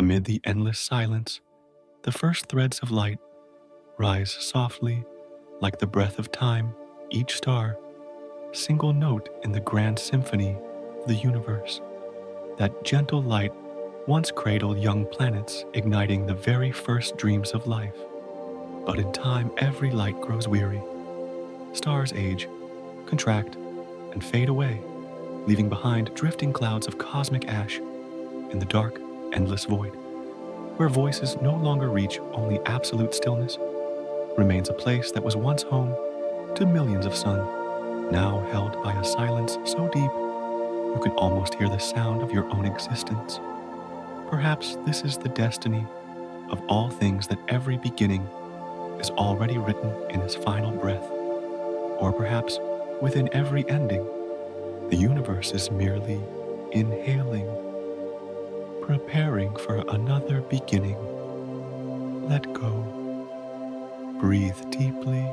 Amid the endless silence, the first threads of light rise softly like the breath of time, each star, single note in the grand symphony of the universe. That gentle light once cradled young planets, igniting the very first dreams of life. But in time, every light grows weary. Stars age, contract, and fade away, leaving behind drifting clouds of cosmic ash in the dark, endless void. Where voices no longer reach, only absolute stillness remains a place that was once home to millions of suns, now held by a silence so deep you could almost hear the sound of your own existence. Perhaps this is the destiny of all things, that every beginning is already written in its final breath. Or perhaps within every ending, the universe is merely inhaling, preparing for another beginning. Let go, breathe deeply,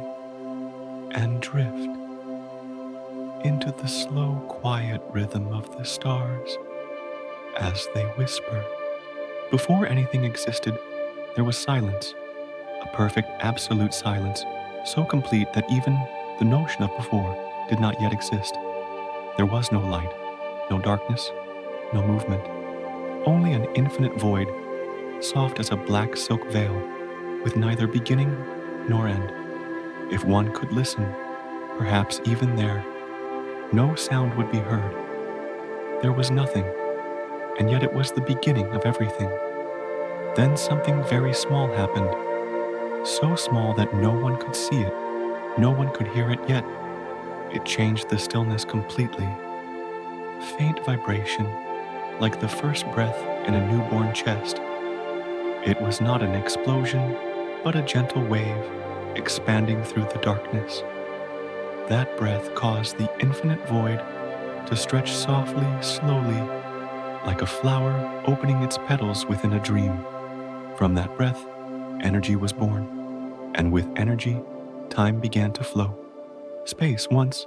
and drift into the slow, quiet rhythm of the stars as they whisper. Before anything existed, there was silence, a perfect, absolute silence, so complete that even the notion of before did not yet exist. There was no light, no darkness, no movement, only an infinite void, soft as a black silk veil, with neither beginning nor end. If one could listen, perhaps even there, no sound would be heard. There was nothing, and yet it was the beginning of everything. Then something very small happened, so small that no one could see it, no one could hear it yet. It changed the stillness completely. Faint vibration, like the first breath in a newborn chest. It was not an explosion, but a gentle wave expanding through the darkness. That breath caused the infinite void to stretch softly, slowly, like a flower opening its petals within a dream. From that breath, energy was born, and with energy, time began to flow. Space, once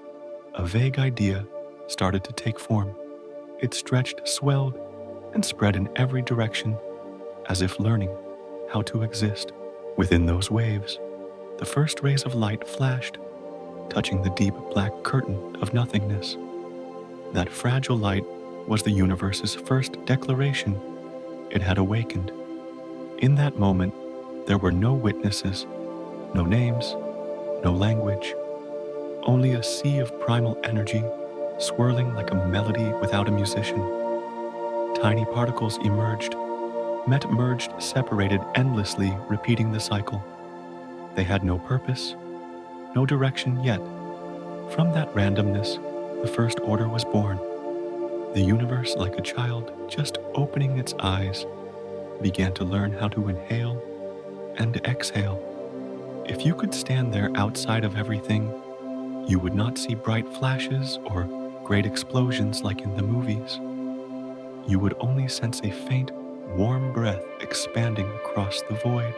a vague idea, started to take form. It stretched, swelled, and spread in every direction, as if learning how to exist. Within those waves, the first rays of light flashed, touching the deep black curtain of nothingness. That fragile light was the universe's first declaration. It had awakened. In that moment, there were no witnesses, no names, no language, only a sea of primal energy swirling like a melody without a musician. Tiny particles emerged, met, merged, separated endlessly, repeating the cycle. They had no purpose, no direction yet. From that randomness, the first order was born. The universe, like a child just opening its eyes, began to learn how to inhale and exhale. If you could stand there outside of everything, you would not see bright flashes or great explosions like in the movies. You would only sense a faint, warm breath expanding across the void.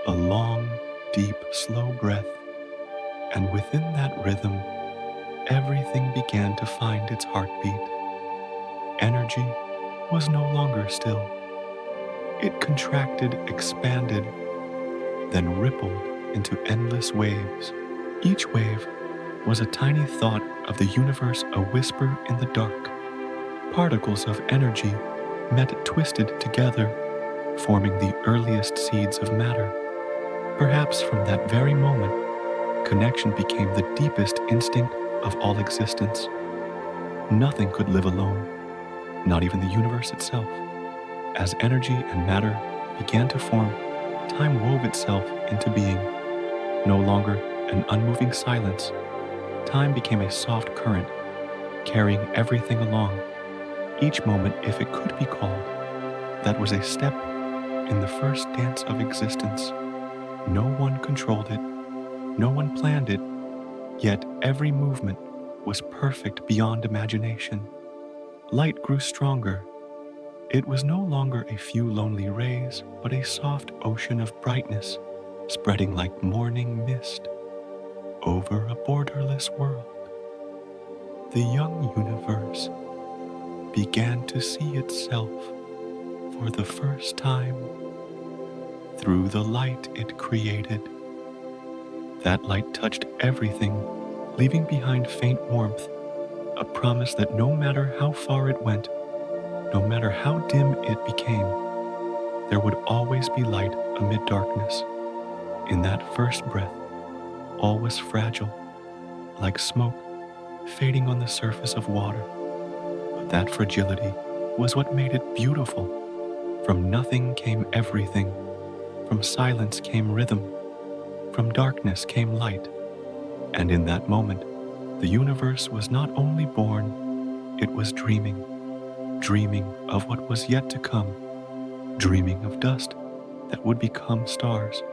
A long, deep, slow breath, and within that rhythm, everything began to find its heartbeat. Energy was no longer still. It contracted, expanded, then rippled into endless waves. Each wave was a tiny thought of the universe, a whisper in the dark. Particles of energy met, twisted together, forming the earliest seeds of matter. Perhaps from that very moment, connection became the deepest instinct of all existence. Nothing could live alone, not even the universe itself. As energy and matter began to form, time wove itself into being. No longer an unmoving silence, time became a soft current, carrying everything along. Each moment, if it could be called, that was a step in the first dance of existence. No one controlled it, no one planned it, yet every movement was perfect beyond imagination. Light grew stronger. It was no longer a few lonely rays, but a soft ocean of brightness, spreading like morning mist over a borderless world. The young universe began to see itself for the first time, through the light it created. That light touched everything, leaving behind faint warmth, a promise that no matter how far it went, no matter how dim it became, there would always be light amid darkness. In that first breath, all was fragile, like smoke fading on the surface of water. But that fragility was what made it beautiful. From nothing came everything. From silence came rhythm. From darkness came light. And in that moment, the universe was not only born, it was dreaming. Dreaming of what was yet to come. Dreaming of dust that would become stars.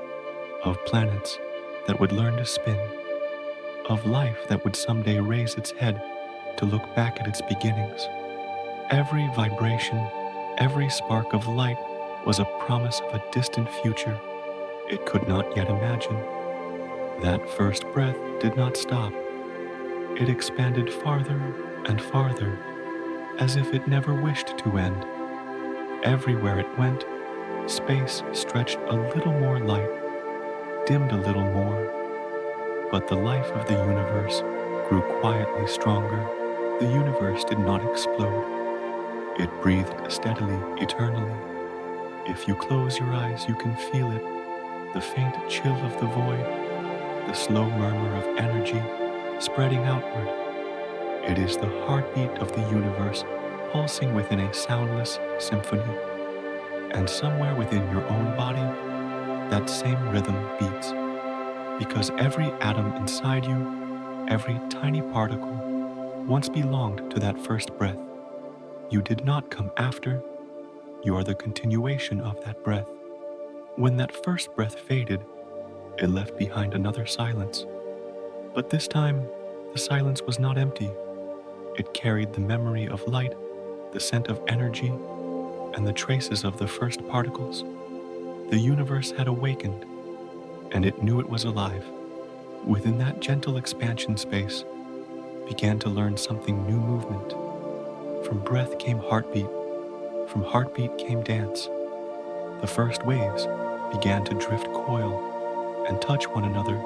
Of planets that would learn to spin. Of life that would someday raise its head to look back at its beginnings. Every vibration, every spark of light was a promise of a distant future it could not yet imagine. That first breath did not stop. It expanded farther and farther, as if it never wished to end. Everywhere it went, space stretched a little more light, dimmed a little more. But the life of the universe grew quietly stronger. The universe did not explode. It breathed steadily, eternally. If you close your eyes, you can feel it, the faint chill of the void, the slow murmur of energy spreading outward. It is the heartbeat of the universe pulsing within a soundless symphony. And somewhere within your own body, that same rhythm beats. Because every atom inside you, every tiny particle, once belonged to that first breath. You did not come after, you are the continuation of that breath. When that first breath faded, it left behind another silence. But this time, the silence was not empty. It carried the memory of light, the scent of energy, and the traces of the first particles. The universe had awakened, and it knew it was alive. Within that gentle expansion space, began to learn something new movement. From breath came heartbeat, from heartbeat came dance. The first waves began to drift coil and touch one another,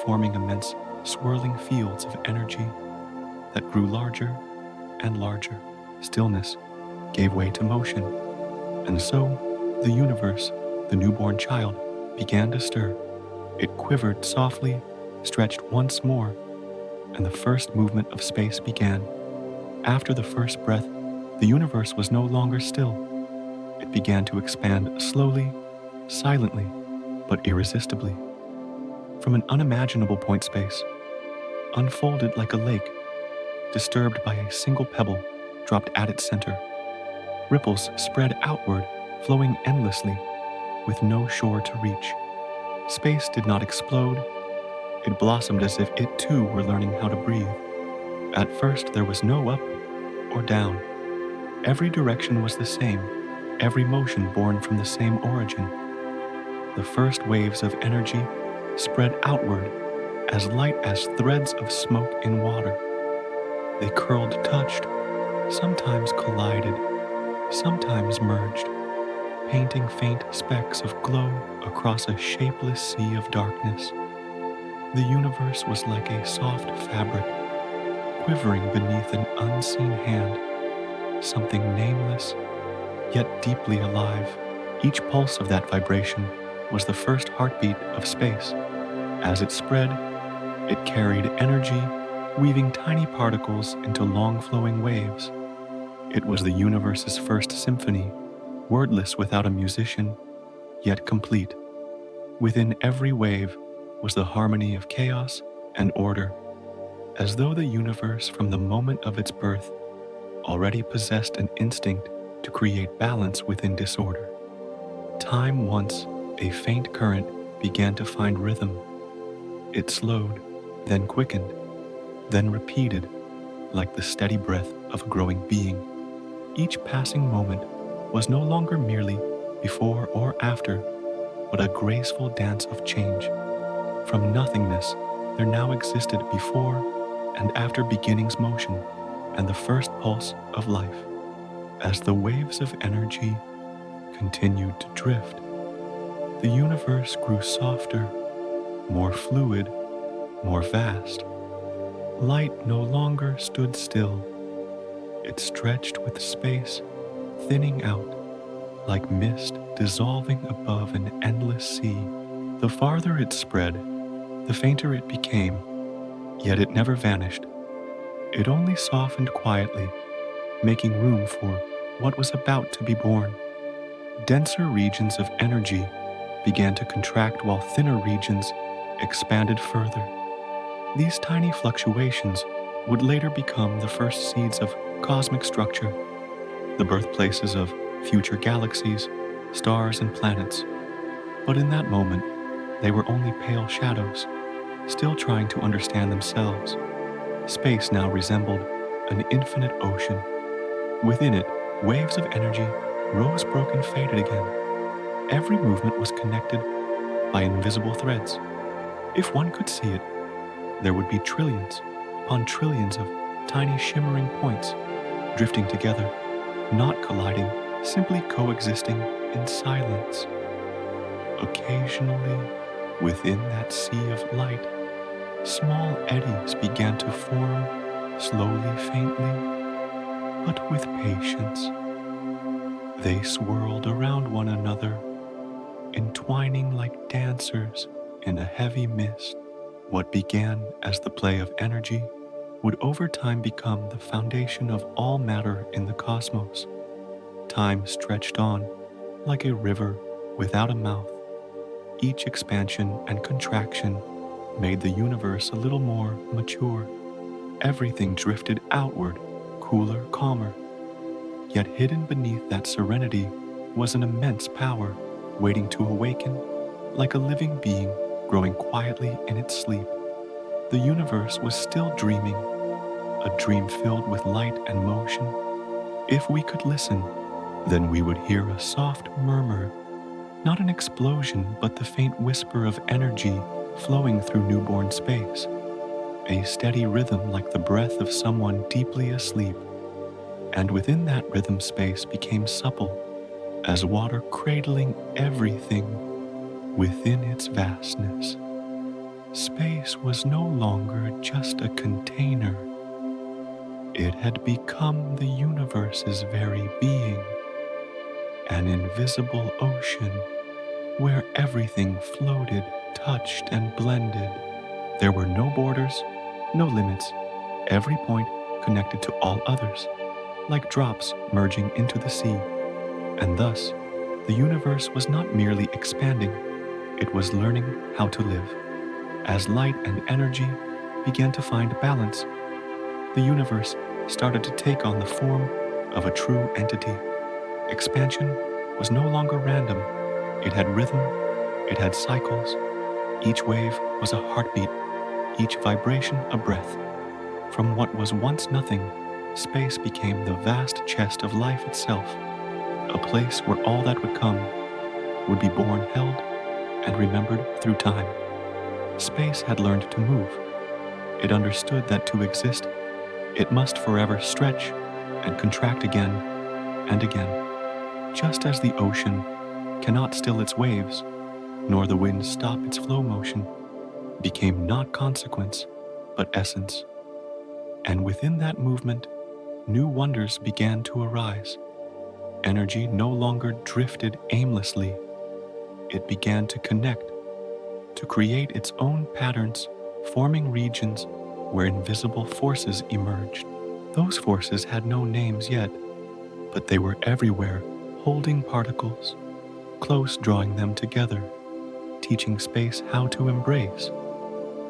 forming immense swirling fields of energy that grew larger and larger. Stillness gave way to motion, and so the universe, the newborn child, began to stir. It quivered softly, stretched once more, and the first movement of space began. After the first breath, the universe was no longer still. It began to expand slowly, silently, but irresistibly. From an unimaginable point space, unfolded like a lake, disturbed by a single pebble dropped at its center. Ripples spread outward, flowing endlessly, with no shore to reach. Space did not explode. It blossomed as if it too were learning how to breathe. At first, there was no up or down. Every direction was the same, every motion born from the same origin. The first waves of energy spread outward, as light as threads of smoke in water. They curled, touched, sometimes collided, sometimes merged, painting faint specks of glow across a shapeless sea of darkness. The universe was like a soft fabric, quivering beneath an unseen hand, something nameless, yet deeply alive. Each pulse of that vibration was the first heartbeat of space. As it spread, it carried energy, weaving tiny particles into long-flowing waves. It was the universe's first symphony, wordless without a musician, yet complete. Within every wave was the harmony of chaos and order, as though the universe from the moment of its birth already possessed an instinct to create balance within disorder. Time once, a faint current began to find rhythm. It slowed, then quickened, then repeated, like the steady breath of a growing being. Each passing moment was no longer merely before or after, but a graceful dance of change. From nothingness, there now existed before and after beginning's motion and the first pulse of life. As the waves of energy continued to drift, the universe grew softer, more fluid, more vast. Light no longer stood still. It stretched with space, thinning out, like mist dissolving above an endless sea. The farther it spread, the fainter it became, yet it never vanished. It only softened quietly, making room for what was about to be born. Denser regions of energy began to contract while thinner regions expanded further. These tiny fluctuations would later become the first seeds of cosmic structure, the birthplaces of future galaxies, stars, and planets. But in that moment, they were only pale shadows, still trying to understand themselves. Space now resembled an infinite ocean. Within it, waves of energy rose, broke, and faded again. Every movement was connected by invisible threads. If one could see it, there would be trillions upon trillions of tiny shimmering points drifting together, not colliding, simply coexisting in silence. Occasionally, within that sea of light, small eddies began to form, slowly, faintly, but with patience. They swirled around one another, entwining like dancers in a heavy mist. What began as the play of energy would over time become the foundation of all matter in the cosmos. Time stretched on like a river without a mouth. Each expansion and contraction made the universe a little more mature. Everything drifted outward, cooler, calmer. Yet hidden beneath that serenity was an immense power waiting to awaken, like a living being growing quietly in its sleep. The universe was still dreaming, a dream filled with light and motion. If we could listen, then we would hear a soft murmur, not an explosion, but the faint whisper of energy flowing through newborn space, a steady rhythm like the breath of someone deeply asleep. And within that rhythm, space became supple, as water cradling everything within its vastness. Space was no longer just a container. It had become the universe's very being, an invisible ocean where everything floated, touched, and blended. There were no borders, no limits, every point connected to all others, like drops merging into the sea. And thus, the universe was not merely expanding, it was learning how to live. As light and energy began to find balance, the universe started to take on the form of a true entity. Expansion was no longer random. It had rhythm, it had cycles. Each wave was a heartbeat, each vibration a breath. From what was once nothing, space became the vast chest of life itself, a place where all that would come would be born, held, and remembered through time. Space had learned to move. It understood that to exist, it must forever stretch and contract again and again. Just as the ocean cannot still its waves, nor the wind stop its flow motion, became not consequence, but essence. And within that movement, new wonders began to arise. Energy no longer drifted aimlessly. It began to connect, to create its own patterns, forming regions where invisible forces emerged. Those forces had no names yet, but they were everywhere, holding particles, close, drawing them together, teaching space how to embrace.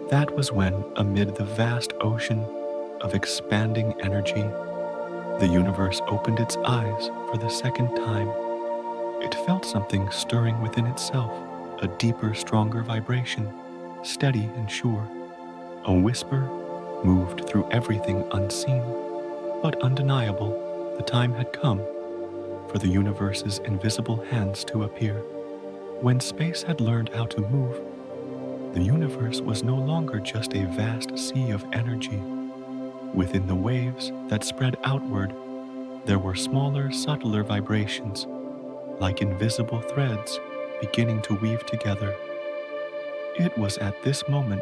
That was when, amid the vast ocean of expanding energy, the universe opened its eyes for the second time. It felt something stirring within itself, a deeper, stronger vibration, steady and sure. A whisper moved through everything unseen, but undeniable. The time had come for the universe's invisible hands to appear. When space had learned how to move, the universe was no longer just a vast sea of energy. Within the waves that spread outward, there were smaller, subtler vibrations, like invisible threads beginning to weave together. It was at this moment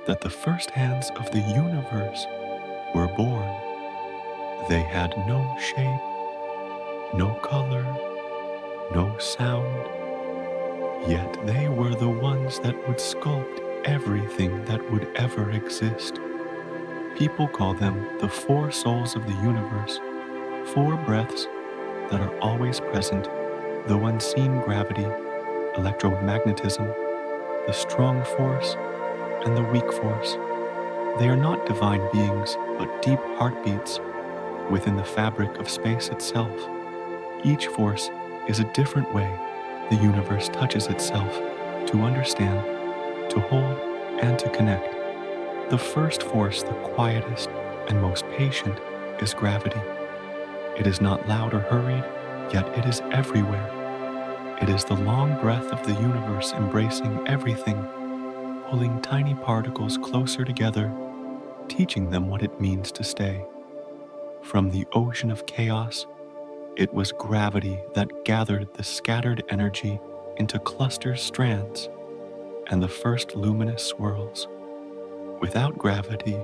that the first hands of the universe were born. They had no shape, no color, no sound, yet they were the ones that would sculpt everything that would ever exist. People call them the four souls of the universe, four breaths that are always present, though unseen: gravity, electromagnetism, the strong force, and the weak force. They are not divine beings, but deep heartbeats within the fabric of space itself. Each force is a different way the universe touches itself to understand, to hold, and to connect. The first force, the quietest and most patient, is gravity. It is not loud or hurried, yet it is everywhere. It is the long breath of the universe embracing everything, pulling tiny particles closer together, teaching them what it means to stay. From the ocean of chaos, it was gravity that gathered the scattered energy into cluster strands and the first luminous swirls. Without gravity,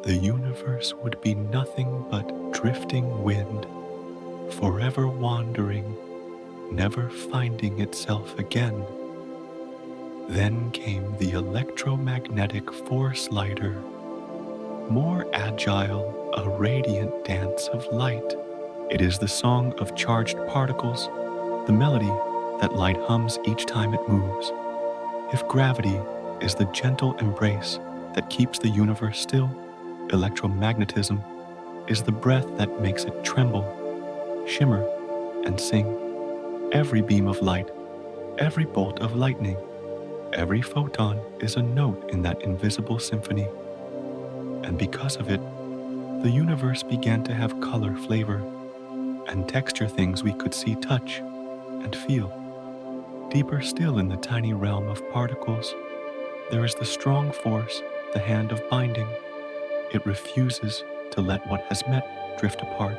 the universe would be nothing but drifting wind, forever wandering, never finding itself again. Then came the electromagnetic force lighter, more agile, a radiant dance of light. It is the song of charged particles, the melody that light hums each time it moves. If gravity is the gentle embrace that keeps the universe still, electromagnetism is the breath that makes it tremble, shimmer, and sing. Every beam of light, every bolt of lightning, every photon is a note in that invisible symphony. And because of it, the universe began to have color, flavor, and texture, things we could see, touch, and feel. Deeper still in the tiny realm of particles, there is the strong force, the hand of binding. It refuses to let what has met drift apart.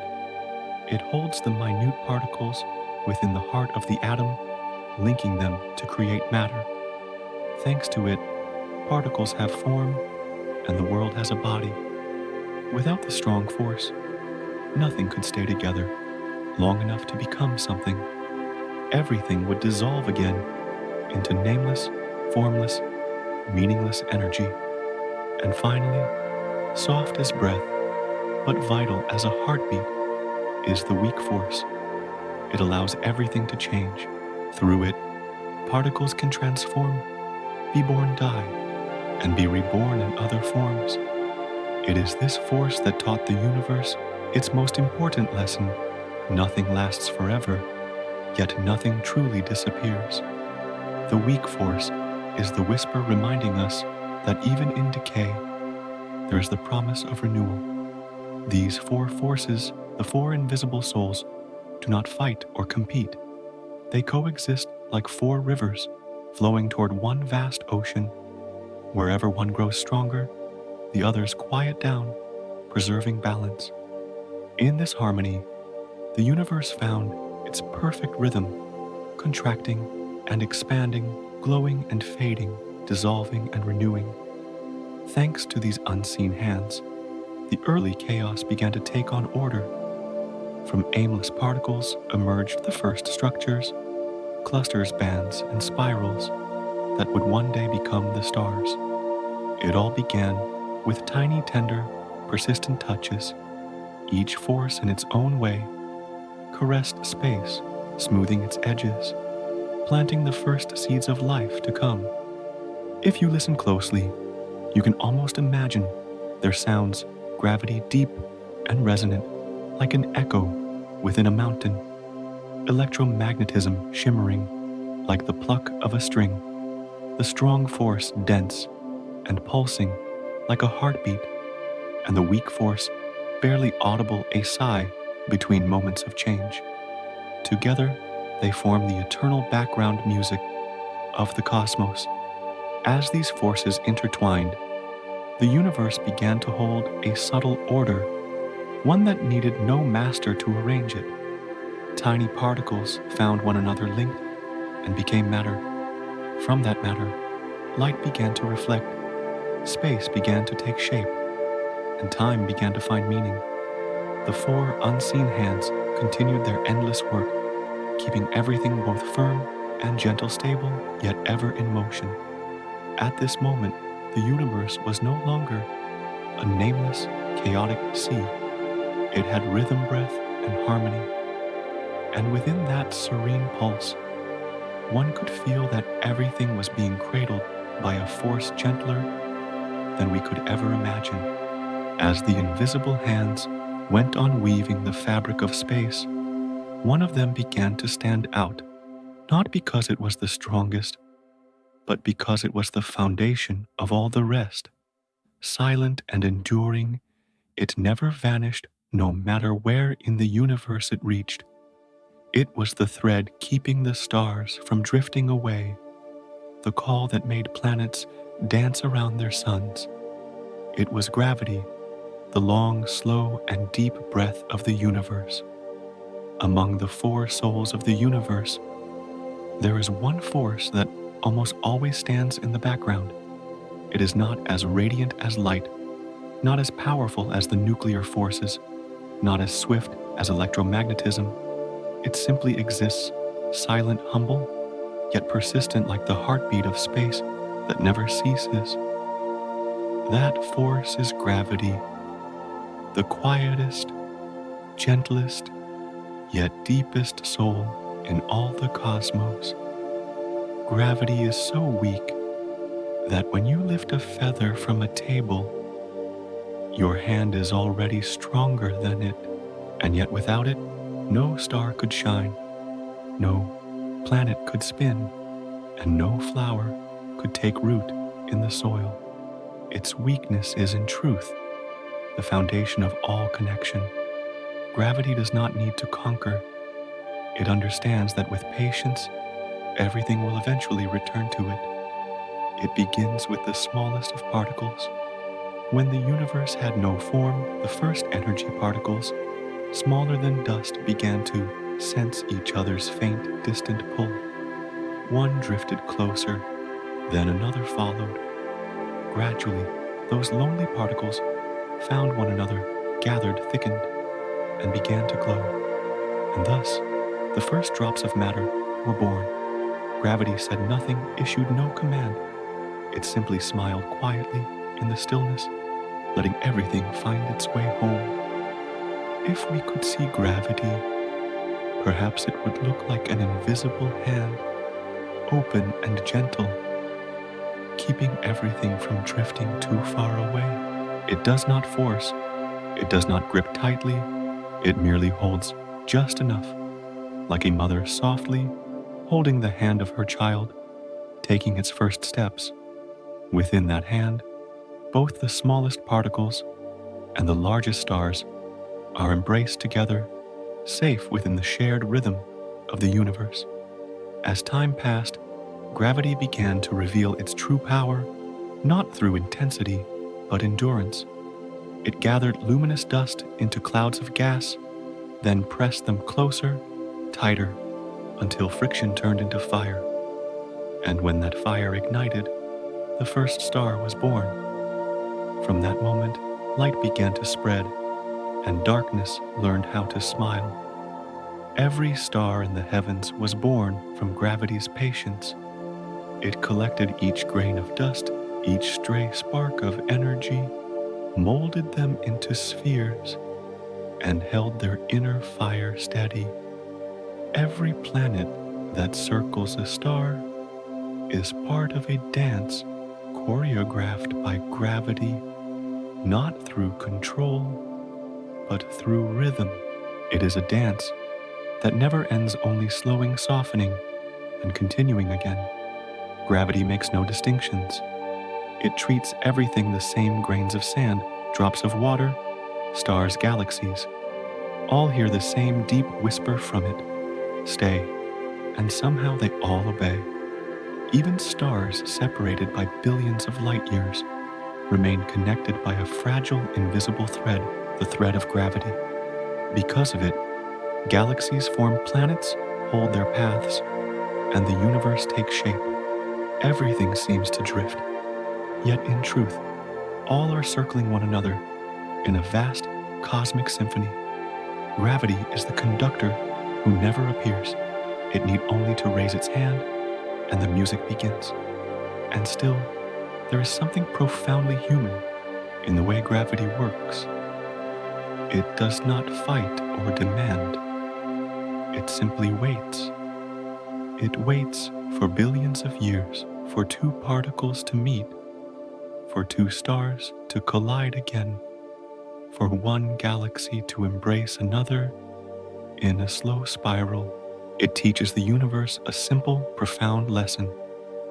It holds the minute particles within the heart of the atom, linking them to create matter. Thanks to it, particles have form and the world has a body. Without the strong force, nothing could stay together long enough to become something. Everything would dissolve again into nameless, formless, meaningless energy. And finally, soft as breath, but vital as a heartbeat, is the weak force. It allows everything to change. Through it, particles can transform, be born, die, and be reborn in other forms. It is this force that taught the universe its most important lesson: nothing lasts forever, yet nothing truly disappears. The weak force is the whisper reminding us that even in decay, there is the promise of renewal. These four forces, the four invisible souls, do not fight or compete. They coexist like four rivers flowing toward one vast ocean. Wherever one grows stronger, the others quiet down, preserving balance. In this harmony, the universe found its perfect rhythm, contracting and expanding, glowing and fading, dissolving and renewing. Thanks to these unseen hands, the early chaos began to take on order. From aimless particles emerged the first structures, clusters, bands, and spirals that would one day become the stars. It all began with tiny, tender, persistent touches. Each force in its own way caressed space, smoothing its edges, planting the first seeds of life to come. If you listen closely, you can almost imagine their sounds: gravity deep and resonant, like an echo within a mountain; electromagnetism shimmering like the pluck of a string; the strong force dense and pulsing like a heartbeat; and the weak force barely audible, a sigh between moments of change. Together, they form the eternal background music of the cosmos. As these forces intertwined, the universe began to hold a subtle order, one that needed no master to arrange it. Tiny particles found one another linked and became matter. From that matter, light began to reflect, space began to take shape, and time began to find meaning. The four unseen hands continued their endless work, keeping everything both firm and gentle stable, yet ever in motion. At this moment, the universe was no longer a nameless, chaotic sea. It had rhythm, breath, and harmony. And within that serene pulse, one could feel that everything was being cradled by a force gentler than we could ever imagine. As the invisible hands went on weaving the fabric of space, one of them began to stand out, not because it was the strongest, but because it was the foundation of all the rest. Silent and enduring, it never vanished no matter where in the universe it reached. It was the thread keeping the stars from drifting away, the call that made planets dance around their suns. It was gravity, the long, slow, and deep breath of the universe. Among the four souls of the universe, there is one force that almost always stands in the background. It is not as radiant as light, not as powerful as the nuclear forces, not as swift as electromagnetism. It simply exists, silent, humble, yet persistent like the heartbeat of space that never ceases. That force is gravity, the quietest, gentlest, yet deepest soul in all the cosmos. Gravity is so weak that when you lift a feather from a table, your hand is already stronger than it, and yet without it, no star could shine, no planet could spin, and no flower could take root in the soil. Its weakness is in truth the foundation of all connection. Gravity does not need to conquer. It understands that with patience, everything will eventually return to it. It begins with the smallest of particles. When the universe had no form, the first energy particles, smaller than dust, began to sense each other's faint, distant pull. One drifted closer, then another followed. Gradually, those lonely particles found one another, gathered, thickened, and began to glow. And thus, the first drops of matter were born. Gravity said nothing, issued no command. It simply smiled quietly in the stillness, letting everything find its way home. If we could see gravity, perhaps it would look like an invisible hand, open and gentle, keeping everything from drifting too far away. It does not force, it does not grip tightly, it merely holds just enough, like a mother softly holding the hand of her child, taking its first steps. Within that hand, both the smallest particles and the largest stars are embraced together, safe within the shared rhythm of the universe. As time passed, gravity began to reveal its true power, not through intensity, but endurance. It gathered luminous dust into clouds of gas, then pressed them closer, tighter, until friction turned into fire. And when that fire ignited, the first star was born. From that moment, light began to spread, and darkness learned how to smile. Every star in the heavens was born from gravity's patience. It collected each grain of dust, each stray spark of energy, molded them into spheres, and held their inner fire steady. Every planet that circles a star is part of a dance choreographed by gravity, not through control, but through rhythm. It is a dance that never ends, only slowing, softening, and continuing again. Gravity makes no distinctions. It treats everything the same: grains of sand, drops of water, stars, galaxies. All hear the same deep whisper from it: stay, and somehow they all obey. Even stars separated by billions of light years remain connected by a fragile, invisible thread, the thread of gravity. Because of it, Galaxies form planets, hold their paths, and the universe takes shape. Everything seems to drift, yet in truth, all are circling one another in a vast cosmic symphony. Gravity is the conductor who never appears. It need only to raise its hand, and the music begins. And still, there is something profoundly human in the way gravity works. It does not fight or demand. It simply waits. It waits for billions of years for two particles to meet, for two stars to collide again, for one galaxy to embrace another in a slow spiral. It teaches the universe a simple, profound lesson.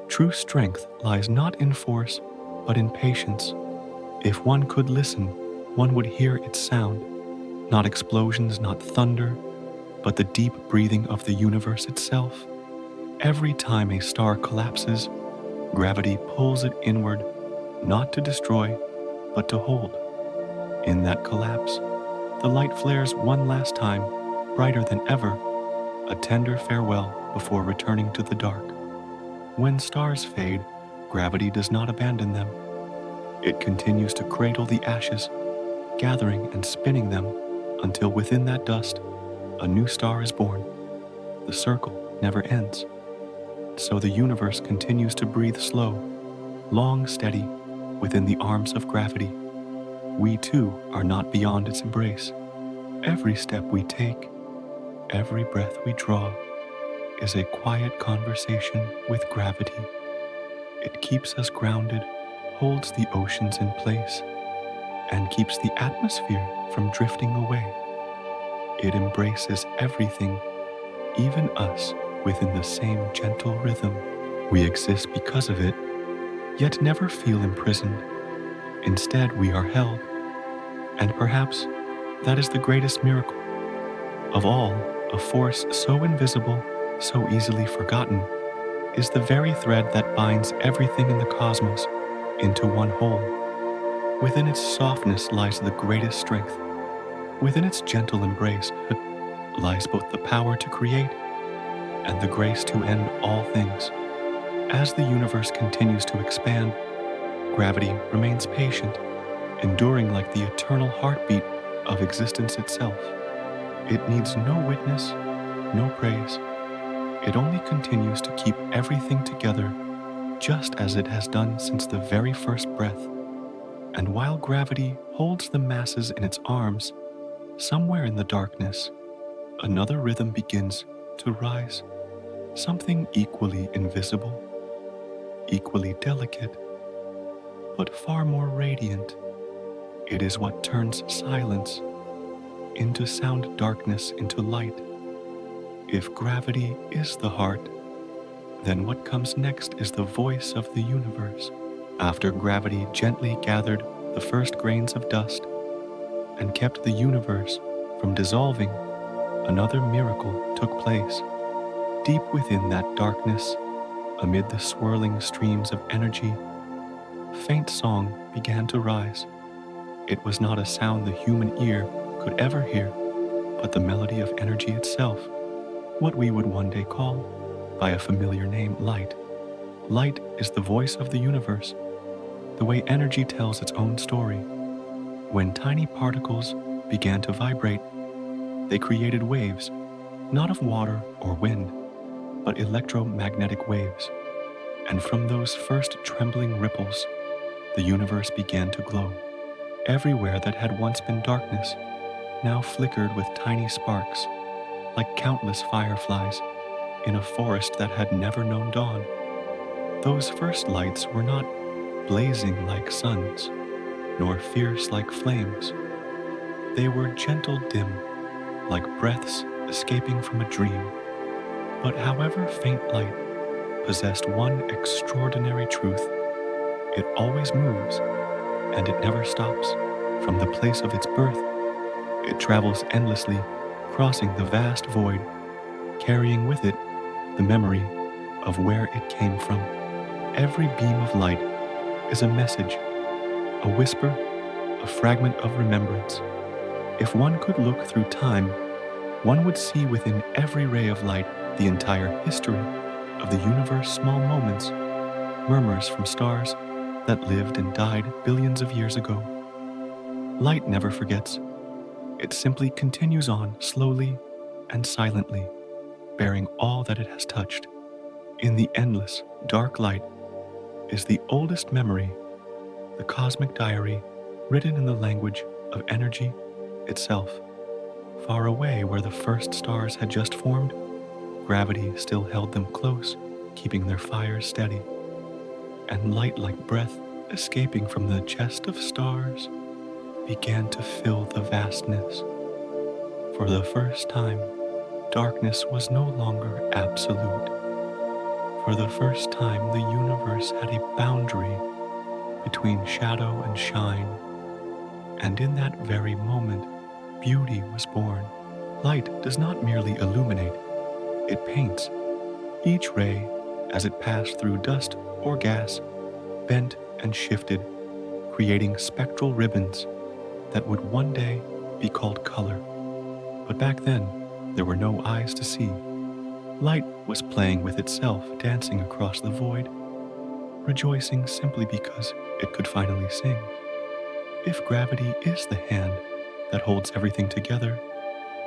True strength lies not in force, but in patience. If one could listen, one would hear its sound. Not explosions, not thunder, but the deep breathing of the universe itself. Every time a star collapses, gravity pulls it inward, not to destroy, but to hold. In that collapse, the light flares one last time, brighter than ever, a tender farewell before returning to the dark. When stars fade, gravity does not abandon them. It continues to cradle the ashes, gathering and spinning them until within that dust, a new star is born. The circle never ends. So the universe continues to breathe slow, long, steady, within the arms of gravity. We too are not beyond its embrace. Every step we take, every breath we draw, is a quiet conversation with gravity. It keeps us grounded, holds the oceans in place, and keeps the atmosphere from drifting away. It embraces everything, even us, within the same gentle rhythm. We exist because of it, yet never feel imprisoned. Instead, we are held. And perhaps that is the greatest miracle. Of all, a force so invisible, so easily forgotten, is the very thread that binds everything in the cosmos into one whole. Within its softness lies the greatest strength. Within its gentle embrace lies both the power to create and the grace to end all things. As the universe continues to expand, gravity remains patient, enduring like the eternal heartbeat of existence itself. It needs no witness, no praise. It only continues to keep everything together, just as it has done since the very first breath. And while gravity holds the masses in its arms, somewhere in the darkness, another rhythm begins to rise. Something equally invisible, equally delicate, but far more radiant. It is what turns silence into sound, darkness into light. If gravity is the heart, then what comes next is the voice of the universe. After gravity gently gathered the first grains of dust and kept the universe from dissolving, another miracle took place. Deep within that darkness, amid the swirling streams of energy, faint song began to rise. It was not a sound the human ear could ever hear, but the melody of energy itself, what we would one day call, by a familiar name, light. Light is the voice of the universe, the way energy tells its own story. When tiny particles began to vibrate, they created waves, not of water or wind, but electromagnetic waves. And from those first trembling ripples, the universe began to glow. Everywhere that had once been darkness now flickered with tiny sparks, like countless fireflies in a forest that had never known dawn. Those first lights were not blazing like suns, nor fierce like flames. They were gentle dim, like breaths escaping from a dream. But however faint light possessed one extraordinary truth: it always moves, and it never stops. From the place of its birth, it travels endlessly, crossing the vast void, carrying with it the memory of where it came from. Every beam of light is a message, a whisper, a fragment of remembrance. If one could look through time, One would see within every ray of light the entire history of the universe, small moments, murmurs from stars that lived and died billions of years ago. Light never forgets. It simply continues on slowly and silently, bearing all that it has touched. In the endless, dark light is the oldest memory, the cosmic diary written in the language of energy itself. Far away where the first stars had just formed, gravity still held them close, keeping their fires steady. And light like breath escaping from the chest of stars began to fill the vastness. For the first time, darkness was no longer absolute. For the first time, the universe had a boundary between shadow and shine. And in that very moment, beauty was born. Light does not merely illuminate, it paints. Each ray, as it passed through dust or gas, bent and shifted, creating spectral ribbons that would one day be called color. But back then, there were no eyes to see. Light was playing with itself, dancing across the void, rejoicing simply because it could finally sing. If gravity is the hand that holds everything together,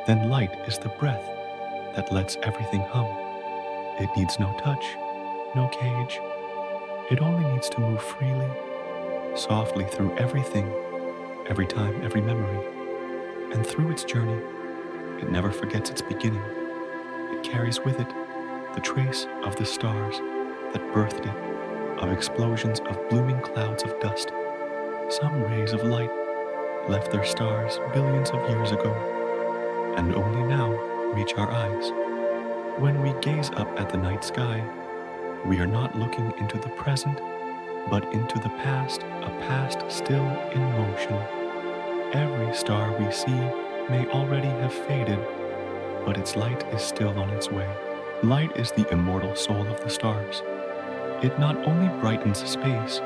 then light is the breath that lets everything hum. It needs no touch, no cage. It only needs to move freely, softly through everything, every time, every memory. And through its journey, it never forgets its beginning. It carries with it the trace of the stars that birthed it, of explosions of blooming clouds of dust. Some rays of light left their stars billions of years ago, and only now reach our eyes. When we gaze up at the night sky, we are not looking into the present, but into the past, a past still in motion. Every star we see may already have faded, but its light is still on its way. Light is the immortal soul of the stars. It not only brightens space,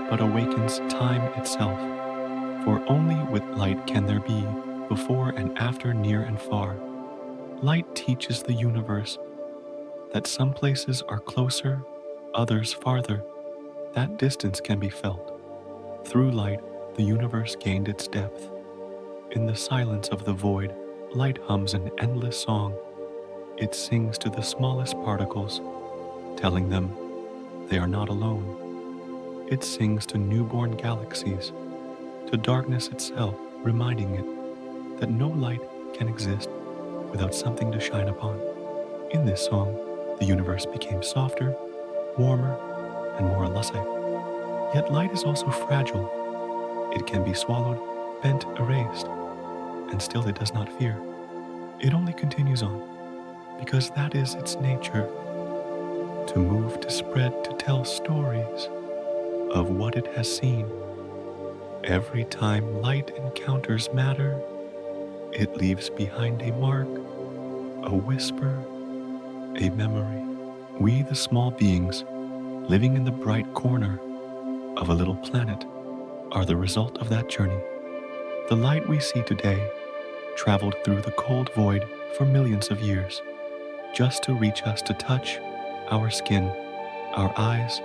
but awakens time itself. For only with light can there be before and after, near and far. Light teaches the universe that some places are closer, others farther. That distance can be felt. Through light, the universe gained its depth. In the silence of the void, light hums an endless song. It sings to the smallest particles, telling them they are not alone. It sings to newborn galaxies, to darkness itself, reminding it that no light can exist without something to shine upon. In this song, the universe became softer, warmer, and more elusive. Yet light is also fragile. It can be swallowed, bent, erased, and still it does not fear. It only continues on, because that is its nature, to move, to spread, to tell stories of what it has seen. Every time light encounters matter, it leaves behind a mark, a whisper, a memory. We, the small beings, living in the bright corner of a little planet, are the result of that journey. The light we see today traveled through the cold void for millions of years, just to reach us, to touch our skin, our eyes,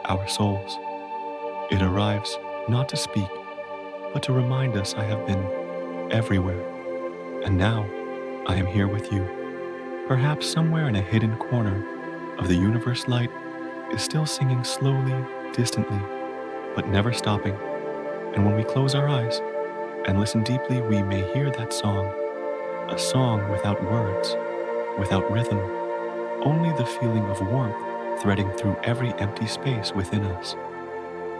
our souls. It arrives not to speak, but to remind us I have been everywhere, and now I am here with you. Perhaps somewhere in a hidden corner of the universe, light is still singing slowly, distantly, but never stopping. And when we close our eyes and listen deeply, we may hear that song, a song without words, without rhythm, only the feeling of warmth threading through every empty space within us.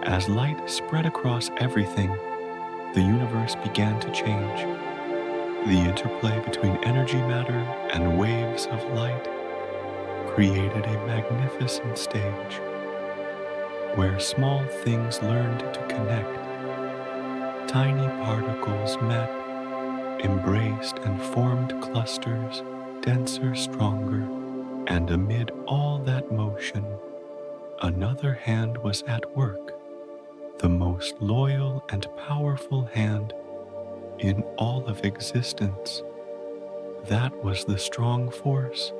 As light spread across everything, the universe began to change. The interplay between energy matter and waves of light created a magnificent stage where small things learned to connect. Tiny particles met, embraced and formed clusters, denser, stronger, and amid all that motion, another hand was at work, the most loyal and powerful hand in all of existence, That was the strong force,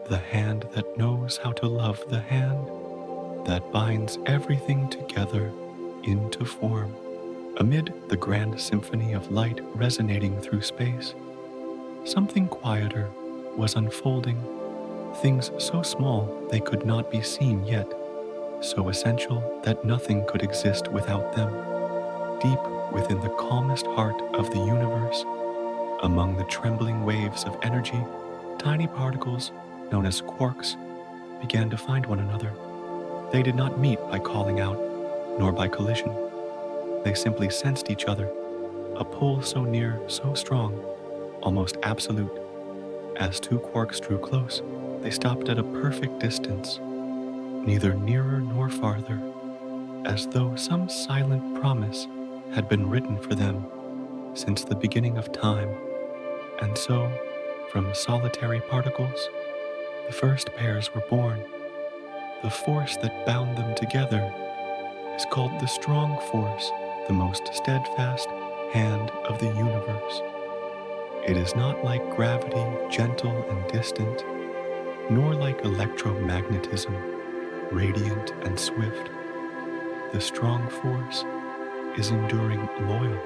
the hand that knows how to love the hand, that binds everything together into form. Amid the grand symphony of light resonating through space, something quieter was unfolding, things so small they could not be seen yet, so essential that nothing could exist without them. Deep within the calmest heart of the universe, among the trembling waves of energy, tiny particles, known as quarks, began to find one another. They did not meet by calling out, nor by collision. They simply sensed each other, a pull so near, so strong, almost absolute. As two quarks drew close, they stopped at a perfect distance, neither nearer nor farther, as though some silent promise had been written for them since the beginning of time. And so, from solitary particles, the first pairs were born. The force that bound them together is called the strong force, the most steadfast hand of the universe. It is not like gravity, gentle and distant, nor like electromagnetism, radiant and swift. The strong force is enduring, loyal,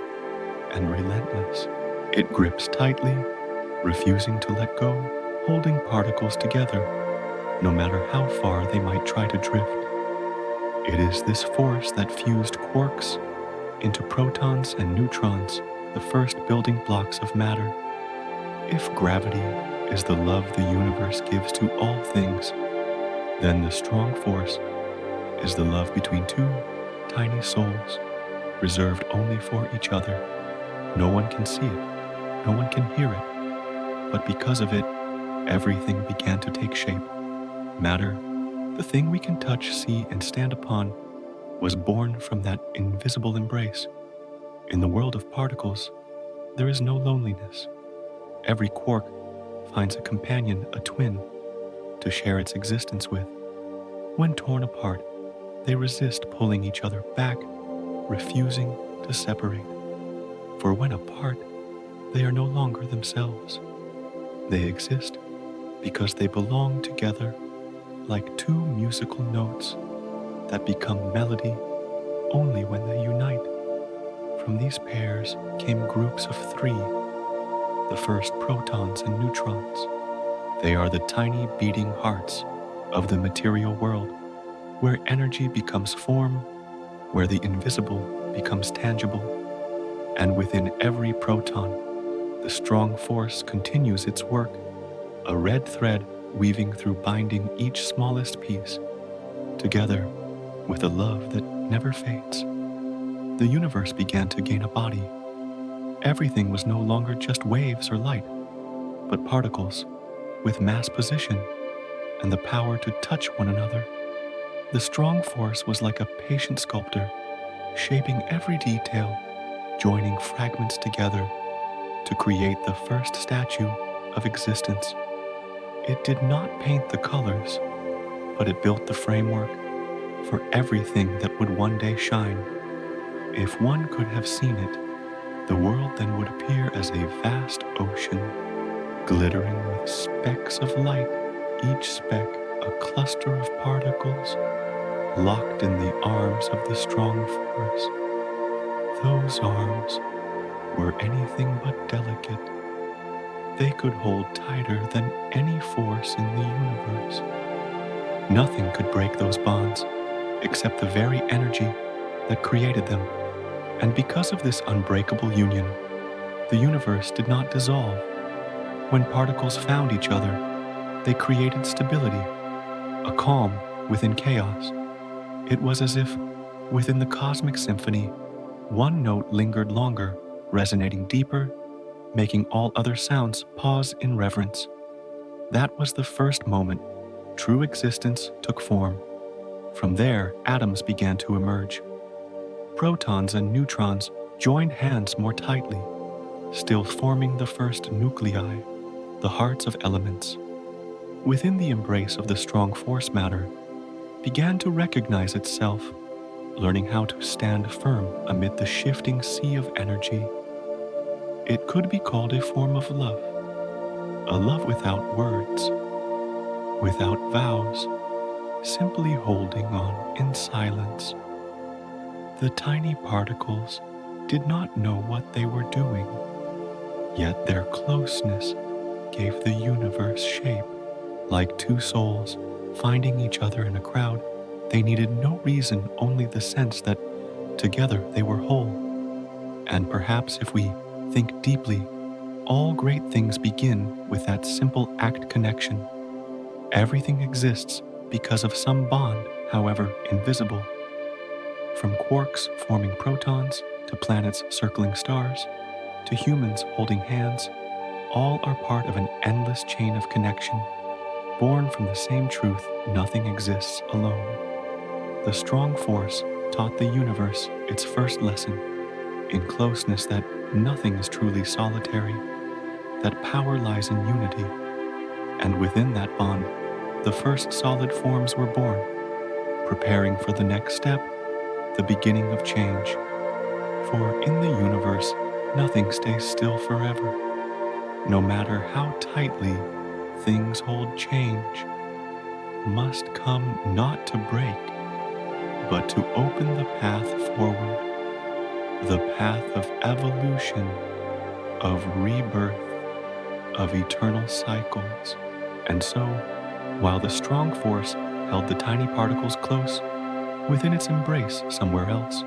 and relentless. It grips tightly, refusing to let go, holding particles together, no matter how far they might try to drift. It is this force that fused quarks into protons and neutrons, the first building blocks of matter. If gravity is the love the universe gives to all things, then the strong force is the love between two tiny souls, reserved only for each other. No one can see it, no one can hear it, but because of it, everything began to take shape. Matter, the thing we can touch, see, and stand upon, was born from that invisible embrace. In the world of particles, there is no loneliness. Every quark finds a companion, a twin, to share its existence with. When torn apart, they resist pulling each other back, refusing to separate. For when apart, they are no longer themselves. They exist because they belong together like two musical notes that become melody only when they unite. From these pairs came groups of three, the first protons and neutrons. They are the tiny beating hearts of the material world, where energy becomes form, where the invisible becomes tangible, and within every proton, the strong force continues its work, a red thread weaving through binding each smallest piece, together with a love that never fades. The universe began to gain a body. Everything was no longer just waves or light, but particles with mass position and the power to touch one another. The strong force was like a patient sculptor, shaping every detail, joining fragments together to create the first statue of existence. It did not paint the colors, but it built the framework for everything that would one day shine. If one could have seen it, the world then would appear as a vast ocean, glittering with specks of light, each speck a cluster of particles locked in the arms of the strong force. Those arms were anything but delicate. They could hold tighter than any force in the universe. Nothing could break those bonds except the very energy that created them. And because of this unbreakable union, the universe did not dissolve. When particles found each other, they created stability, a calm within chaos. It was as if, within the cosmic symphony, one note lingered longer, resonating deeper, making all other sounds pause in reverence. That was the first moment true existence took form. From there, atoms began to emerge. Protons and neutrons joined hands more tightly, still forming the first nuclei, the hearts of elements. Within the embrace of the strong force, matter began to recognize itself, learning how to stand firm amid the shifting sea of energy. It could be called a form of love, a love without words, without vows, simply holding on in silence. The tiny particles did not know what they were doing, yet their closeness gave the universe shape. Like two souls finding each other in a crowd, they needed no reason, only the sense that together they were whole. And perhaps if we think deeply, all great things begin with that simple act connection. Everything exists because of some bond, however invisible. From quarks forming protons, to planets circling stars, to humans holding hands, all are part of an endless chain of connection. Born from the same truth, nothing exists alone. The strong force taught the universe its first lesson in closeness, that nothing is truly solitary, that power lies in unity, and within that bond, the first solid forms were born, preparing for the next step, the beginning of change. For in the universe, nothing stays still forever. No matter how tightly things hold, change must come not to break, but to open the path forward, the path of evolution, of rebirth, of eternal cycles. And so, while the strong force held the tiny particles close, within its embrace somewhere else,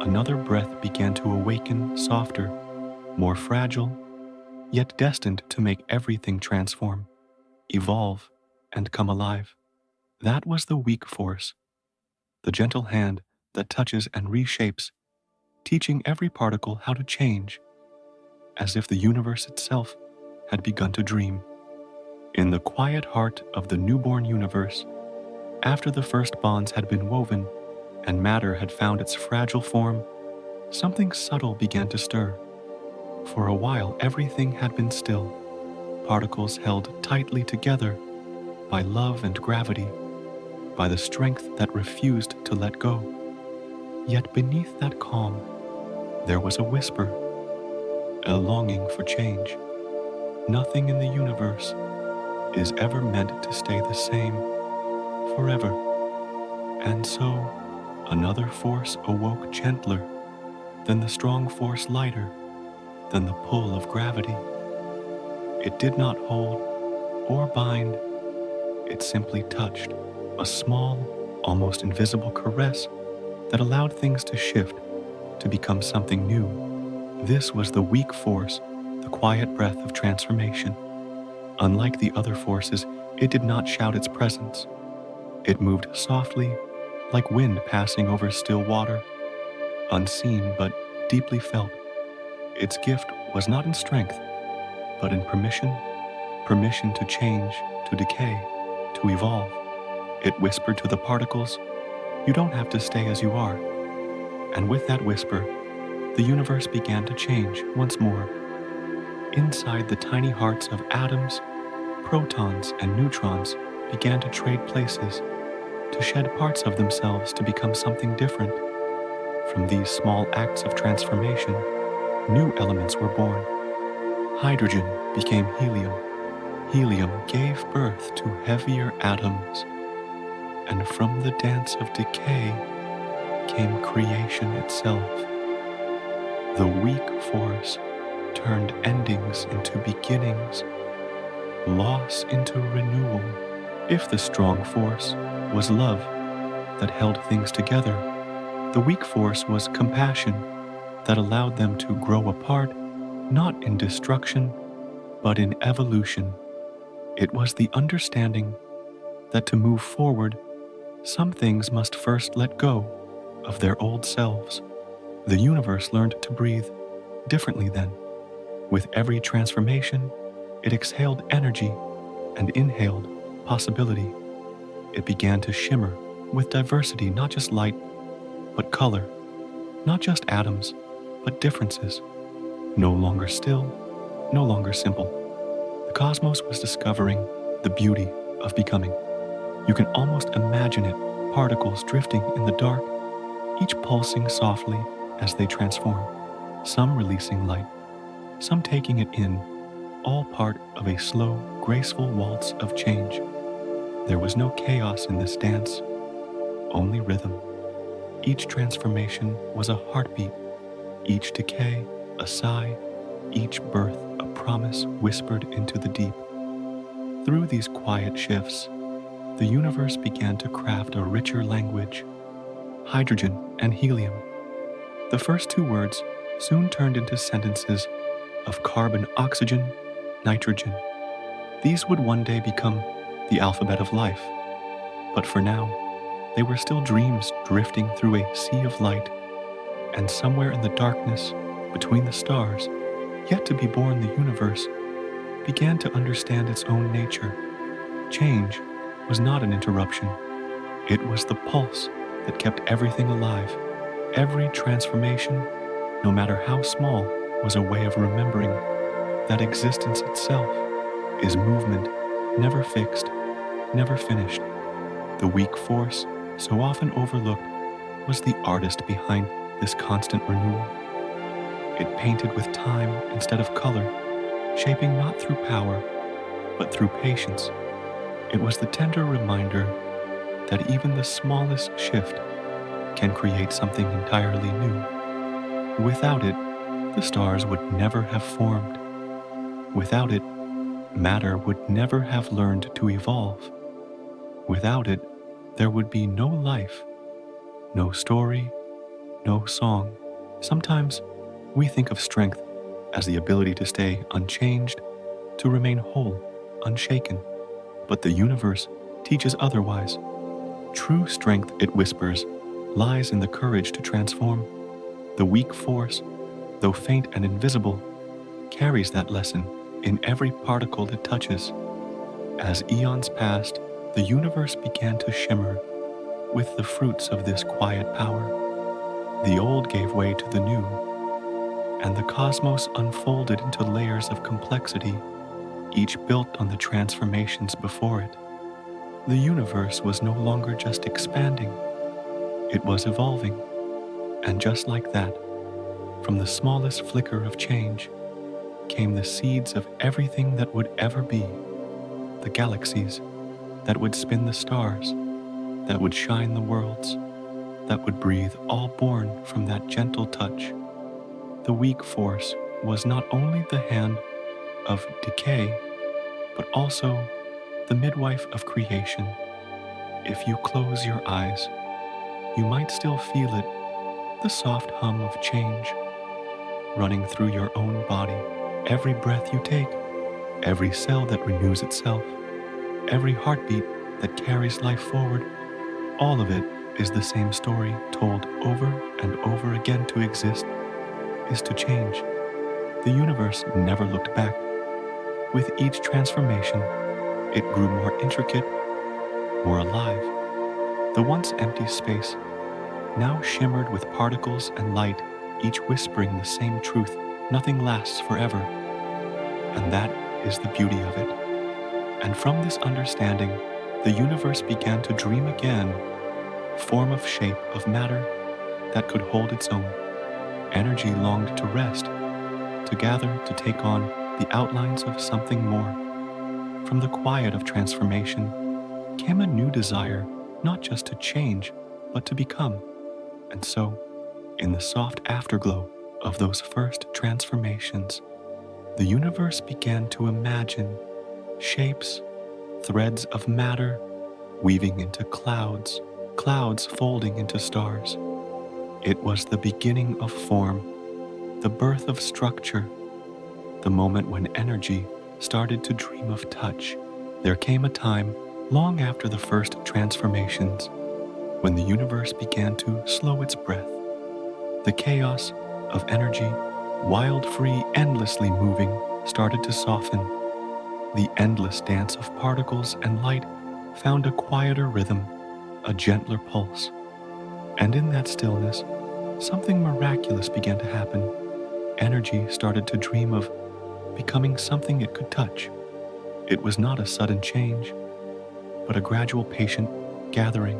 another breath began to awaken, softer, more fragile, yet destined to make everything transform, evolve, and come alive. That was the weak force, the gentle hand that touches and reshapes, teaching every particle how to change, as if the universe itself had begun to dream. In the quiet heart of the newborn universe, after the first bonds had been woven and matter had found its fragile form, something subtle began to stir. For a while, everything had been still, particles held tightly together by love and gravity, by the strength that refused to let go. Yet beneath that calm, there was a whisper, a longing for change. Nothing in the universe is ever meant to stay the same forever. And so, another force awoke, gentler than the strong force, lighter than the pull of gravity. It did not hold or bind, it simply touched, a small, almost invisible caress that allowed things to shift, to become something new. This was the weak force, the quiet breath of transformation. Unlike the other forces, it did not shout its presence. It moved softly, like wind passing over still water, unseen but deeply felt. Its gift was not in strength, but in permission, permission to change, to decay, to evolve. It whispered to the particles, "You don't have to stay as you are." And with that whisper, the universe began to change once more. Inside the tiny hearts of atoms, protons and neutrons began to trade places, to shed parts of themselves to become something different. From these small acts of transformation, new elements were born. Hydrogen became helium. Helium gave birth to heavier atoms. And from the dance of decay came creation itself. The weak force turned endings into beginnings, loss into renewal. If the strong force was love that held things together, the weak force was compassion that allowed them to grow apart, not in destruction, but in evolution. It was the understanding that to move forward, some things must first let go of their old selves. The universe learned to breathe differently then. With every transformation, it exhaled energy and inhaled possibility. It began to shimmer with diversity, not just light, but color, not just atoms, but differences. No longer still, no longer simple. The cosmos was discovering the beauty of becoming. You can almost imagine it, particles drifting in the dark, each pulsing softly as they transform, some releasing light, some taking it in, all part of a slow, graceful waltz of change. There was no chaos in this dance, only rhythm. Each transformation was a heartbeat, each decay a sigh, each birth a promise whispered into the deep. Through these quiet shifts, the universe began to craft a richer language: hydrogen and helium. The first two words soon turned into sentences of carbon, oxygen, nitrogen. These would one day become the alphabet of life, but for now, they were still dreams drifting through a sea of light, and somewhere in the darkness between the stars, yet to be born, the universe began to understand its own nature. Change was not an interruption, it was the pulse that kept everything alive. Every transformation, no matter how small, was a way of remembering that existence itself is movement, never fixed, never finished. The weak force, so often overlooked, was the artist behind this constant renewal. It painted with time instead of color, shaping not through power, but through patience. It was the tender reminder that even the smallest shift can create something entirely new. Without it, the stars would never have formed. Without it, matter would never have learned to evolve. Without it, there would be no life, no story, no song. Sometimes we think of strength as the ability to stay unchanged, to remain whole, unshaken. But the universe teaches otherwise. True strength, it whispers, lies in the courage to transform. The weak force, though faint and invisible, carries that lesson in every particle it touches. As eons passed, the universe began to shimmer with the fruits of this quiet power. The old gave way to the new, and the cosmos unfolded into layers of complexity, each built on the transformations before it. The universe was no longer just expanding, it was evolving. And just like that, from the smallest flicker of change, came the seeds of everything that would ever be. The galaxies that would spin the stars, that would shine the worlds, that would breathe, all born from that gentle touch. The weak force was not only the hand of decay, but also the midwife of creation. If you close your eyes, you might still feel it, the soft hum of change running through your own body. Every breath you take, every cell that renews itself, every heartbeat that carries life forward, all of it is the same story told over and over again. To exist is to change. The universe never looked back. With each transformation, it grew more intricate, more alive. The once empty space now shimmered with particles and light, each whispering the same truth: nothing lasts forever. And that is the beauty of it. And from this understanding, the universe began to dream again, form of shape of matter that could hold its own. Energy longed to rest, to gather, to take on the outlines of something more. From the quiet of transformation came a new desire, not just to change, but to become. And so, in the soft afterglow of those first transformations, the universe began to imagine shapes, threads of matter weaving into clouds, clouds folding into stars. It was the beginning of form, the birth of structure, the moment when energy started to dream of touch. There came a time, long after the first transformations, when the universe began to slow its breath. The chaos of energy, wild, free, endlessly moving, started to soften. The endless dance of particles and light found a quieter rhythm, a gentler pulse. And in that stillness, something miraculous began to happen. Energy started to dream of becoming something it could touch. It was not a sudden change, but a gradual, patient gathering.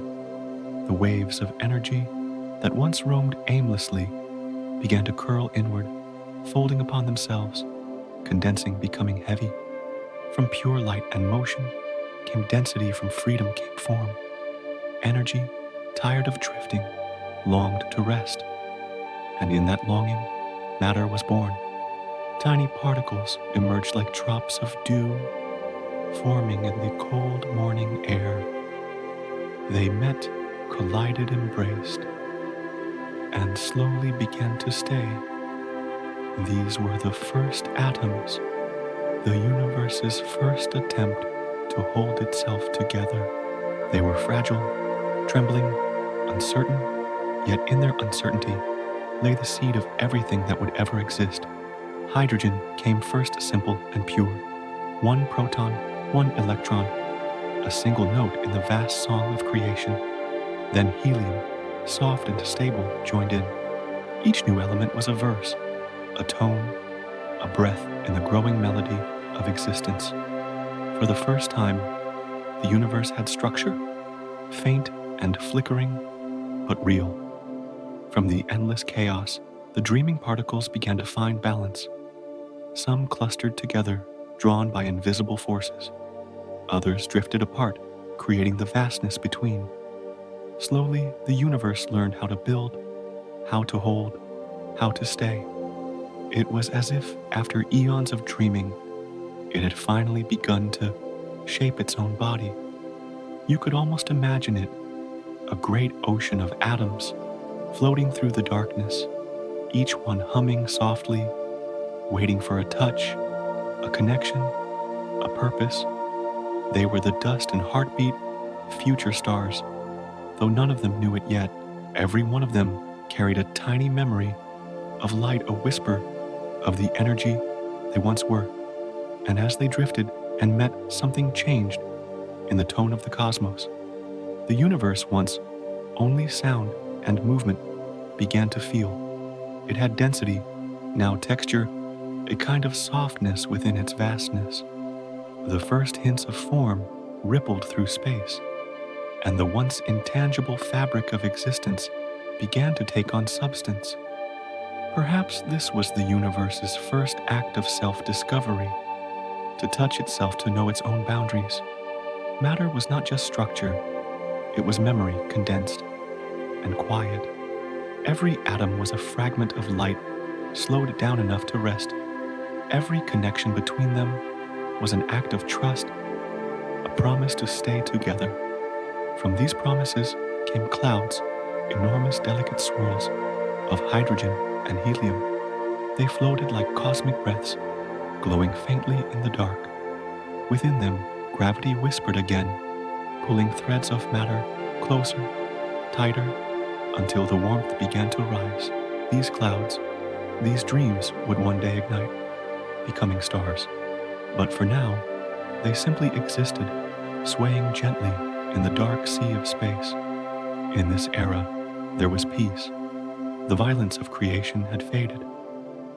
The waves of energy that once roamed aimlessly began to curl inward, folding upon themselves. condensing, becoming heavy. From pure light and motion came density, from freedom came form. Energy, tired of drifting, longed to rest. And in that longing, matter was born. Tiny particles emerged like drops of dew, forming in the cold morning air. They met, collided, embraced, and slowly began to stay. These were the first atoms, the universe's first attempt to hold itself together. They were fragile, trembling, uncertain, yet in their uncertainty lay the seed of everything that would ever exist. Hydrogen came first, simple and pure. One proton, one electron, a single note in the vast song of creation. Then helium, soft and stable, joined in. Each new element was a verse, a tone, a breath in the growing melody of existence. For the first time, the universe had structure, faint and flickering, but real. From the endless chaos, the dreaming particles began to find balance. Some clustered together, drawn by invisible forces. Others drifted apart, creating the vastness between. Slowly, the universe learned how to build, how to hold, how to stay. It was as if, after eons of dreaming, it had finally begun to shape its own body. You could almost imagine it, a great ocean of atoms, floating through the darkness, each one humming softly, waiting for a touch, a connection, a purpose. They were the dust and heartbeat of future stars. Though none of them knew it yet, every one of them carried a tiny memory of light, a whisper of the energy they once were. And as they drifted and met, something changed in the tone of the cosmos. The universe, once only sound and movement, began to feel. It had density, now texture, a kind of softness within its vastness. The first hints of form rippled through space, and the once intangible fabric of existence began to take on substance. Perhaps this was the universe's first act of self-discovery, to touch itself, to know its own boundaries. Matter was not just structure, it was memory condensed and quiet. Every atom was a fragment of light, slowed down enough to rest. Every connection between them was an act of trust, a promise to stay together. From these promises came clouds, enormous delicate swirls of hydrogen and helium. They floated like cosmic breaths, glowing faintly in the dark. Within them, gravity whispered again, pulling threads of matter closer, tighter, until the warmth began to rise. These clouds, these dreams would one day ignite, becoming stars. But for now, they simply existed, swaying gently in the dark sea of space. In this era, there was peace. The violence of creation had faded.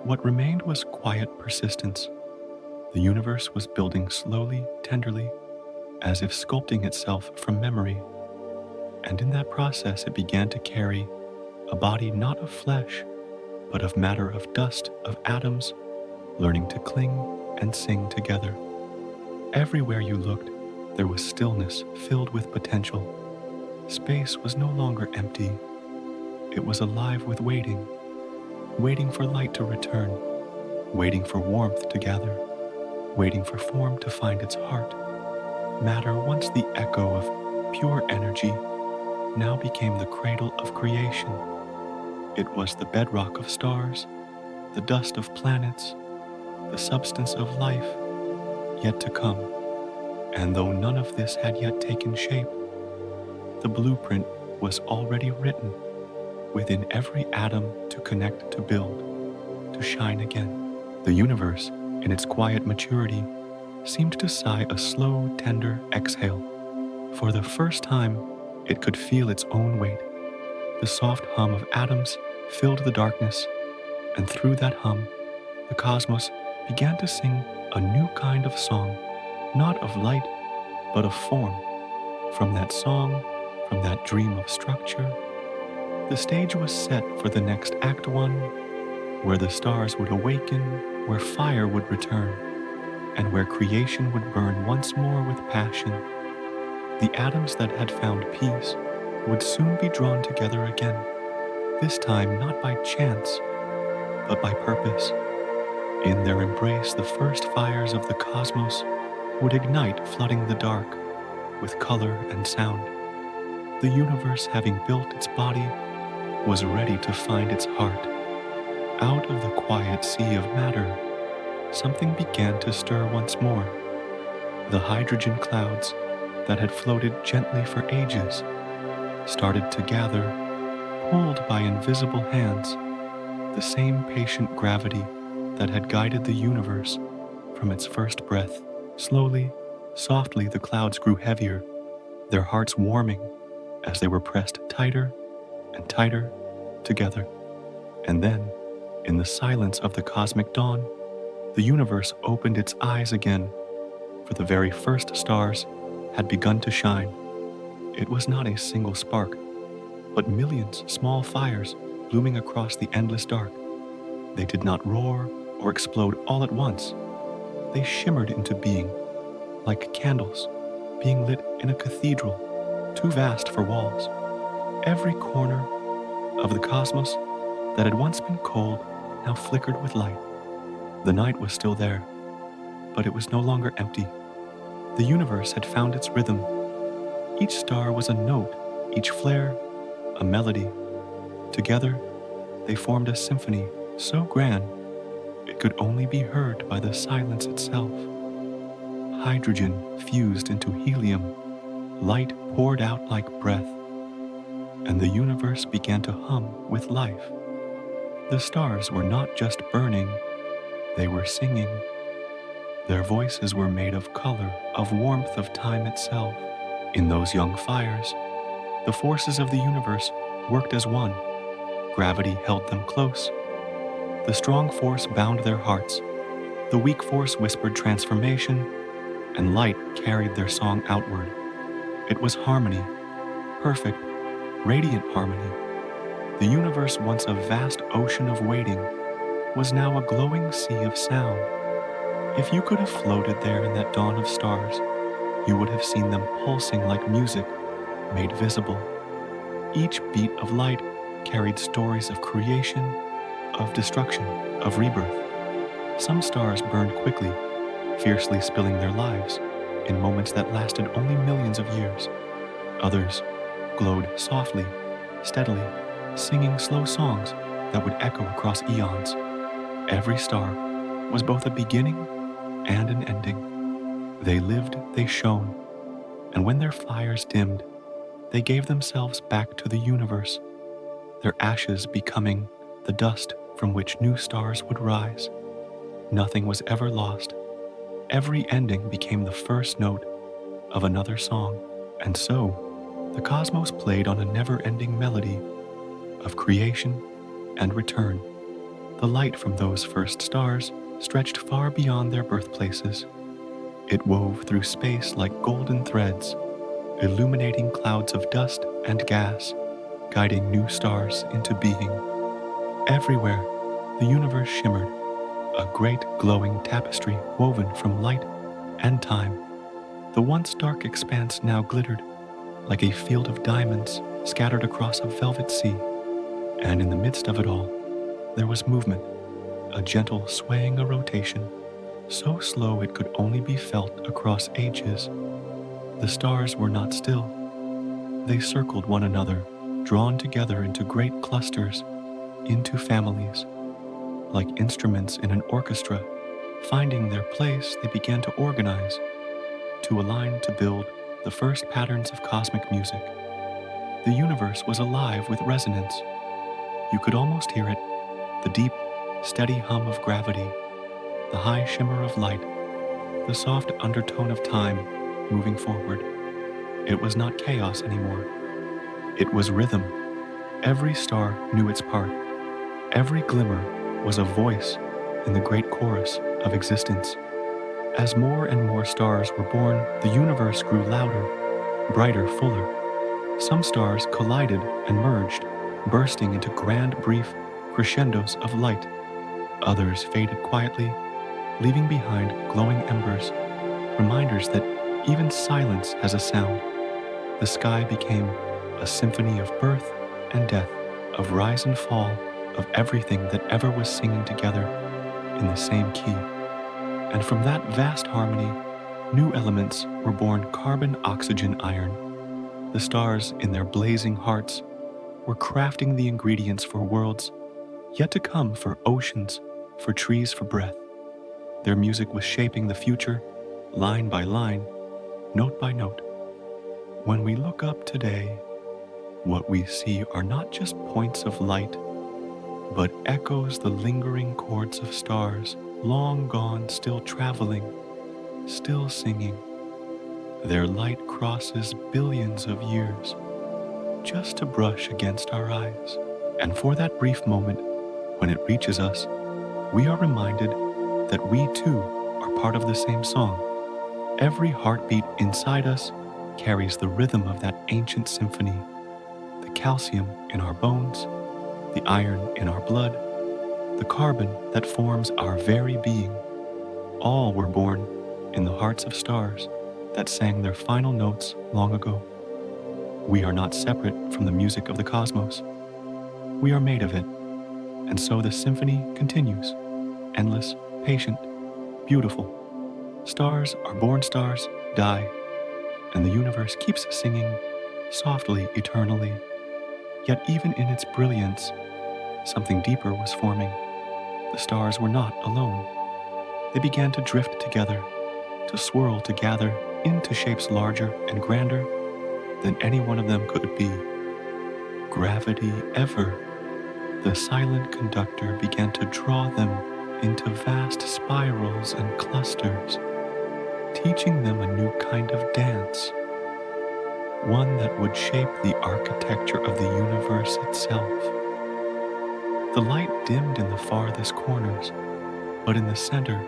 What remained was quiet persistence. The universe was building slowly, tenderly, as if sculpting itself from memory. And in that process, it began to carry a body not of flesh, but of matter, of dust, of atoms, learning to cling and sing together. Everywhere you looked, there was stillness filled with potential. Space was no longer empty. It was alive with waiting, waiting for light to return, waiting for warmth to gather, waiting for form to find its heart. Matter, once the echo of pure energy, now became the cradle of creation. It was the bedrock of stars, the dust of planets, the substance of life yet to come. And though none of this had yet taken shape, the blueprint was already written within every atom to connect, to build, to shine again. The universe, in its quiet maturity, seemed to sigh a slow, tender exhale. For the first time, it could feel its own weight. The soft hum of atoms filled the darkness, and through that hum, the cosmos began to sing a new kind of song, not of light, but of form. From that song, from that dream of structure, the stage was set for the next Act 1, where the stars would awaken, where fire would return and where creation would burn once more with passion. The atoms that had found peace would soon be drawn together again, this time not by chance, but by purpose. In their embrace, the first fires of the cosmos would ignite, flooding the dark with color and sound. The universe, having built its body, was ready to find its heart. Out of the quiet sea of matter, something began to stir once more. The hydrogen clouds that had floated gently for ages started to gather, pulled by invisible hands, the same patient gravity that had guided the universe from its first breath. Slowly, softly, the clouds grew heavier, their hearts warming as they were pressed tighter and tighter together. And then, in the silence of the cosmic dawn, the universe opened its eyes again, for the very first stars had begun to shine. It was not a single spark, but millions small fires blooming across the endless dark. They did not roar or explode all at once. They shimmered into being, like candles being lit in a cathedral too vast for walls. Every corner of the cosmos that had once been cold now flickered with light. The night was still there, but it was no longer empty. The universe had found its rhythm. Each star was a note, each flare a melody. Together, they formed a symphony so grand it could only be heard by the silence itself. Hydrogen fused into helium, light poured out like breath, and the universe began to hum with life. The stars were not just burning, they were singing. Their voices were made of color, of warmth, of time itself. In those young fires, the forces of the universe worked as one. Gravity held them close. The strong force bound their hearts. The weak force whispered transformation, and light carried their song outward. It was harmony, perfect, radiant harmony. The universe, once a vast ocean of waiting, was now a glowing sea of sound. If you could have floated there in that dawn of stars, you would have seen them pulsing like music made visible. Each beat of light carried stories of creation, of destruction, of rebirth. Some stars burned quickly, fiercely spilling their lives in moments that lasted only millions of years. Others glowed softly, steadily, singing slow songs that would echo across eons. Every star was both a beginning and an ending. They lived, they shone, and when their fires dimmed, they gave themselves back to the universe, their ashes becoming the dust from which new stars would rise. Nothing was ever lost. Every ending became the first note of another song, and so the cosmos played on a never-ending melody of creation and return. The light from those first stars stretched far beyond their birthplaces. It wove through space like golden threads, illuminating clouds of dust and gas, guiding new stars into being. Everywhere, the universe shimmered, a great glowing tapestry woven from light and time. The once dark expanse now glittered like a field of diamonds scattered across a velvet sea. And in the midst of it all, there was movement, a gentle swaying, a rotation, so slow it could only be felt across ages. The stars were not still. They circled one another, drawn together into great clusters, into families. Like instruments in an orchestra, finding their place, they began to organize, to align, to build the first patterns of cosmic music. The universe was alive with resonance. You could almost hear it, the deep, steady hum of gravity, the high shimmer of light, the soft undertone of time moving forward. It was not chaos anymore. It was rhythm. Every star knew its part. Every glimmer was a voice in the great chorus of existence. As more and more stars were born, the universe grew louder, brighter, fuller. Some stars collided and merged, bursting into grand, brief crescendos of light. Others faded quietly, leaving behind glowing embers, reminders that even silence has a sound. The sky became a symphony of birth and death, of rise and fall, of everything that ever was singing together in the same key. And from that vast harmony, new elements were born: carbon, oxygen, iron. The stars, in their blazing hearts, were crafting the ingredients for worlds yet to come, for oceans, for trees, for breath. Their music was shaping the future, line by line, note by note. When we look up today, what we see are not just points of light, but echoes, the lingering chords of stars, long gone, still traveling, still singing. Their light crosses billions of years, just to brush against our eyes. And for that brief moment, when it reaches us, we are reminded that we too are part of the same song. Every heartbeat inside us carries the rhythm of that ancient symphony. The calcium in our bones, the iron in our blood, the carbon that forms our very being, all were born in the hearts of stars that sang their final notes long ago. We are not separate from the music of the cosmos. We are made of it, and so the symphony continues, endless, patient, beautiful. Stars are born, stars die, and the universe keeps singing softly, eternally. Yet even in its brilliance, something deeper was forming. The stars were not alone. They began to drift together, to swirl, to gather into shapes larger and grander than any one of them could be. Gravity, ever the silent conductor, began to draw them into vast spirals and clusters, teaching them a new kind of dance, one that would shape the architecture of the universe itself. The light dimmed in the farthest corners, but in the center,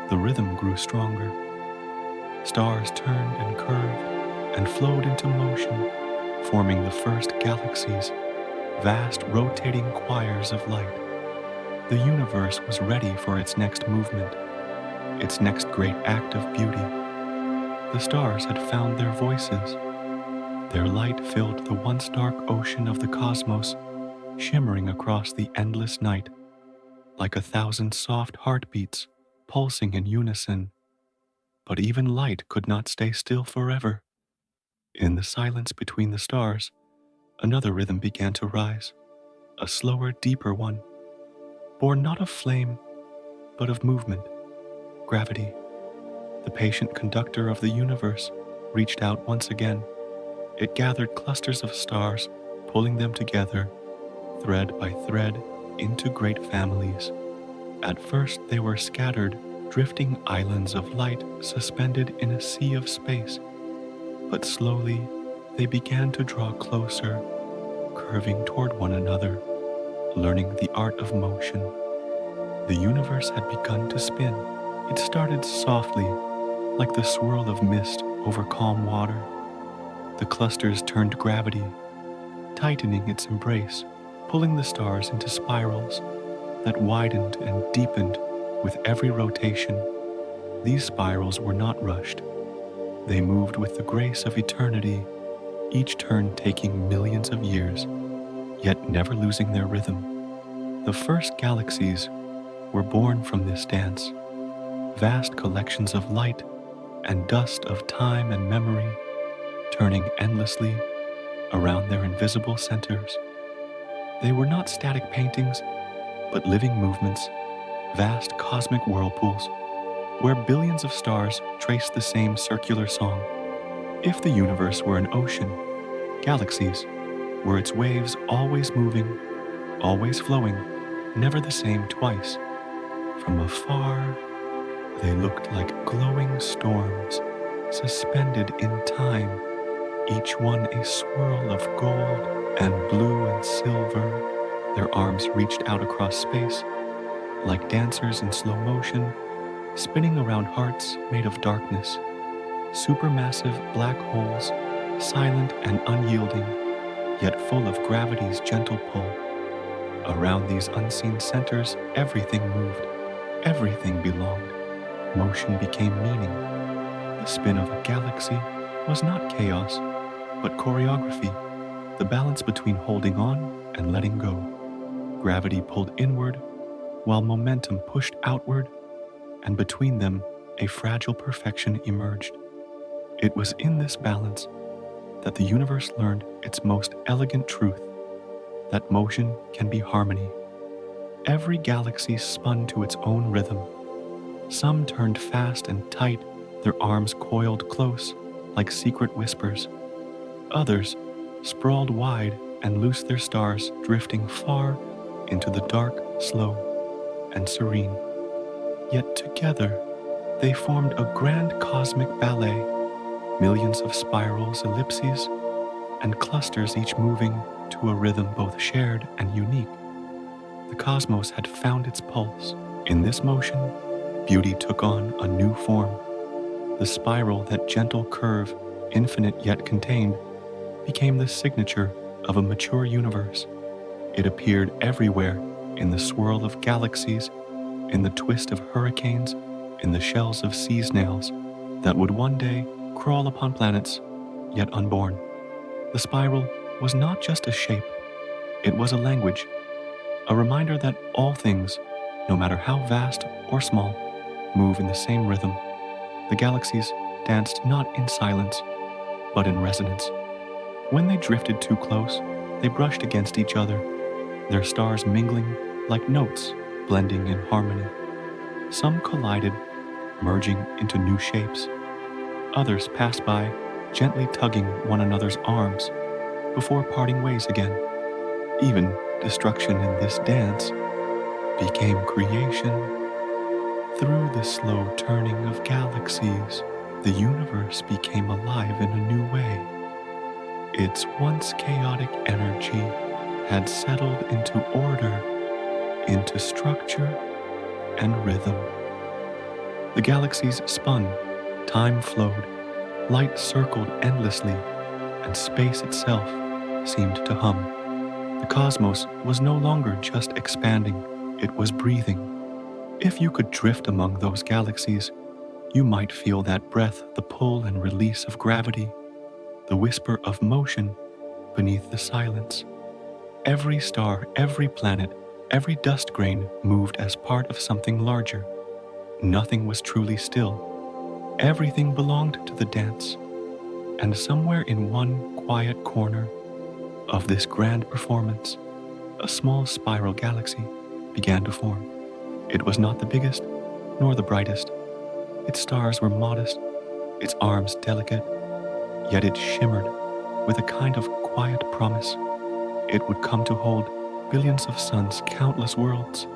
the rhythm grew stronger. Stars turned and curved and flowed into motion, forming the first galaxies, vast rotating choirs of light. The universe was ready for its next movement, its next great act of beauty. The stars had found their voices. Their light filled the once dark ocean of the cosmos, shimmering across the endless night, like 1,000 soft heartbeats pulsing in unison. But even light could not stay still forever. In the silence between the stars, another rhythm began to rise, a slower, deeper one, born not of flame, but of movement. Gravity, the patient conductor of the universe, reached out once again. It gathered clusters of stars, pulling them together, thread by thread, into great families. At first they were scattered, drifting islands of light suspended in a sea of space. But slowly they began to draw closer, curving toward one another, learning the art of motion. The universe had begun to spin. It started softly, like the swirl of mist over calm water. The clusters turned gravity, tightening its embrace, pulling the stars into spirals that widened and deepened with every rotation. These spirals were not rushed. They moved with the grace of eternity, each turn taking millions of years, yet never losing their rhythm. The first galaxies were born from this dance, vast collections of light and dust of time and memory, turning endlessly around their invisible centers. They were not static paintings, but living movements, vast cosmic whirlpools, where billions of stars traced the same circular song. If the universe were an ocean, galaxies were its waves, always moving, always flowing, never the same twice. From afar, they looked like glowing storms, suspended in time, each one a swirl of gold and blue and silver. Their arms reached out across space, like dancers in slow motion, spinning around hearts made of darkness, supermassive black holes, silent and unyielding, yet full of gravity's gentle pull. Around these unseen centers, everything moved, everything belonged. Motion became meaning. The spin of a galaxy was not chaos, but choreography, the balance between holding on and letting go. Gravity pulled inward, while momentum pushed outward, and between them, a fragile perfection emerged. It was in this balance that the universe learned its most elegant truth, that motion can be harmony. Every galaxy spun to its own rhythm. Some turned fast and tight, their arms coiled close like secret whispers. Others sprawled wide and loosed their stars, drifting far into the dark, slow, and serene. Yet together, they formed a grand cosmic ballet, millions of spirals, ellipses, and clusters, each moving to a rhythm both shared and unique. The cosmos had found its pulse. In this motion, beauty took on a new form. The spiral, that gentle curve, infinite yet contained, became the signature of a mature universe. It appeared everywhere, in the swirl of galaxies, in the twist of hurricanes, in the shells of sea snails that would one day crawl upon planets yet unborn. The spiral was not just a shape, it was a language, a reminder that all things, no matter how vast or small, move in the same rhythm. The galaxies danced not in silence, but in resonance. When they drifted too close, they brushed against each other, their stars mingling like notes blending in harmony. Some collided, merging into new shapes. Others passed by, gently tugging one another's arms before parting ways again. Even destruction in this dance became creation. Through the slow turning of galaxies, the universe became alive in a new way. Its once chaotic energy had settled into order, into structure and rhythm. The galaxies spun, time flowed, light circled endlessly, and space itself seemed to hum. The cosmos was no longer just expanding, it was breathing. If you could drift among those galaxies, you might feel that breath, the pull and release of gravity, the whisper of motion beneath the silence. Every star, every planet, every dust grain moved as part of something larger. Nothing was truly still. Everything belonged to the dance. And somewhere in one quiet corner of this grand performance, a small spiral galaxy began to form. It was not the biggest nor the brightest. Its stars were modest, its arms delicate, yet it shimmered with a kind of quiet promise. It would come to hold billions of suns, countless worlds,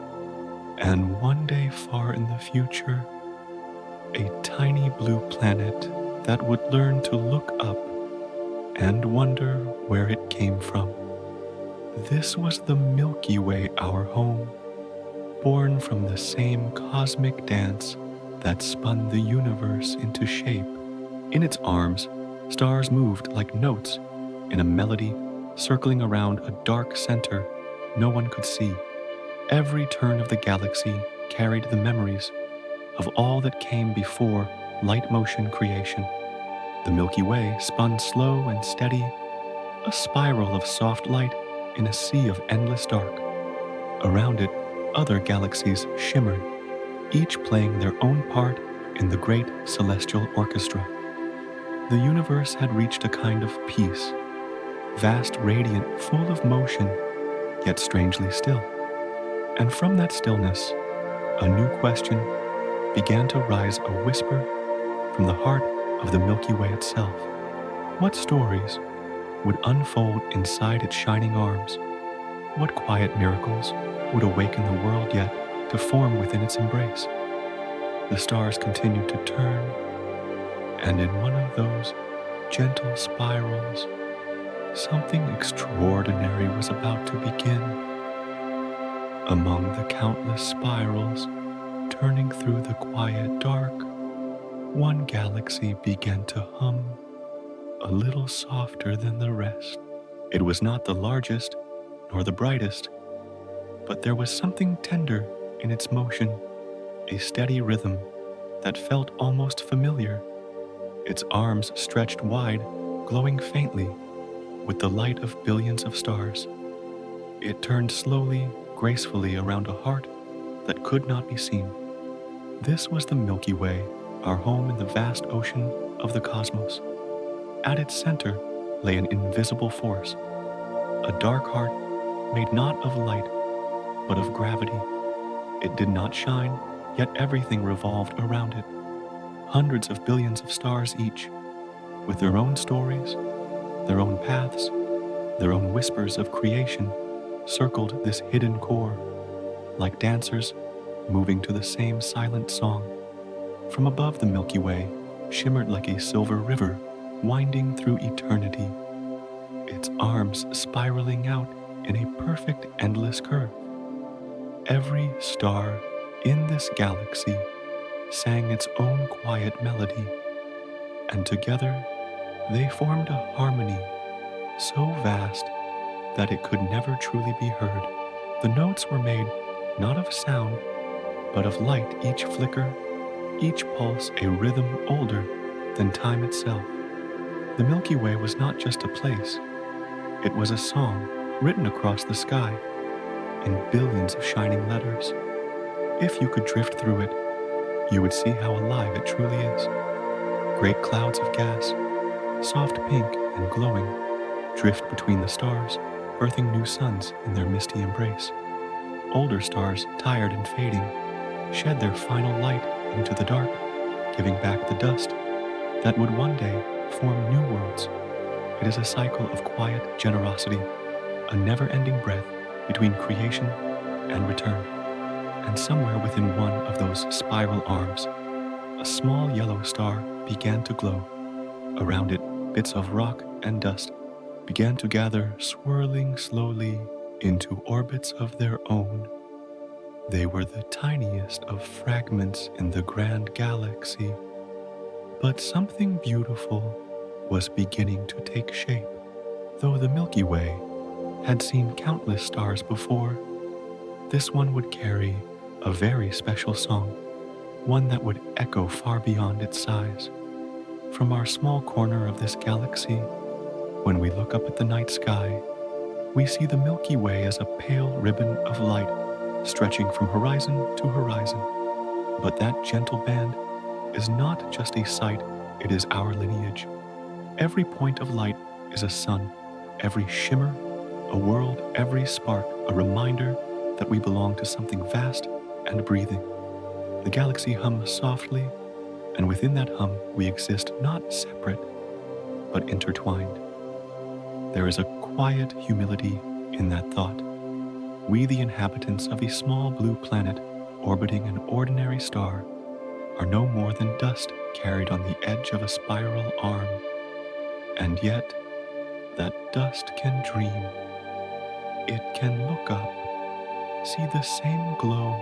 and one day far in the future, a tiny blue planet that would learn to look up and wonder where it came from. This was the Milky Way, our home, born from the same cosmic dance that spun the universe into shape. In its arms, stars moved like notes in a melody, circling around a dark center no one could see. Every turn of the galaxy carried the memories of all that came before light motion creation. The Milky Way spun slow and steady, a spiral of soft light in a sea of endless dark. Around it, other galaxies shimmered, each playing their own part in the great celestial orchestra. The universe had reached a kind of peace, vast, radiant, full of motion, yet strangely still. And from that stillness, a new question began to rise, a whisper from the heart of the Milky Way itself. What stories would unfold inside its shining arms? What quiet miracles would awaken the world yet to form within its embrace? The stars continued to turn, and in one of those gentle spirals, something extraordinary was about to begin. Among the countless spirals, turning through the quiet dark, one galaxy began to hum, a little softer than the rest. It was not the largest nor the brightest, But there was something tender in its motion, a steady rhythm that felt almost familiar, its arms stretched wide, glowing faintly with the light of billions of stars. It turned slowly, gracefully around a heart that could not be seen. This was the Milky Way, our home in the vast ocean of the cosmos. At its center lay an invisible force, a dark heart made not of light, but of gravity. It did not shine, yet everything revolved around it. Hundreds of billions of stars each, with their own stories, their own paths, their own whispers of creation, circled this hidden core, like dancers moving to the same silent song. From above, the Milky Way shimmered like a silver river winding through eternity, its arms spiraling out in a perfect endless curve. Every star in this galaxy sang its own quiet melody, and together they formed a harmony so vast that it could never truly be heard. The notes were made not of sound, but of light, each flicker, each pulse a rhythm older than time itself. The Milky Way was not just a place, it was a song written across the sky in billions of shining letters. If you could drift through it, you would see how alive it truly is. Great clouds of gas, soft pink and glowing, drift between the stars, birthing new suns in their misty embrace. Older stars, tired and fading, shed their final light into the dark, giving back the dust that would one day form new worlds. It is a cycle of quiet generosity, a never-ending breath between creation and return. And somewhere within one of those spiral arms, a small yellow star began to glow. Around it, bits of rock and dust began to gather, swirling slowly into orbits of their own. They were the tiniest of fragments in the grand galaxy. But something beautiful was beginning to take shape. Though the Milky Way had seen countless stars before, this one would carry a very special song, one that would echo far beyond its size. From our small corner of this galaxy, when we look up at the night sky, we see the Milky Way as a pale ribbon of light stretching from horizon to horizon. But that gentle band is not just a sight, it is our lineage. Every point of light is a sun, every shimmer, a world, every spark, a reminder that we belong to something vast and breathing. The galaxy hums softly, and within that hum we exist not separate, but intertwined. There is a quiet humility in that thought. We, the inhabitants of a small blue planet orbiting an ordinary star, are no more than dust carried on the edge of a spiral arm. And yet, that dust can dream. It can look up, see the same glow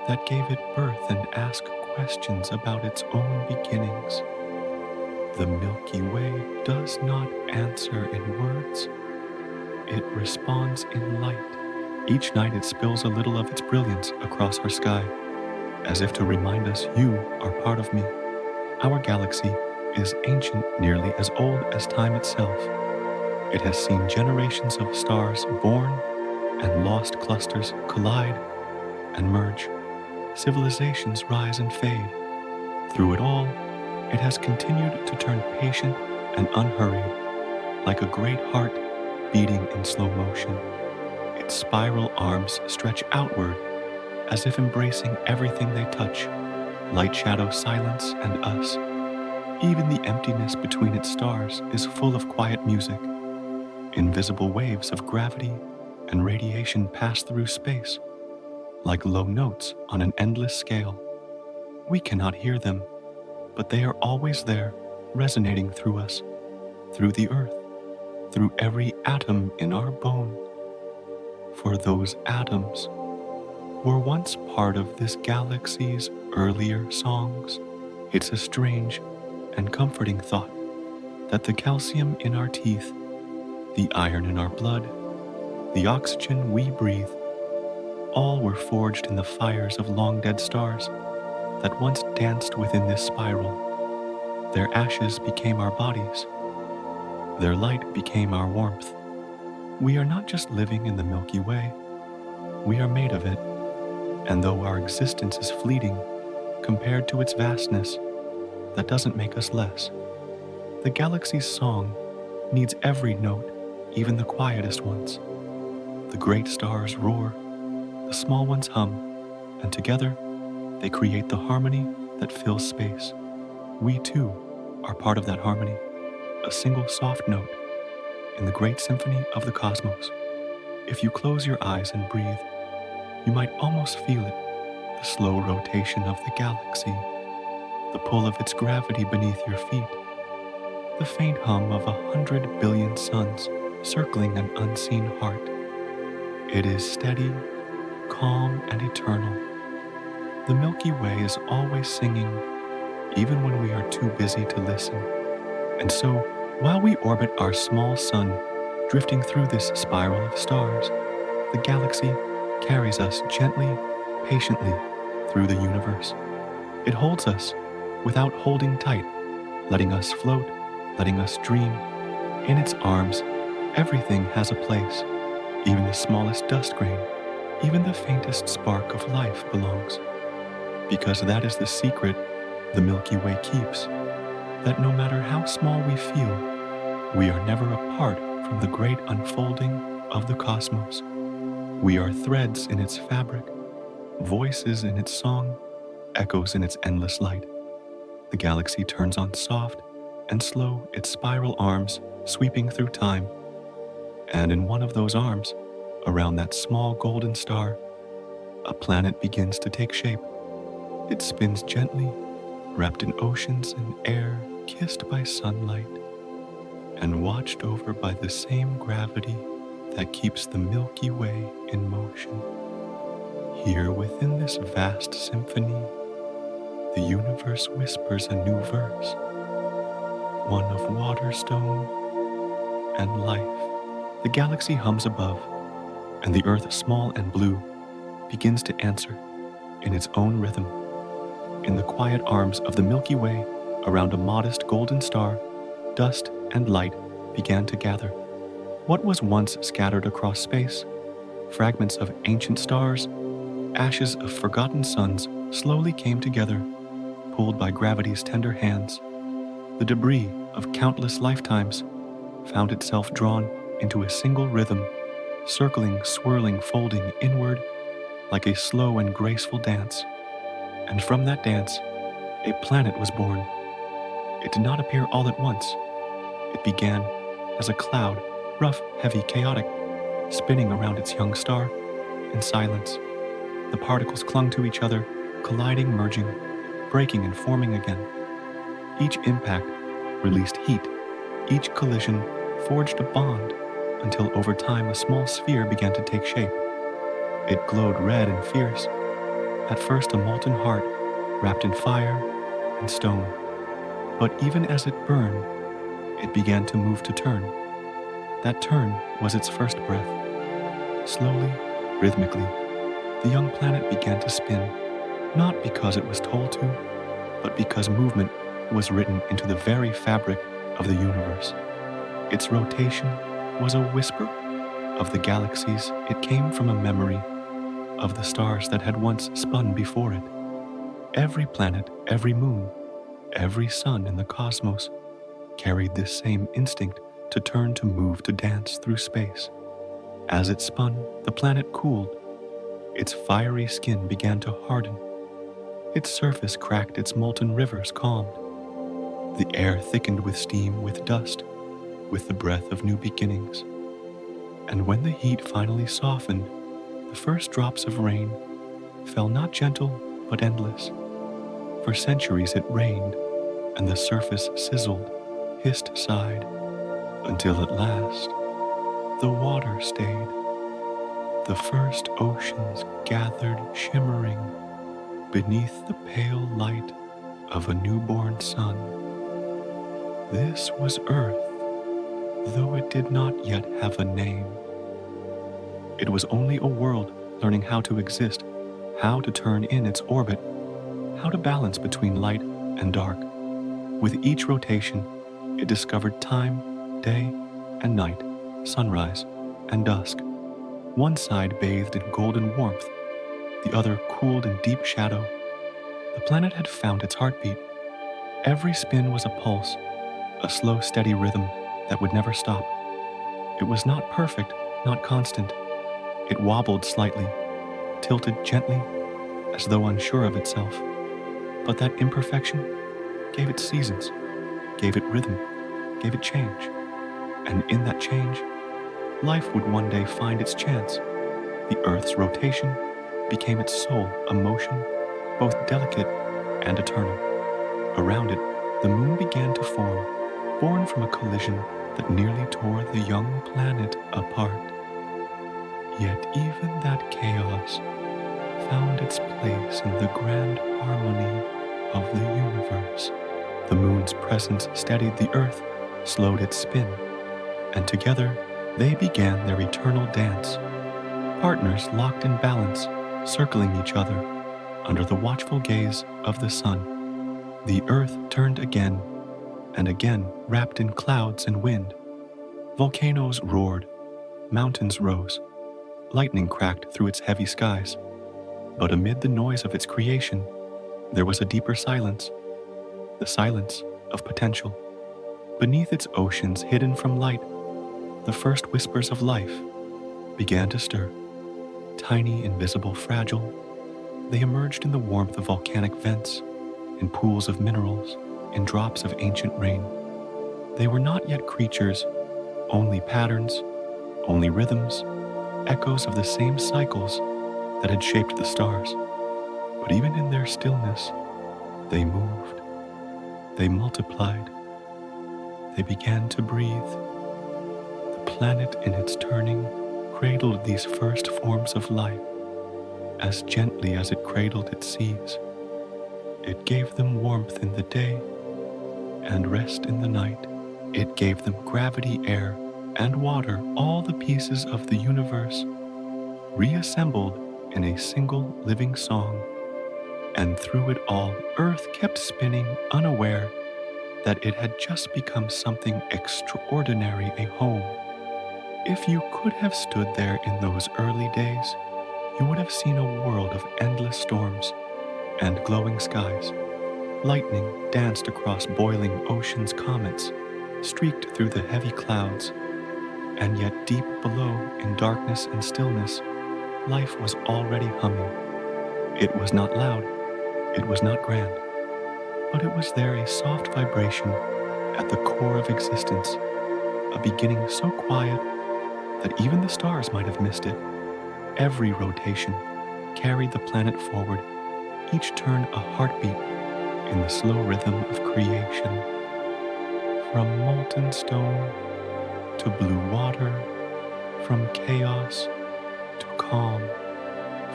that gave it birth, and ask questions about its own beginnings. The Milky Way does not answer in words. It responds in light. Each night it spills a little of its brilliance across our sky, as if to remind us you are part of me. Our galaxy is ancient, nearly as old as time itself. It has seen generations of stars born and lost, clusters collide and merge. Civilizations rise and fade. Through it all, it has continued to turn patient and unhurried, like a great heart beating in slow motion. Its spiral arms stretch outward, as if embracing everything they touch, light, shadow, silence, and us. Even the emptiness between its stars is full of quiet music. Invisible waves of gravity and radiation pass through space, like low notes on an endless scale. We cannot hear them, but they are always there, resonating through us, through the earth, through every atom in our bone. For those atoms were once part of this galaxy's earlier songs. It's a strange and comforting thought that the calcium in our teeth, the iron in our blood, the oxygen we breathe, all were forged in the fires of long-dead stars that once danced within this spiral. Their ashes became our bodies. Their light became our warmth. We are not just living in the Milky Way. We are made of it. And though our existence is fleeting compared to its vastness, that doesn't make us less. The galaxy's song needs every note, even the quietest ones. The great stars roar, the small ones hum, and together they create the harmony that fills space. We too are part of that harmony, a single soft note in the great symphony of the cosmos. If you close your eyes and breathe, you might almost feel it, the slow rotation of the galaxy, the pull of its gravity beneath your feet, the faint hum of 100 billion suns circling an unseen heart. It is steady, calm, and eternal. The Milky Way is always singing, even when we are too busy to listen. And so, while we orbit our small sun, drifting through this spiral of stars, the galaxy carries us gently, patiently through the universe. It holds us without holding tight, letting us float, letting us dream. In its arms, everything has a place. Even the smallest dust grain, even the faintest spark of life belongs. Because that is the secret the Milky Way keeps, that no matter how small we feel, we are never apart from the great unfolding of the cosmos. We are threads in its fabric, voices in its song, echoes in its endless light. The galaxy turns on soft and slow, its spiral arms sweeping through time. And in one of those arms, around that small golden star, a planet begins to take shape. It spins gently, wrapped in oceans and air, kissed by sunlight, and watched over by the same gravity that keeps the Milky Way in motion. Here within this vast symphony, the universe whispers a new verse, one of water, stone, and life. The galaxy hums above, and the earth, small and blue, begins to answer in its own rhythm. In the quiet arms of the Milky Way, around a modest golden star, dust and light began to gather. What was once scattered across space, fragments of ancient stars, ashes of forgotten suns, slowly came together, pulled by gravity's tender hands. The debris of countless lifetimes found itself drawn into a single rhythm, circling, swirling, folding inward like a slow and graceful dance. And from that dance, a planet was born. It did not appear all at once. It began as a cloud, rough, heavy, chaotic, spinning around its young star in silence. The particles clung to each other, colliding, merging, breaking, and forming again. Each impact released heat. Each collision forged a bond until over time a small sphere began to take shape. It glowed red and fierce, at first a molten heart wrapped in fire and stone. But even as it burned, it began to move to turn. That turn was its first breath. Slowly, rhythmically, the young planet began to spin, not because it was told to, but because movement was written into the very fabric of the universe. Its rotation was a whisper of the galaxies. It came from a memory of the stars that had once spun before it. Every planet, every moon, every sun in the cosmos carried this same instinct to turn, to move, to dance through space. As it spun, the planet cooled. Its fiery skin began to harden. Its surface cracked, its molten rivers calmed. The air thickened with steam, with dust, with the breath of new beginnings. And when the heat finally softened, the first drops of rain fell not gentle, but endless. For centuries it rained, and the surface sizzled, hissed, sighed, until at last the water stayed. The first oceans gathered, shimmering beneath the pale light of a newborn sun. This was Earth, though it did not yet have a name. It was only a world learning how to exist, how to turn in its orbit, how to balance between light and dark. With each rotation, it discovered time, day, and night, sunrise, and dusk. One side bathed in golden warmth, the other cooled in deep shadow. The planet had found its heartbeat. Every spin was a pulse, a slow, steady rhythm that would never stop. It was not perfect, not constant. It wobbled slightly, tilted gently, as though unsure of itself. But that imperfection gave it seasons, gave it rhythm, gave it change. And in that change, life would one day find its chance. The Earth's rotation became its soul, a motion, both delicate and eternal. Around it, the moon began to form, born from a collision that nearly tore the young planet apart. Yet even that chaos found its place in the grand harmony of the universe. The moon's presence steadied the Earth, slowed its spin, and together they began their eternal dance. Partners locked in balance, circling each other under the watchful gaze of the sun. The Earth turned again and again, wrapped in clouds and wind. Volcanoes roared, mountains rose, lightning cracked through its heavy skies. But amid the noise of its creation, there was a deeper silence, the silence of potential. Beneath its oceans hidden from light, the first whispers of life began to stir. Tiny, invisible, fragile, they emerged in the warmth of volcanic vents, in pools of minerals, in drops of ancient rain. They were not yet creatures, only patterns, only rhythms, echoes of the same cycles that had shaped the stars. But even in their stillness, they moved, they multiplied, they began to breathe. The planet in its turning cradled these first forms of life as gently as it cradled its seas. It gave them warmth in the day and rest in the night. It gave them gravity, air, and water, all the pieces of the universe, reassembled in a single living song. And through it all, Earth kept spinning, unaware that it had just become something extraordinary, a home. If you could have stood there in those early days, you would have seen a world of endless storms and glowing skies. Lightning danced across boiling oceans, comets streaked through the heavy clouds, and yet deep below, in darkness and stillness, life was already humming. It was not loud, it was not grand, but it was there, a soft vibration at the core of existence, a beginning so quiet that even the stars might have missed it. Every rotation carried the planet forward, each turn a heartbeat in the slow rhythm of creation. From molten stone to blue water, from chaos to calm,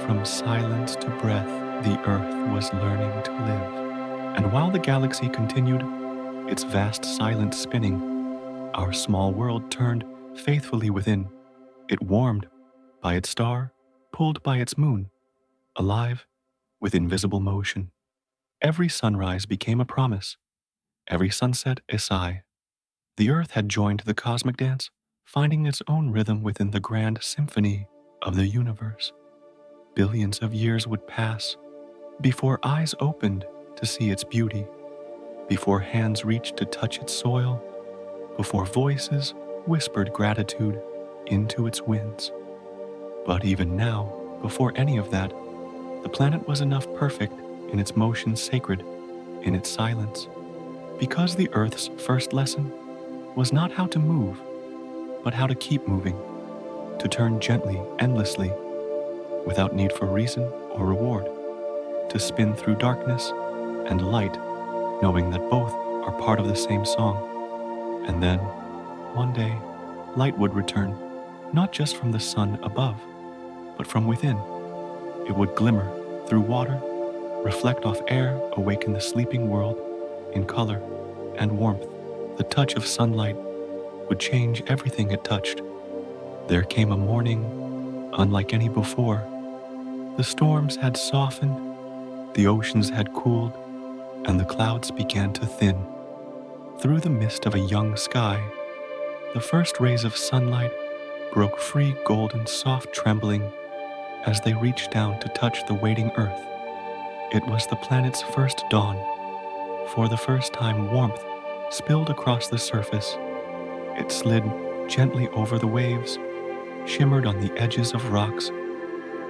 from silence to breath, the Earth was learning to live. And while the galaxy continued its vast silent spinning, our small world turned faithfully within. It warmed by its star, pulled by its moon, alive with invisible motion. Every sunrise became a promise, every sunset a sigh. The Earth had joined the cosmic dance, finding its own rhythm within the grand symphony of the universe. Billions of years would pass before eyes opened to see its beauty, before hands reached to touch its soil, before voices whispered gratitude into its winds. But even now, before any of that, the planet was enough perfect in its motion, sacred in its silence, because the Earth's first lesson was not how to move, but how to keep moving, to turn gently, endlessly, without need for reason or reward, to spin through darkness and light, knowing that both are part of the same song. And then, one day, light would return, not just from the sun above, but from within. It would glimmer through water, reflect off air, awaken the sleeping world in color and warmth. The touch of sunlight would change everything it touched. There came a morning unlike any before, The storms had softened, the oceans had cooled, and the clouds began to thin. Through the mist of a young sky, the first rays of sunlight broke free, golden, soft, trembling as they reached down to touch the waiting earth. It was the planet's first dawn. For the first time, warmth spilled across the surface. It slid gently over the waves, shimmered on the edges of rocks,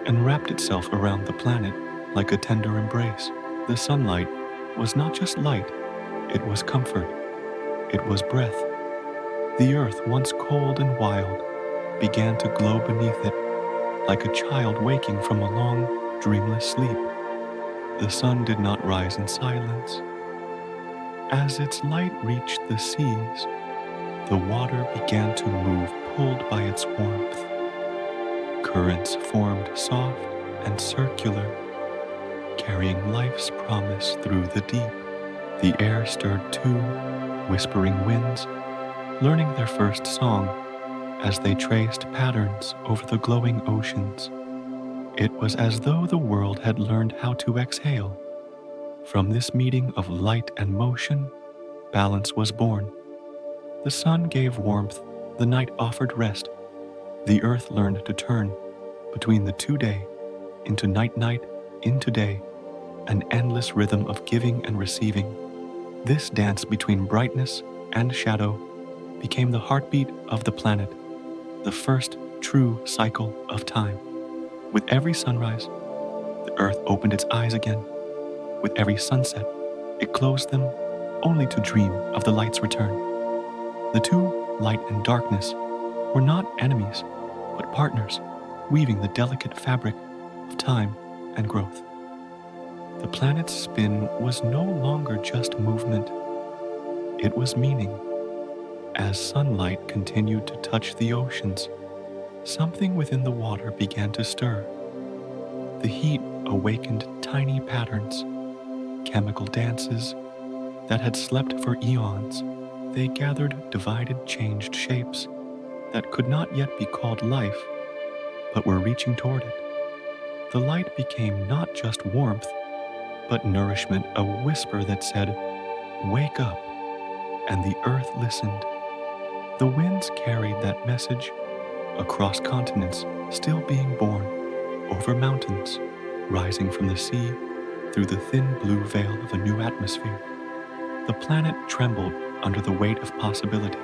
and wrapped itself around the planet like a tender embrace. The sunlight was not just light, it was comfort. It was breath. The earth, once cold and wild, began to glow beneath it like a child waking from a long, dreamless sleep. The sun did not rise in silence. As its light reached the seas, the water began to move, pulled by its warmth. Currents formed soft and circular, carrying life's promise through the deep. The air stirred too, whispering winds, learning their first song as they traced patterns over the glowing oceans. It was as though the world had learned how to exhale. From this meeting of light and motion, balance was born. The sun gave warmth, the night offered rest. The earth learned to turn between the 2 day into night, into day, an endless rhythm of giving and receiving. This dance between brightness and shadow became the heartbeat of the planet, the first true cycle of time. With every sunrise, the earth opened its eyes again. With every sunset, it closed them only to dream of the light's return. The two, light and darkness, were not enemies, but partners, weaving the delicate fabric of time and growth. The planet's spin was no longer just movement, it was meaning. As sunlight continued to touch the oceans, something within the water began to stir. The heat awakened tiny patterns, chemical dances that had slept for eons. They gathered divided, changed shapes that could not yet be called life, but were reaching toward it. The light became not just warmth, but nourishment, a whisper that said, "Wake up," and the earth listened. The winds carried that message across continents, still being born, over mountains, rising from the sea, through the thin blue veil of a new atmosphere. The planet trembled under the weight of possibility.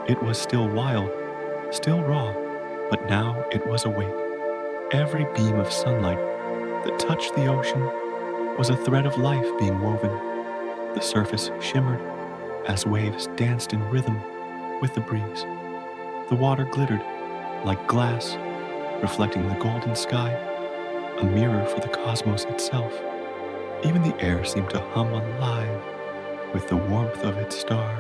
It was still wild, still raw, but now it was awake. Every beam of sunlight that touched the ocean was a thread of life being woven. The surface shimmered as waves danced in rhythm with the breeze. The water glittered like glass, reflecting the golden sky, a mirror for the cosmos itself. Even the air seemed to hum alive with the warmth of its star.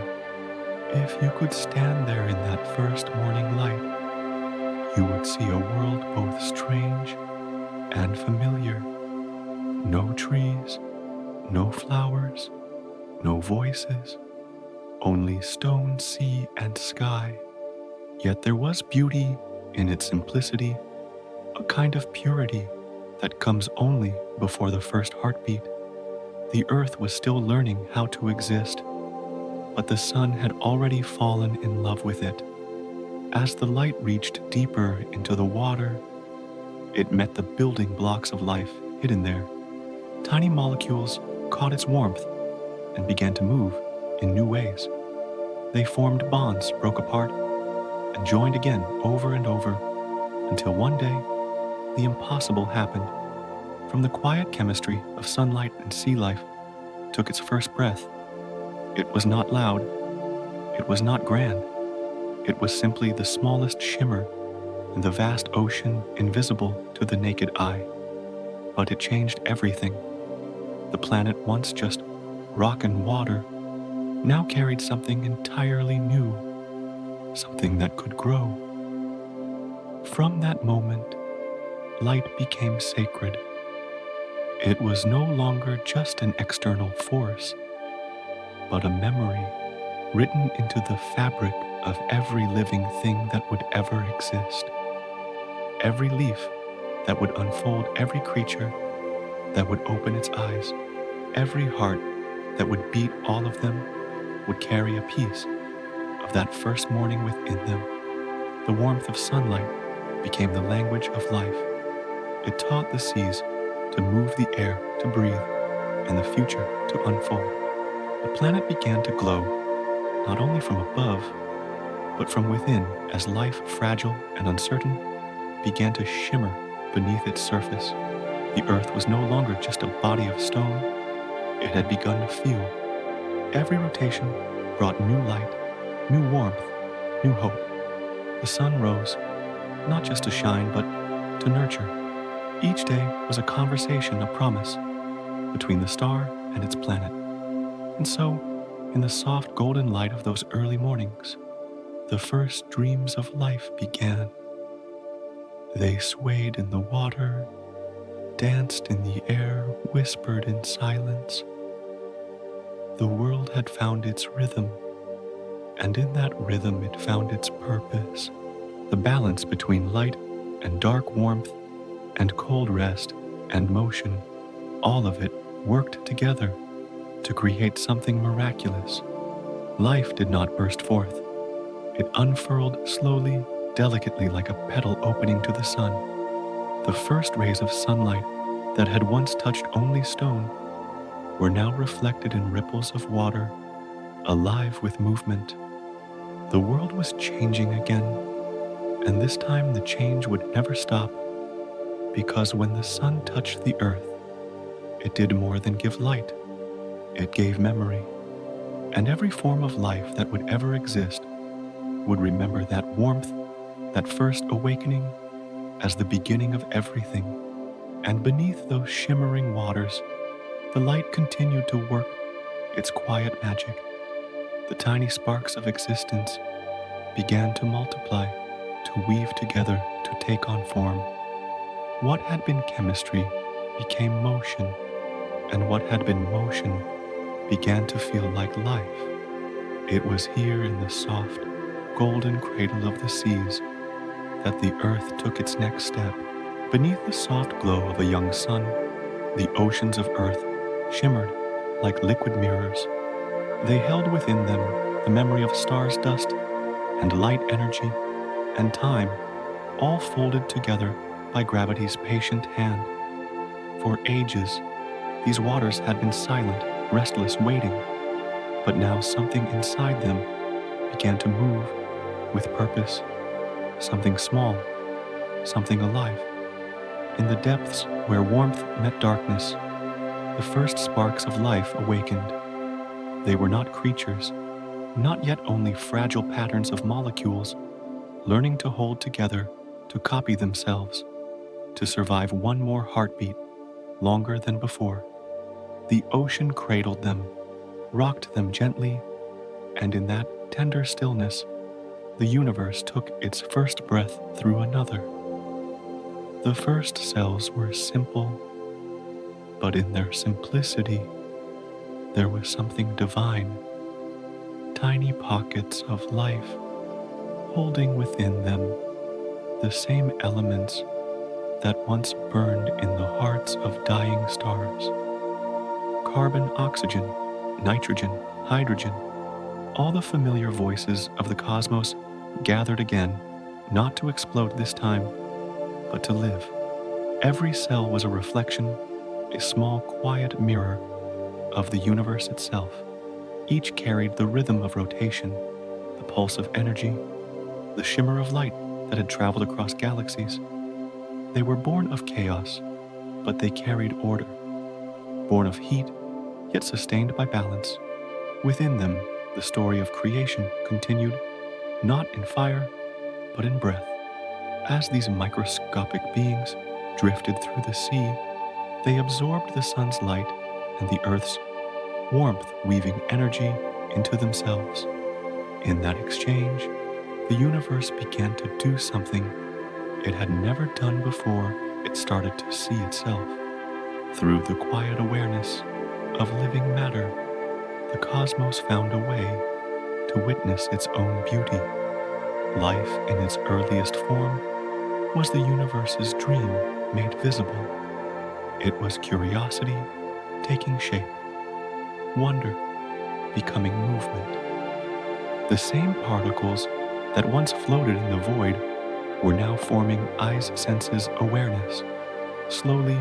If you could stand there in that first morning light, you would see a world both strange and familiar. No trees, no flowers, no voices, only stone, sea, and sky. Yet there was beauty in its simplicity, a kind of purity that comes only before the first heartbeat. The earth was still learning how to exist, but the sun had already fallen in love with it. As the light reached deeper into the water, it met the building blocks of life hidden there. Tiny molecules caught its warmth and began to move in new ways. They formed bonds, broke apart, and joined again over and over, until one day, the impossible happened. From the quiet chemistry of sunlight and sea life took its first breath. It was not loud, it was not grand, it was simply the smallest shimmer in the vast ocean invisible to the naked eye. But it changed everything. The planet, once just rock and water, now carried something entirely new, something that could grow. From that moment, light became sacred. It was no longer just an external force, but a memory written into the fabric of every living thing that would ever exist. Every leaf that would unfold every creature that would open its eyes. Every heart that would beat, all of them would carry a piece of that first morning within them. The warmth of sunlight became the language of life. It taught the seas to move, the air to breathe, and the future to unfold. The planet began to glow, not only from above, but from within, as life, fragile and uncertain, began to shimmer beneath its surface. The earth was no longer just a body of stone. It had begun to feel. Every rotation brought new light, new warmth, new hope. The sun rose, not just to shine, but to nurture. Each day was a conversation, a promise between the star and its planet. And so, in the soft golden light of those early mornings, the first dreams of life began. They swayed in the water, danced in the air, whispered in silence. The world had found its rhythm, and in that rhythm it found its purpose. The balance between light and dark, warmth and cold, rest and motion, all of it worked together to create something miraculous. Life did not burst forth. It unfurled slowly, delicately, like a petal opening to the sun. The first rays of sunlight that had once touched only stone were now reflected in ripples of water, alive with movement. The world was changing again, and this time the change would never stop, because when the sun touched the earth, it did more than give light. It gave memory, and every form of life that would ever exist would remember that warmth, that first awakening, as the beginning of everything. And beneath those shimmering waters, the light continued to work its quiet magic. The tiny sparks of existence began to multiply, to weave together, to take on form. What had been chemistry became motion, and what had been motion began to feel like life. It was here in the soft, golden cradle of the seas that the earth took its next step. Beneath the soft glow of a young sun, the oceans of earth shimmered like liquid mirrors. They held within them the memory of stars' dust and light energy and time, all folded together by gravity's patient hand. For ages, these waters had been silent, restless, waiting, but now something inside them began to move with purpose, something small, something alive. In the depths where warmth met darkness, the first sparks of life awakened. They were not creatures, not yet only fragile patterns of molecules, learning to hold together, to copy themselves, to survive one more heartbeat longer than before. The ocean cradled them, rocked them gently, and in that tender stillness, the universe took its first breath through another. The first cells were simple, but in their simplicity, there was something divine. Tiny pockets of life, holding within them the same elements that once burned in the hearts of dying stars. Carbon, oxygen, nitrogen, hydrogen, all the familiar voices of the cosmos gathered again, not to explode this time, but to live. Every cell was a reflection, a small, quiet mirror of the universe itself. Each carried the rhythm of rotation, the pulse of energy, the shimmer of light that had traveled across galaxies. They were born of chaos, but they carried order. Born of heat, yet sustained by balance. Within them, the story of creation continued, not in fire, but in breath. As these microscopic beings drifted through the sea, they absorbed the sun's light and the earth's warmth, weaving energy into themselves. In that exchange, the universe began to do something it had never done before. It started to see itself. Through the quiet awareness of living matter, the cosmos found a way to witness its own beauty. Life in its earliest form was the universe's dream, made visible. It was curiosity taking shape, wonder becoming movement. The same particles that once floated in the void were now forming eyes senses awareness. Slowly,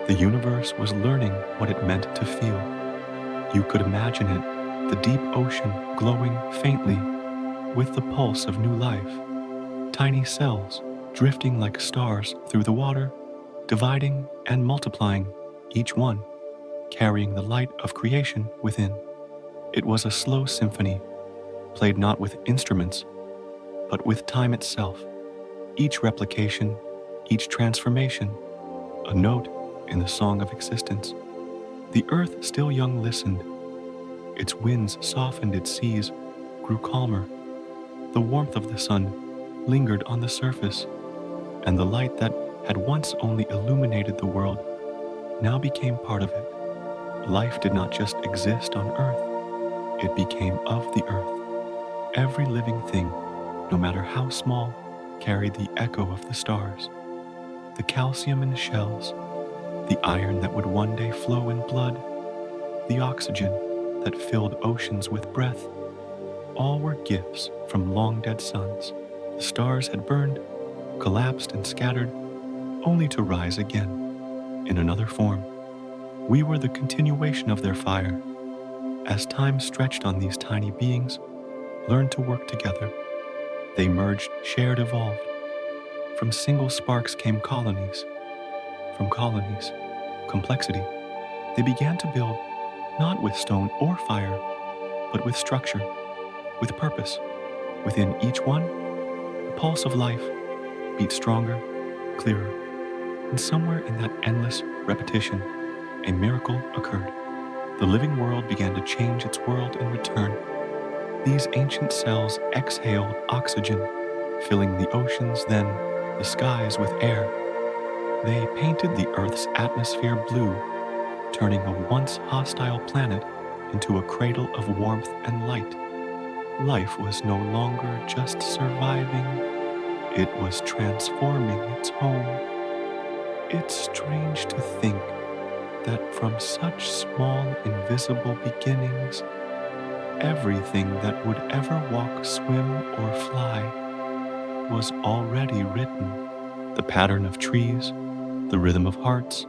the universe was learning what it meant to feel. You could imagine it, the deep ocean glowing faintly with the pulse of new life. Tiny cells drifting like stars through the water, dividing and multiplying, each one carrying the light of creation within. It was a slow symphony, played not with instruments, but with time itself. Each replication, each transformation, a note in the song of existence. The earth still young listened. Its winds softened, its seas grew calmer. The warmth of the sun lingered on the surface, and the light that had once only illuminated the world now became part of it. Life did not just exist on earth, it became of the earth. Every living thing, no matter how small, carried the echo of the stars. The calcium in shells, the iron that would one day flow in blood, the oxygen that filled oceans with breath, all were gifts from long-dead suns. The stars had burned, collapsed and scattered, only to rise again, in another form. We were the continuation of their fire. As time stretched on these tiny beings, learned to work together, they merged, shared, evolved. From single sparks came colonies. From colonies, complexity. They began to build, not with stone or fire, but with structure, with purpose. Within each one, the pulse of life beat stronger, clearer. And somewhere in that endless repetition, a miracle occurred. The living world began to change its world in return. These ancient cells exhaled oxygen, filling the oceans, then the skies with air. They painted the Earth's atmosphere blue, turning a once hostile planet into a cradle of warmth and light. Life was no longer just surviving, it was transforming its home. It's strange to think that from such small, invisible beginnings, everything that would ever walk, swim, or fly was already written. The pattern of trees, the rhythm of hearts,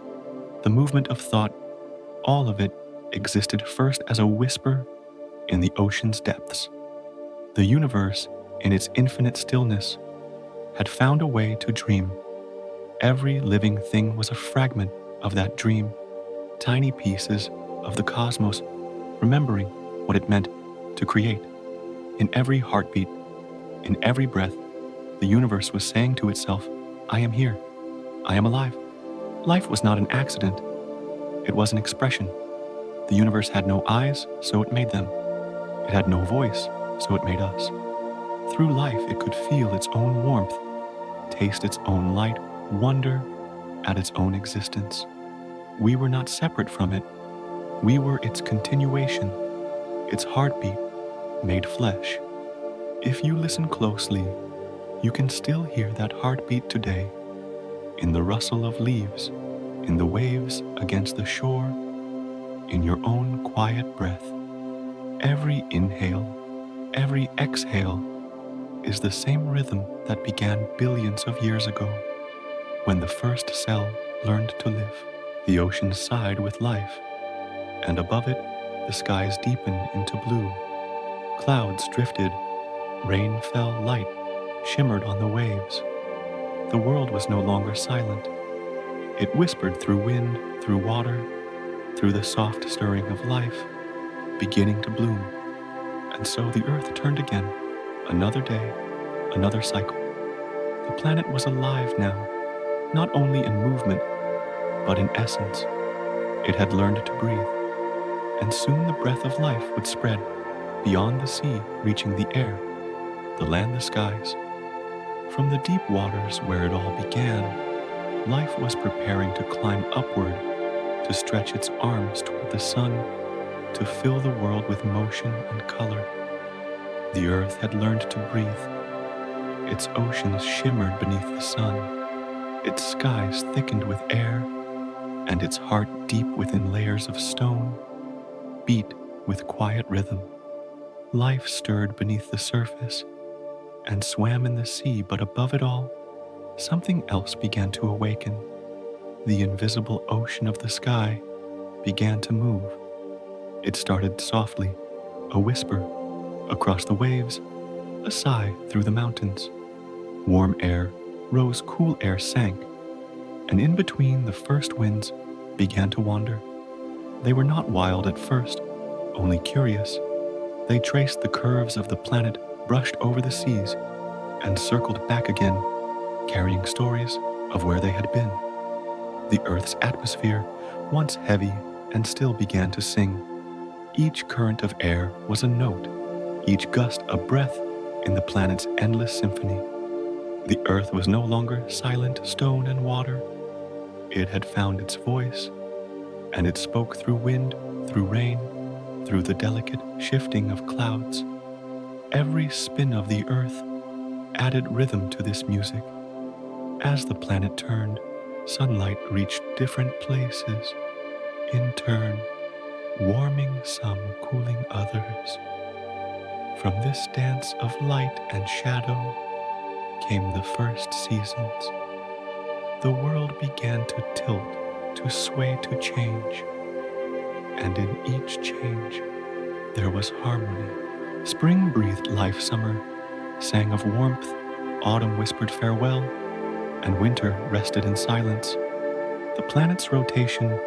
the movement of thought, all of it existed first as a whisper in the ocean's depths. The universe, in its infinite stillness, had found a way to dream. Every living thing was a fragment of that dream, tiny pieces of the cosmos, remembering what it meant to create. In every heartbeat, in every breath, the universe was saying to itself, I am here. I am alive. Life was not an accident. It was an expression. The universe had no eyes, so it made them. It had no voice, so it made us. Through life, it could feel its own warmth, taste its own light, wonder at its own existence. We were not separate from it. We were its continuation, its heartbeat made flesh. If you listen closely, you can still hear that heartbeat today, in the rustle of leaves, in the waves against the shore, in your own quiet breath. Every inhale, every exhale is the same rhythm that began billions of years ago, when the first cell learned to live. The ocean sighed with life, and above it, the skies deepened into blue. Clouds drifted, rain fell, light shimmered on the waves. The world was no longer silent. It whispered through wind, through water, through the soft stirring of life, beginning to bloom. And so the earth turned again, another day, another cycle. The planet was alive now, not only in movement, but in essence. It had learned to breathe, and soon the breath of life would spread beyond the sea, reaching the air, the land, the skies. From the deep waters where it all began, life was preparing to climb upward, to stretch its arms toward the sun, to fill the world with motion and color. The earth had learned to breathe. Its oceans shimmered beneath the sun. its skies thickened with air, and its heart deep within layers of stone, beat with quiet rhythm. Life stirred beneath the surface and swam in the sea, but above it all, something else began to awaken. The invisible ocean of the sky began to move. It started softly, a whisper across the waves, a sigh through the mountains. Warm air rose, cool air sank, and in between the first winds began to wander. They were not wild at first, only curious. They traced the curves of the planet, brushed over the seas, and circled back again, carrying stories of where they had been. The Earth's atmosphere, once heavy and still, began to sing. Each current of air was a note, each gust a breath in the planet's endless symphony. The Earth was no longer silent stone and water. It had found its voice, and it spoke through wind, through rain, through the delicate shifting of clouds. Every spin of the Earth added rhythm to this music. As the planet turned, sunlight reached different places, in turn, warming some, cooling others. From this dance of light and shadow came the first seasons. The world began to tilt, to sway, to change. And in each change, there was harmony. Spring breathed life, summer sang of warmth, autumn whispered farewell, and winter rested in silence. The planet's rotation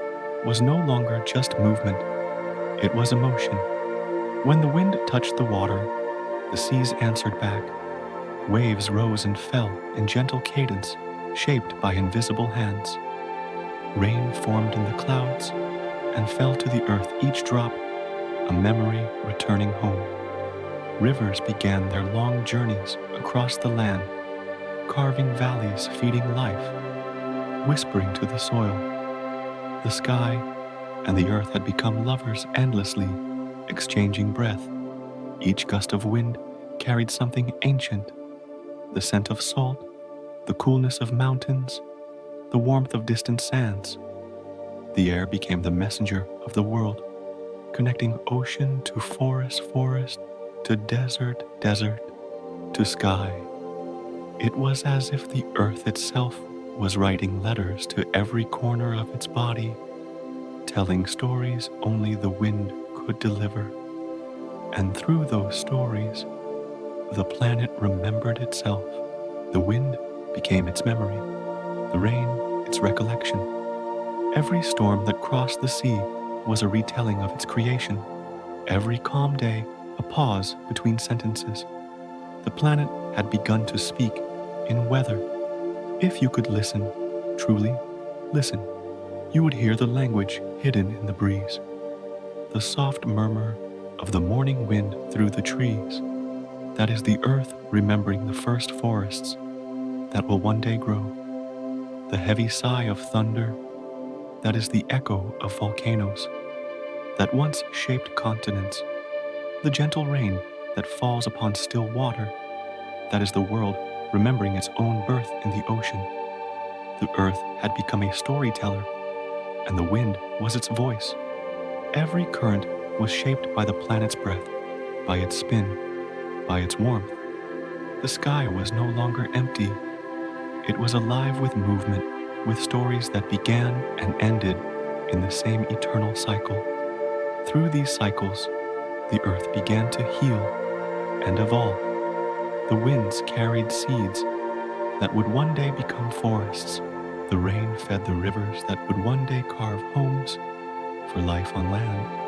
was no longer just movement, it was emotion. When the wind touched the water, the seas answered back. Waves rose and fell in gentle cadence, shaped by invisible hands. Rain formed in the clouds and fell to the earth, each drop a memory returning home. Rivers began their long journeys across the land, carving valleys, feeding life, whispering to the soil. The sky and the earth had become lovers endlessly, exchanging breath. Each gust of wind carried something ancient, the scent of salt, the coolness of mountains, the warmth of distant sands. The air became the messenger of the world, connecting ocean to forest, forest to desert, desert to sky. It was as if the earth itself was writing letters to every corner of its body, telling stories only the wind could deliver. And through those stories, the planet remembered itself. The wind became its memory, the rain its recollection. Every storm that crossed the sea was a retelling of its creation. Every calm day, a pause between sentences. The planet had begun to speak in weather. If you could listen, truly listen, you would hear the language hidden in the breeze, the soft murmur of the morning wind through the trees. That is the earth remembering the first forests that will one day grow. The heavy sigh of thunder, that is the echo of volcanoes that once shaped continents. The gentle rain that falls upon still water, that is the world remembering its own birth in the ocean. The earth had become a storyteller, and the wind was its voice. Every current was shaped by the planet's breath, by its spin, by its warmth. The sky was no longer empty. It was alive with movement, with stories that began and ended in the same eternal cycle. Through these cycles, the earth began to heal and evolve. The winds carried seeds that would one day become forests. The rain fed the rivers that would one day carve homes for life on land.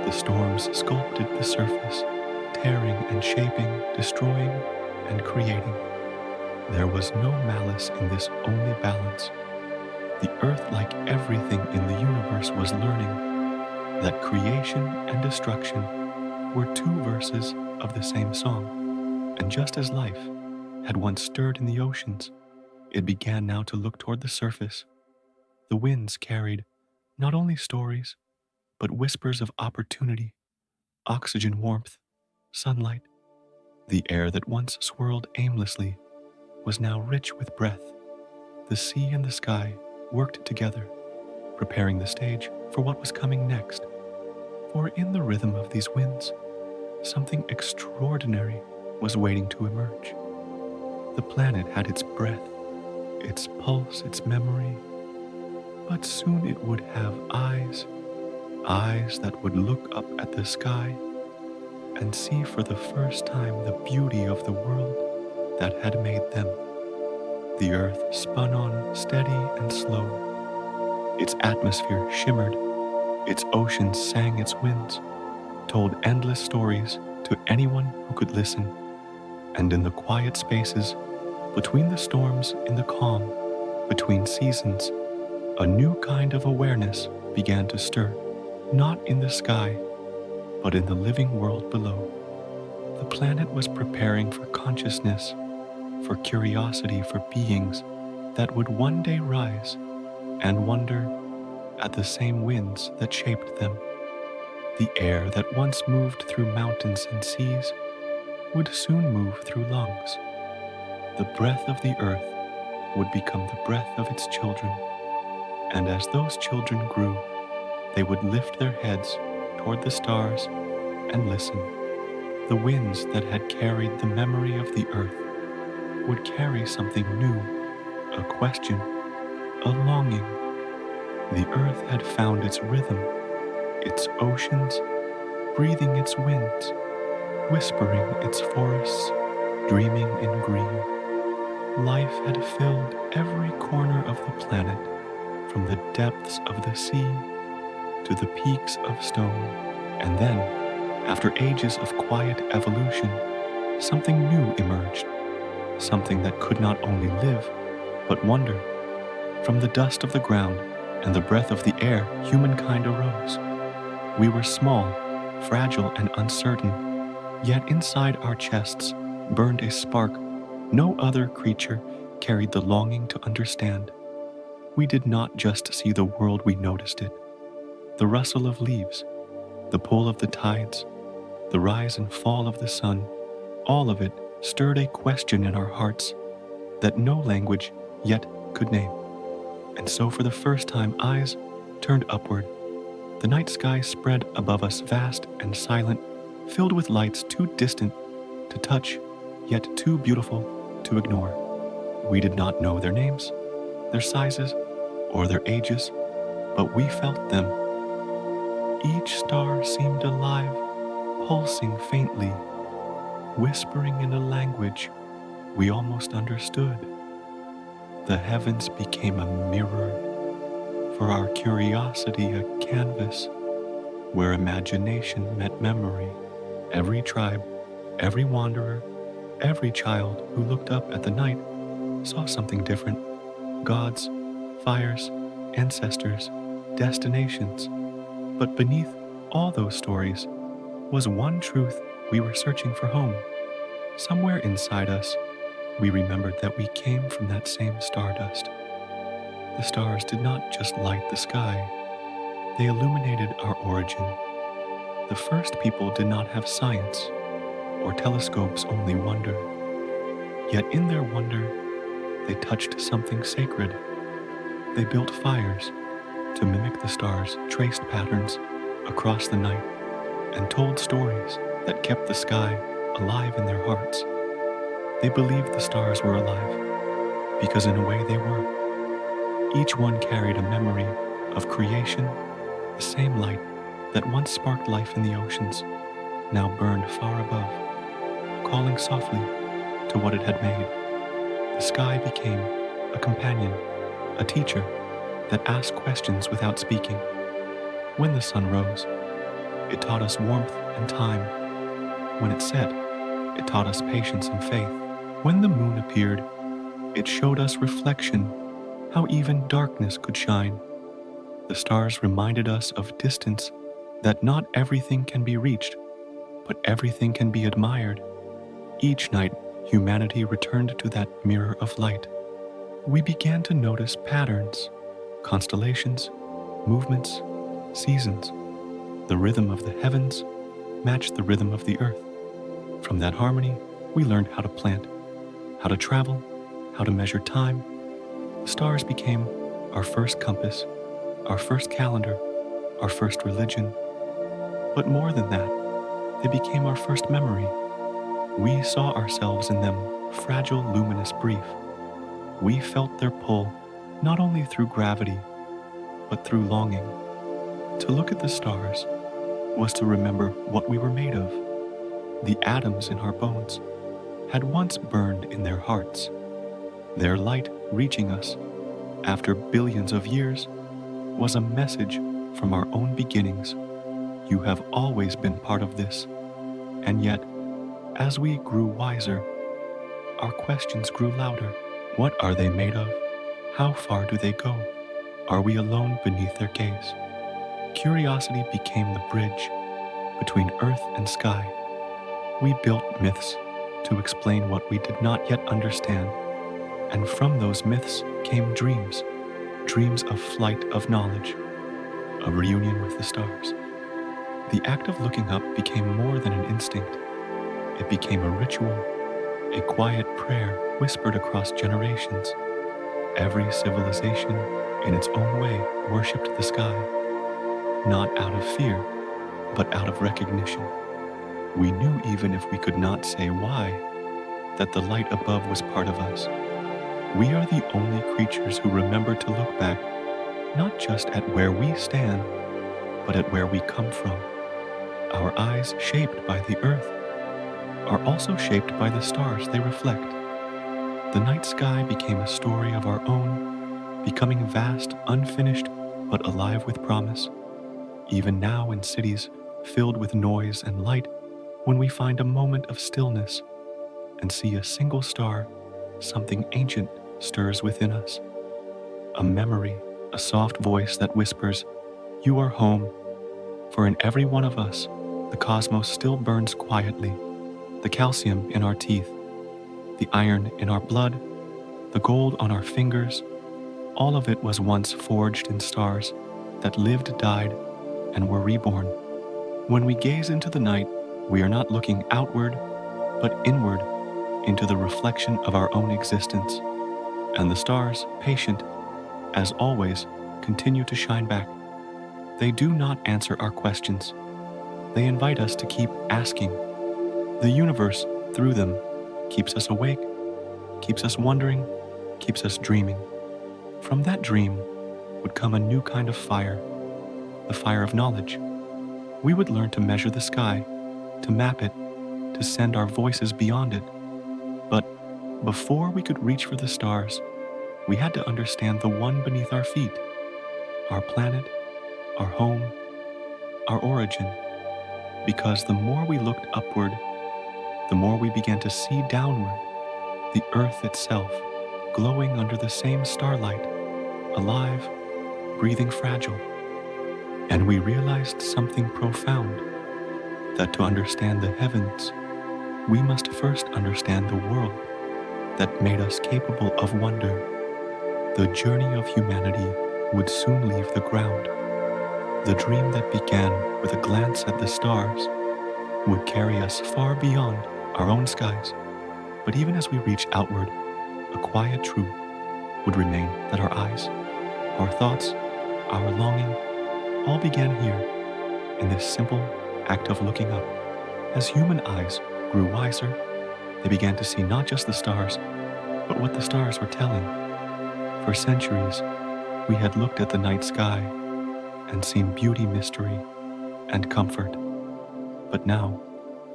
The storms sculpted the surface, tearing and shaping, destroying and creating. There was no malice in this, only balance. The earth, like everything in the universe, was learning that creation and destruction were two verses of the same song. And just as life had once stirred in the oceans, it began now to look toward the surface. The winds carried not only stories, but whispers of opportunity, oxygen, warmth, sunlight. The air that once swirled aimlessly was now rich with breath. The the sea and the sky worked together, preparing the stage for what was coming next. For in the rhythm of these winds, something extraordinary was waiting to emerge. The planet had its breath, its pulse, its memory, but soon it would have eyes, eyes that would look up at the sky and see for the first time the beauty of the world that had made them. The earth spun on steady and slow. Its atmosphere shimmered, its oceans sang its winds, told endless stories to anyone who could listen. And in the quiet spaces, between the storms in the calm, between seasons, a new kind of awareness began to stir, not in the sky, but in the living world below. The planet was preparing for consciousness, for curiosity, for beings that would one day rise and wonder at the same winds that shaped them. The air that once moved through mountains and seas would soon move through lungs. The breath of the earth would become the breath of its children, and as those children grew, they would lift their heads toward the stars and listen. The winds that had carried the memory of the earth would carry something new, a question, a longing. The earth had found its rhythm, its oceans, breathing its winds, whispering its forests, dreaming in green. Life had filled every corner of the planet, from the depths of the sea to the peaks of stone. And then, after ages of quiet evolution, something new emerged, something that could not only live, but wonder. From the dust of the ground and the breath of the air, humankind arose. We were small, fragile, and uncertain, yet inside our chests burned a spark no other creature carried the longing to understand. We did not just see the world, we noticed it. The rustle of leaves, the pull of the tides, the rise and fall of the sun, all of it stirred a question in our hearts that no language yet could name. And so for the first time, eyes turned upward. The night sky spread above us, vast and silent, filled with lights too distant to touch, yet too beautiful to ignore. We did not know their names, their sizes, or their ages, but we felt them. Each star seemed alive, pulsing faintly, whispering in a language we almost understood. The heavens became a mirror, for our curiosity a canvas, where imagination met memory. Every tribe, every wanderer, every child who looked up at the night saw something different. Gods, fires, ancestors, destinations. But beneath all those stories was one truth we were searching for home. Somewhere inside us, we remembered that we came from that same stardust. The stars did not just light the sky, they illuminated our origin. The first people did not have science or telescopes, only wonder. Yet in their wonder, they touched something sacred. They built fires to mimic the stars, traced patterns across the night, and told stories that kept the sky alive in their hearts. They believed the stars were alive, because in a way they were. Each one carried a memory of creation, the same light that once sparked life in the oceans, now burned far above, calling softly to what it had made. The sky became a companion, a teacher that asked questions without speaking. When the sun rose, it taught us warmth and time. When it set, it taught us patience and faith. When the moon appeared, it showed us reflection, how even darkness could shine. The stars reminded us of distance, that not everything can be reached, but everything can be admired. Each night, humanity returned to that mirror of light. We began to notice patterns, constellations, movements, seasons. The rhythm of the heavens matched the rhythm of the earth. From that harmony, we learned how to plant, how to travel, how to measure time. Stars became our first compass, our first calendar, our first religion. But more than that, they became our first memory. We saw ourselves in them, fragile, luminous, brief. We felt their pull, not only through gravity, but through longing. To look at the stars was to remember what we were made of. The atoms in our bones had once burned in their hearts. Their light reaching us after billions of years was a message from our own beginnings. You have always been part of this. And yet, as we grew wiser, our questions grew louder. What are they made of? How far do they go? Are we alone beneath their gaze? Curiosity became the bridge between earth and sky. We built myths to explain what we did not yet understand, and from those myths came dreams, dreams of flight of knowledge, a reunion with the stars. The act of looking up became more than an instinct. It became a ritual, a quiet prayer whispered across generations. Every civilization, in its own way, worshipped the sky, not out of fear, but out of recognition. We knew, even if we could not say why, that the light above was part of us. We are the only creatures who remember to look back, not just at where we stand, but at where we come from. Our eyes, shaped by the earth, are also shaped by the stars they reflect. The night sky became a story of our own, becoming vast, unfinished, but alive with promise. Even now in cities filled with noise and light, when we find a moment of stillness and see a single star, something ancient stirs within us. A memory, a soft voice that whispers, "You are home." For in every one of us, the cosmos still burns quietly. The calcium in our teeth, the iron in our blood, the gold on our fingers, all of it was once forged in stars that lived, died, and were reborn. When we gaze into the night, we are not looking outward, but inward into the reflection of our own existence. And the stars, patient, as always, continue to shine back. They do not answer our questions. They invite us to keep asking. The universe, through them, keeps us awake, keeps us wondering, keeps us dreaming. From that dream would come a new kind of fire, the fire of knowledge. We would learn to measure the sky, to map it, to send our voices beyond it. But before we could reach for the stars, we had to understand the one beneath our feet, our planet, our home, our origin. Because the more we looked upward, the more we began to see downward, the earth itself, glowing under the same starlight, alive, breathing fragile. And we realized something profound, that to understand the heavens, we must first understand the world that made us capable of wonder. The journey of humanity would soon leave the ground. The dream that began with a glance at the stars would carry us far beyond our own skies. But even as we reach outward, a quiet truth would remain that our eyes, our thoughts, our longing, all began here, in this simple act of looking up. As human eyes grew wiser, they began to see not just the stars, but what the stars were telling. For centuries, we had looked at the night sky and seen beauty, mystery, and comfort. But now,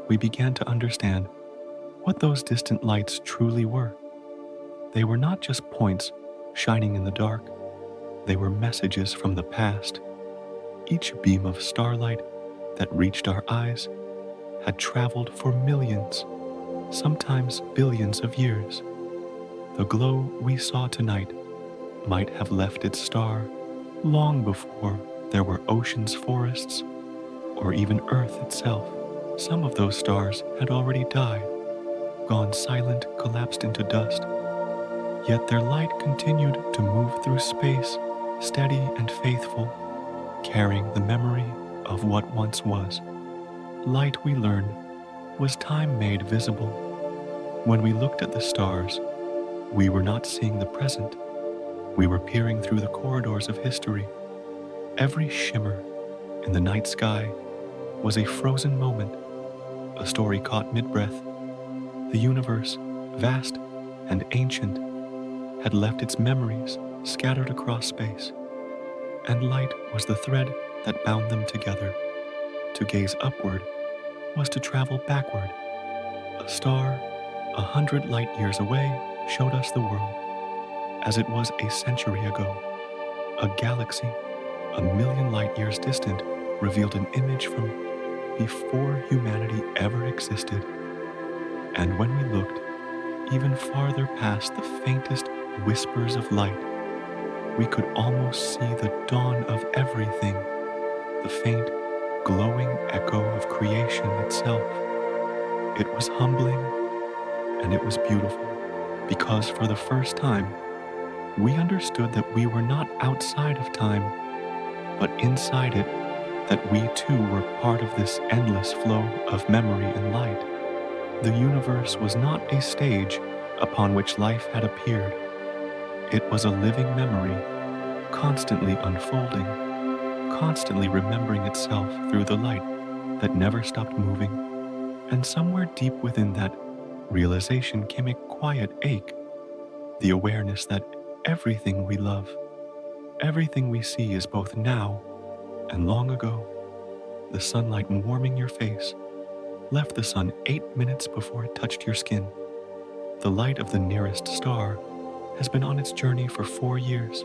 we began to understand what those distant lights truly were. They were not just points shining in the dark. They were messages from the past. Each beam of starlight that reached our eyes had traveled for millions, sometimes billions of years. The glow we saw tonight might have left its star long before there were oceans, forests, or even Earth itself. Some of those stars had already died, gone silent, collapsed into dust. Yet their light continued to move through space, steady and faithful, carrying the memory of what once was. Light, we learned, was time made visible. When we looked at the stars, we were not seeing the present, We were peering through the corridors of history. Every shimmer in the night sky was a frozen moment, a story caught mid-breath. The universe, vast and ancient, had left its memories scattered across space, and light was the thread that bound them together. To gaze upward was to travel backward. A star, 100 light years away, showed us the world as it was a century ago. A galaxy, 1 million light years distant, revealed an image from before humanity ever existed. And when we looked even farther past the faintest whispers of light, we could almost see the dawn of everything, the faint, glowing echo of creation itself. It was humbling and it was beautiful, because for the first time, we understood that we were not outside of time, but inside it, that we too were part of this endless flow of memory and light. The universe was not a stage upon which life had appeared. It was a living memory, constantly unfolding, constantly remembering itself through the light that never stopped moving. And somewhere deep within that realization came a quiet ache, the awareness that everything we love, everything we see is both now and long ago. The sunlight warming your face left the sun 8 minutes before it touched your skin. The light of the nearest star has been on its journey for 4 years.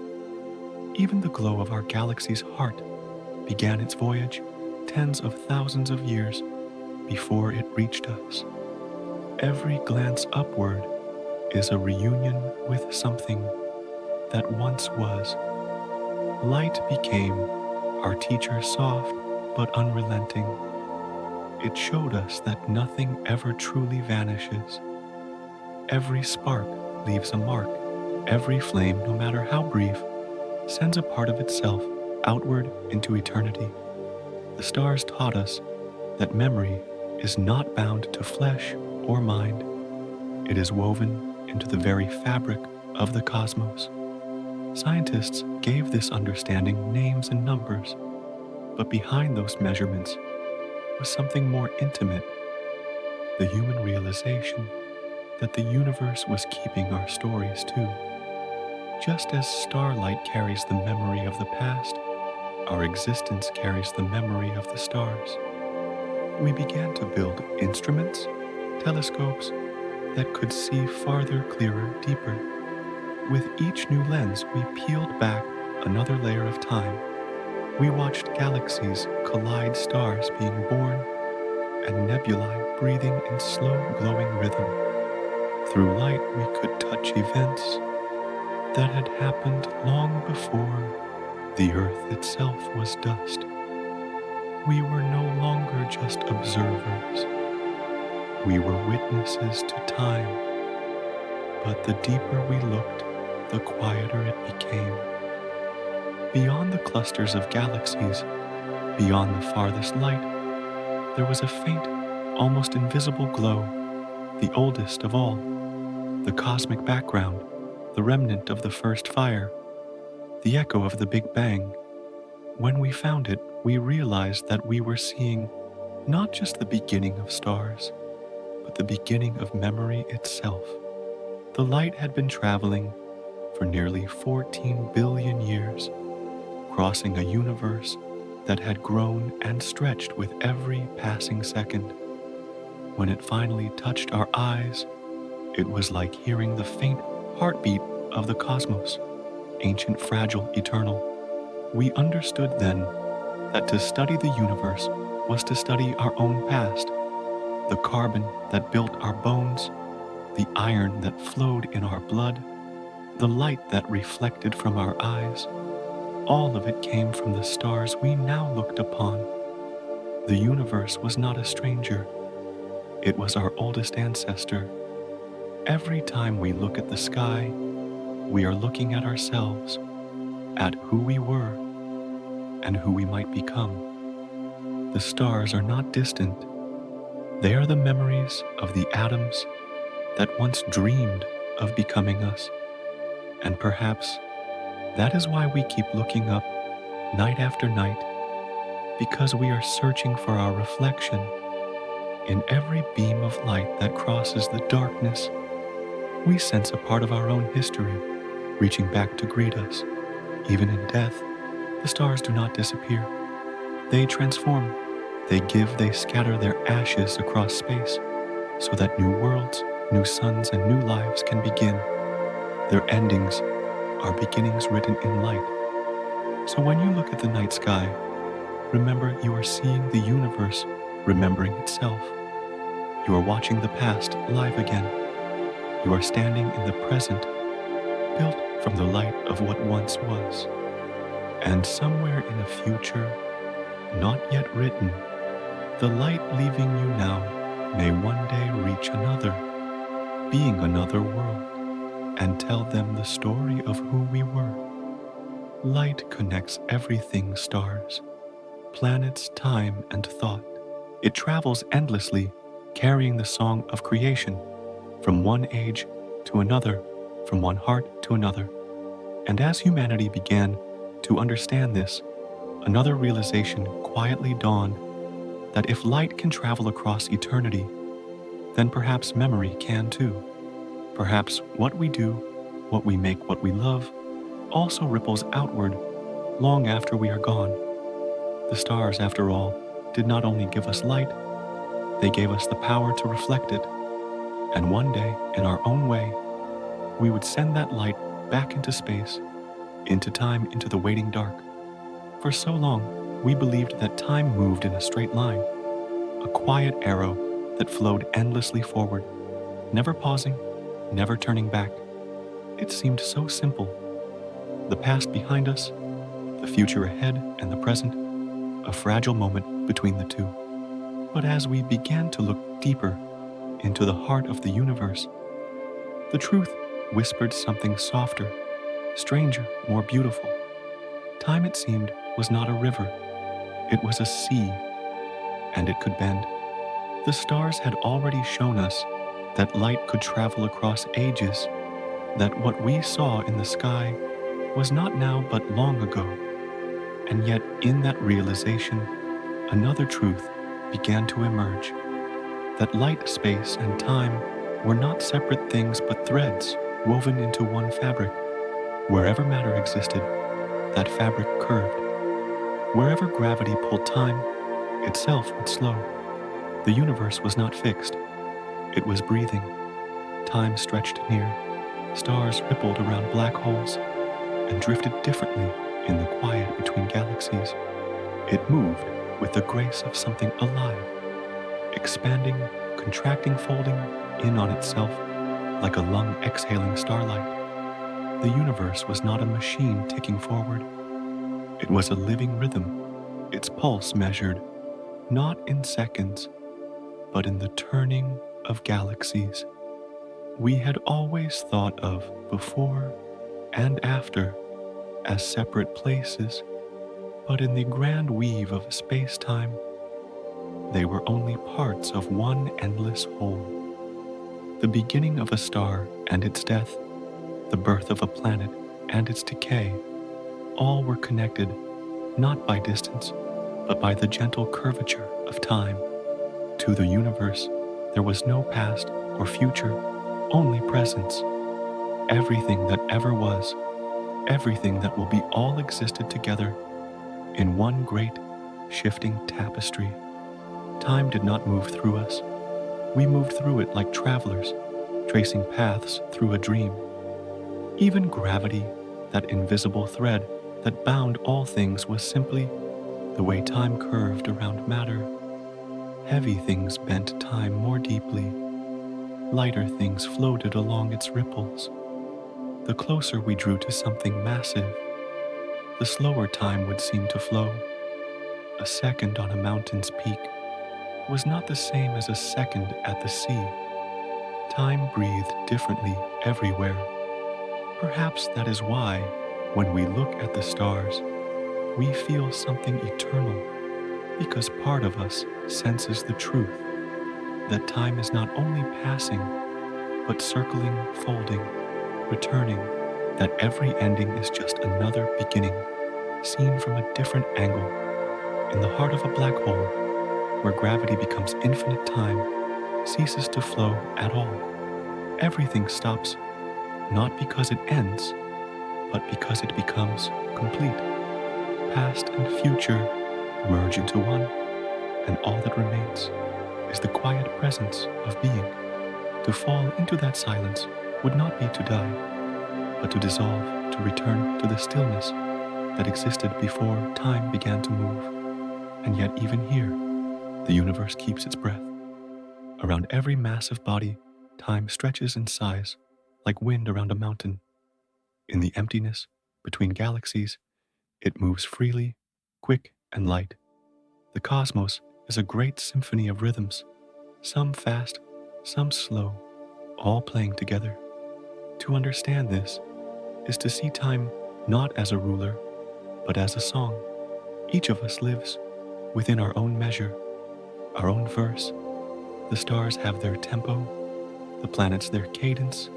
Even the glow of our galaxy's heart began its voyage tens of thousands of years before it reached us. Every glance upward is a reunion with something that once was. Light became our teacher, soft but unrelenting. It showed us that nothing ever truly vanishes. Every spark leaves a mark. Every flame, no matter how brief, sends a part of itself outward into eternity. The stars taught us that memory is not bound to flesh or mind. It is woven into the very fabric of the cosmos. Scientists gave this understanding names and numbers, but behind those measurements was something more intimate, the human realization that the universe was keeping our stories too. Just as starlight carries the memory of the past, our existence carries the memory of the stars. We began to build instruments, telescopes that could see farther, clearer, deeper. With each new lens, we peeled back another layer of time. We watched galaxies collide, stars being born, and nebulae breathing in slow, glowing rhythm. Through light, we could touch events that had happened long before the earth itself was dust. We were no longer just observers. We were witnesses to time. But the deeper we looked, the quieter it became. Beyond the clusters of galaxies, beyond the farthest light, there was a faint, almost invisible glow, the oldest of all, the cosmic background, the remnant of the first fire, the echo of the Big Bang. When we found it, we realized that we were seeing not just the beginning of stars, but the beginning of memory itself. The light had been traveling for nearly 14 billion years, crossing a universe that had grown and stretched with every passing second. When it finally touched our eyes, it was like hearing the faint heartbeat of the cosmos, ancient, fragile, eternal. We understood then that to study the universe was to study our own past, the carbon that built our bones, the iron that flowed in our blood, the light that reflected from our eyes. All of it came from the stars we now looked upon. The universe was not a stranger. It was our oldest ancestor. Every time we look at the sky, we are looking at ourselves, at who we were and who we might become. The stars are not distant. They are the memories of the atoms that once dreamed of becoming us. And perhaps That is why we keep looking up night after night, because we are searching for our reflection in every beam of light that crosses the darkness. We sense a part of our own history reaching back to greet us. Even in death, the stars do not disappear. They transform. They give, they scatter their ashes across space so that new worlds, new suns, and new lives can begin. Their endings are beginnings written in light. So when you look at the night sky, remember you are seeing the universe remembering itself. You are watching the past live again. You are standing in the present, built from the light of what once was. And somewhere in a future, not yet written, the light leaving you now may one day reach another, being another world, and tell them the story of who we were. Light connects everything: stars, planets, time, and thought. It travels endlessly, carrying the song of creation from one age to another, from one heart to another. And as humanity began to understand this, another realization quietly dawned: that if light can travel across eternity, then perhaps memory can too. Perhaps what we do, what we make, what we love, also ripples outward long after we are gone. The stars, after all, did not only give us light, they gave us the power to reflect it. And one day, in our own way, we would send that light back into space, into time, into the waiting dark. For so long, we believed that time moved in a straight line, a quiet arrow that flowed endlessly forward, never pausing, never turning back. It seemed so simple. The past behind us, the future ahead, and the present, a fragile moment between the two. But as we began to look deeper into the heart of the universe, the truth whispered something softer, stranger, more beautiful. Time, it seemed, was not a river. It was a sea, and it could bend. The stars had already shown us that light could travel across ages, that what we saw in the sky was not now but long ago. And yet, in that realization, another truth began to emerge: that light, space, and time were not separate things but threads woven into one fabric. Wherever matter existed, that fabric curved. Wherever gravity pulled time, itself would slow. The universe was not fixed. It was breathing. Time stretched near. Stars rippled around black holes and drifted differently in the quiet between galaxies. It moved with the grace of something alive, expanding, contracting, folding in on itself like a lung exhaling starlight. The universe was not a machine ticking forward. It was a living rhythm, its pulse measured, not in seconds, but in the turning of galaxies. We had always thought of before and after as separate places, but in the grand weave of space-time, they were only parts of one endless whole. The beginning of a star and its death, the birth of a planet and its decay, all were connected, not by distance, but by the gentle curvature of time. To the universe, there was no past or future, only presence. Everything that ever was, everything that will be, all existed together in one great, shifting tapestry. Time did not move through us. We moved through it like travelers, tracing paths through a dream. Even gravity, that invisible thread that bound all things, was simply the way time curved around matter. Heavy things bent time more deeply. Lighter things floated along its ripples. The closer we drew to something massive, the slower time would seem to flow. A second on a mountain's peak was not the same as a second at the sea. Time breathed differently everywhere. Perhaps that is why, when we look at the stars, we feel something eternal, because part of us senses the truth that time is not only passing, but circling, folding, returning, that every ending is just another beginning, seen from a different angle. In the heart of a black hole, where gravity becomes infinite, time ceases to flow at all. Everything stops, not because it ends, but because it becomes complete. Past and future merge into one, and all that remains is the quiet presence of being. To fall into that silence would not be to die, but to dissolve, to return to the stillness that existed before time began to move. And yet, even here, the universe keeps its breath. Around every massive body, time stretches and sighs like wind around a mountain. In the emptiness between galaxies, it moves freely, quick and light. The cosmos is a great symphony of rhythms, some fast, some slow, all playing together. To understand this is to see time not as a ruler, but as a song. Each of us lives within our own measure, our own verse. The stars have their tempo, the planets their cadence,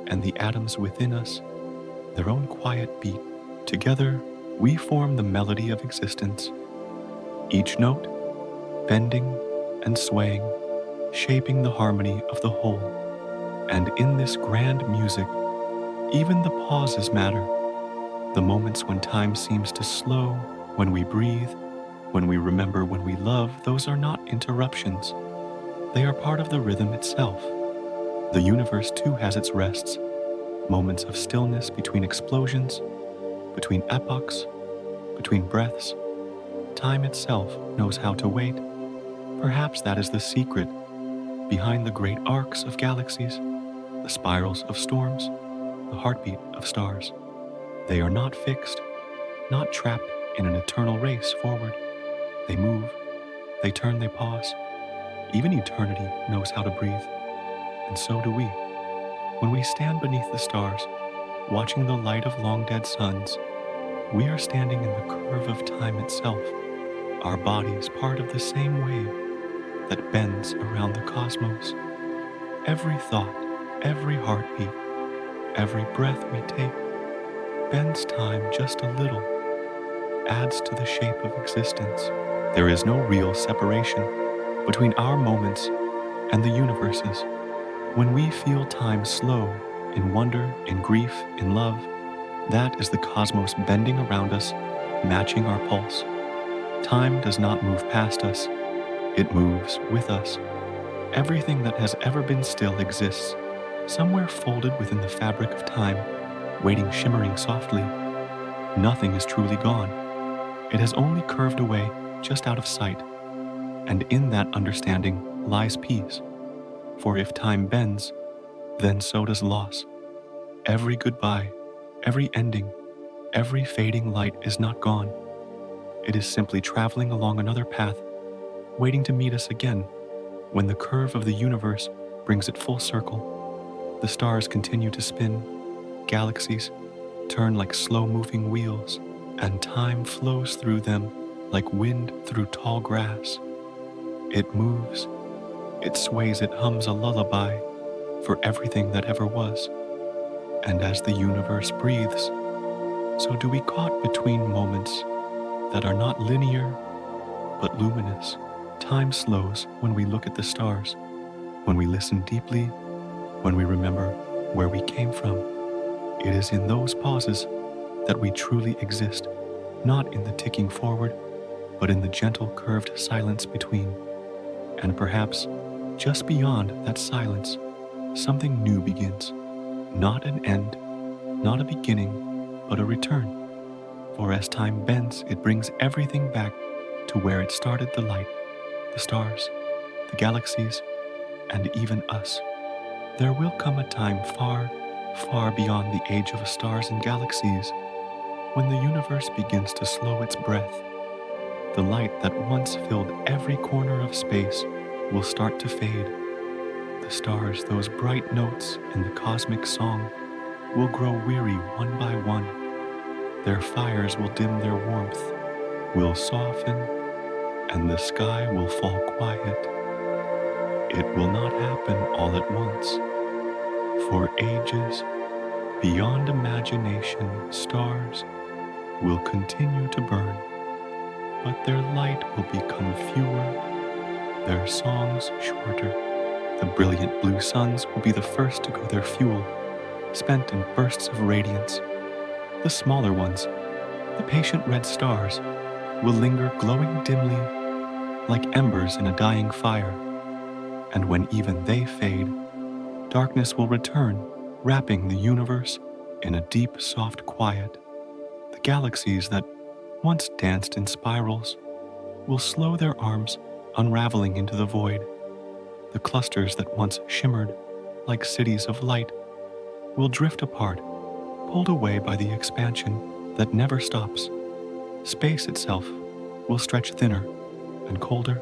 and the atoms within us their own quiet beat. Together, we form the melody of existence, each note bending and swaying, shaping the harmony of the whole. And in this grand music, even the pauses matter. The moments when time seems to slow, when we breathe, when we remember when we love, those are not interruptions. They are part of the rhythm itself. The universe too has its rests, moments of stillness between explosions, between epochs, between breaths. Time itself knows how to wait. Perhaps that is the secret behind the great arcs of galaxies, the spirals of storms, the heartbeat of stars. They are not fixed, not trapped in an eternal race forward. They move, they turn, they pause. Even eternity knows how to breathe, and so do we. When we stand beneath the stars, watching the light of long-dead suns, we are standing in the curve of time itself, our bodies part of the same wave that bends around the cosmos. Every thought, every heartbeat, every breath we take bends time just a little, adds to the shape of existence. There is no real separation between our moments and the universe's. When we feel time slow, in wonder, in grief, in love, that is the cosmos bending around us, matching our pulse. Time does not move past us, it moves with us. Everything that has ever been still exists, somewhere folded within the fabric of time, waiting shimmering softly. Nothing is truly gone. It has only curved away just out of sight. And in that understanding lies peace. For if time bends, then so does loss. Every goodbye, every ending, every fading light is not gone. It is simply traveling along another path, waiting to meet us again when the curve of the universe brings it full circle. The stars continue to spin, galaxies turn like slow-moving wheels, and time flows through them like wind through tall grass. It moves, it sways, it hums a lullaby for everything that ever was. And as the universe breathes, so do we caught between moments that are not linear, but luminous. Time slows when we look at the stars, when we listen deeply, when we remember where we came from. It is in those pauses that we truly exist, not in the ticking forward, but in the gentle curved silence between. And perhaps just beyond that silence, something new begins. Not an end, not a beginning, but a return. For as time bends, it brings everything back to where it started: the light, the stars, the galaxies, and even us. There will come a time far, far beyond the age of stars and galaxies, when the universe begins to slow its breath. The light that once filled every corner of space will start to fade. The stars, those bright notes in the cosmic song, will grow weary one by one. Their fires will dim their warmth, will soften, and the sky will fall quiet. It will not happen all at once. For ages Beyond imagination, stars will continue to burn, but their light will become fewer, their songs shorter. The brilliant blue suns will be the first to go their fuel, spent in bursts of radiance. The smaller ones, the patient red stars, will linger glowing dimly like embers in a dying fire. And when even they fade, darkness will return, wrapping the universe in a deep, soft quiet. The galaxies that once danced in spirals will slow their arms, unraveling into the void. The clusters that once shimmered like cities of light will drift apart, pulled away by the expansion that never stops. Space itself will stretch thinner and colder,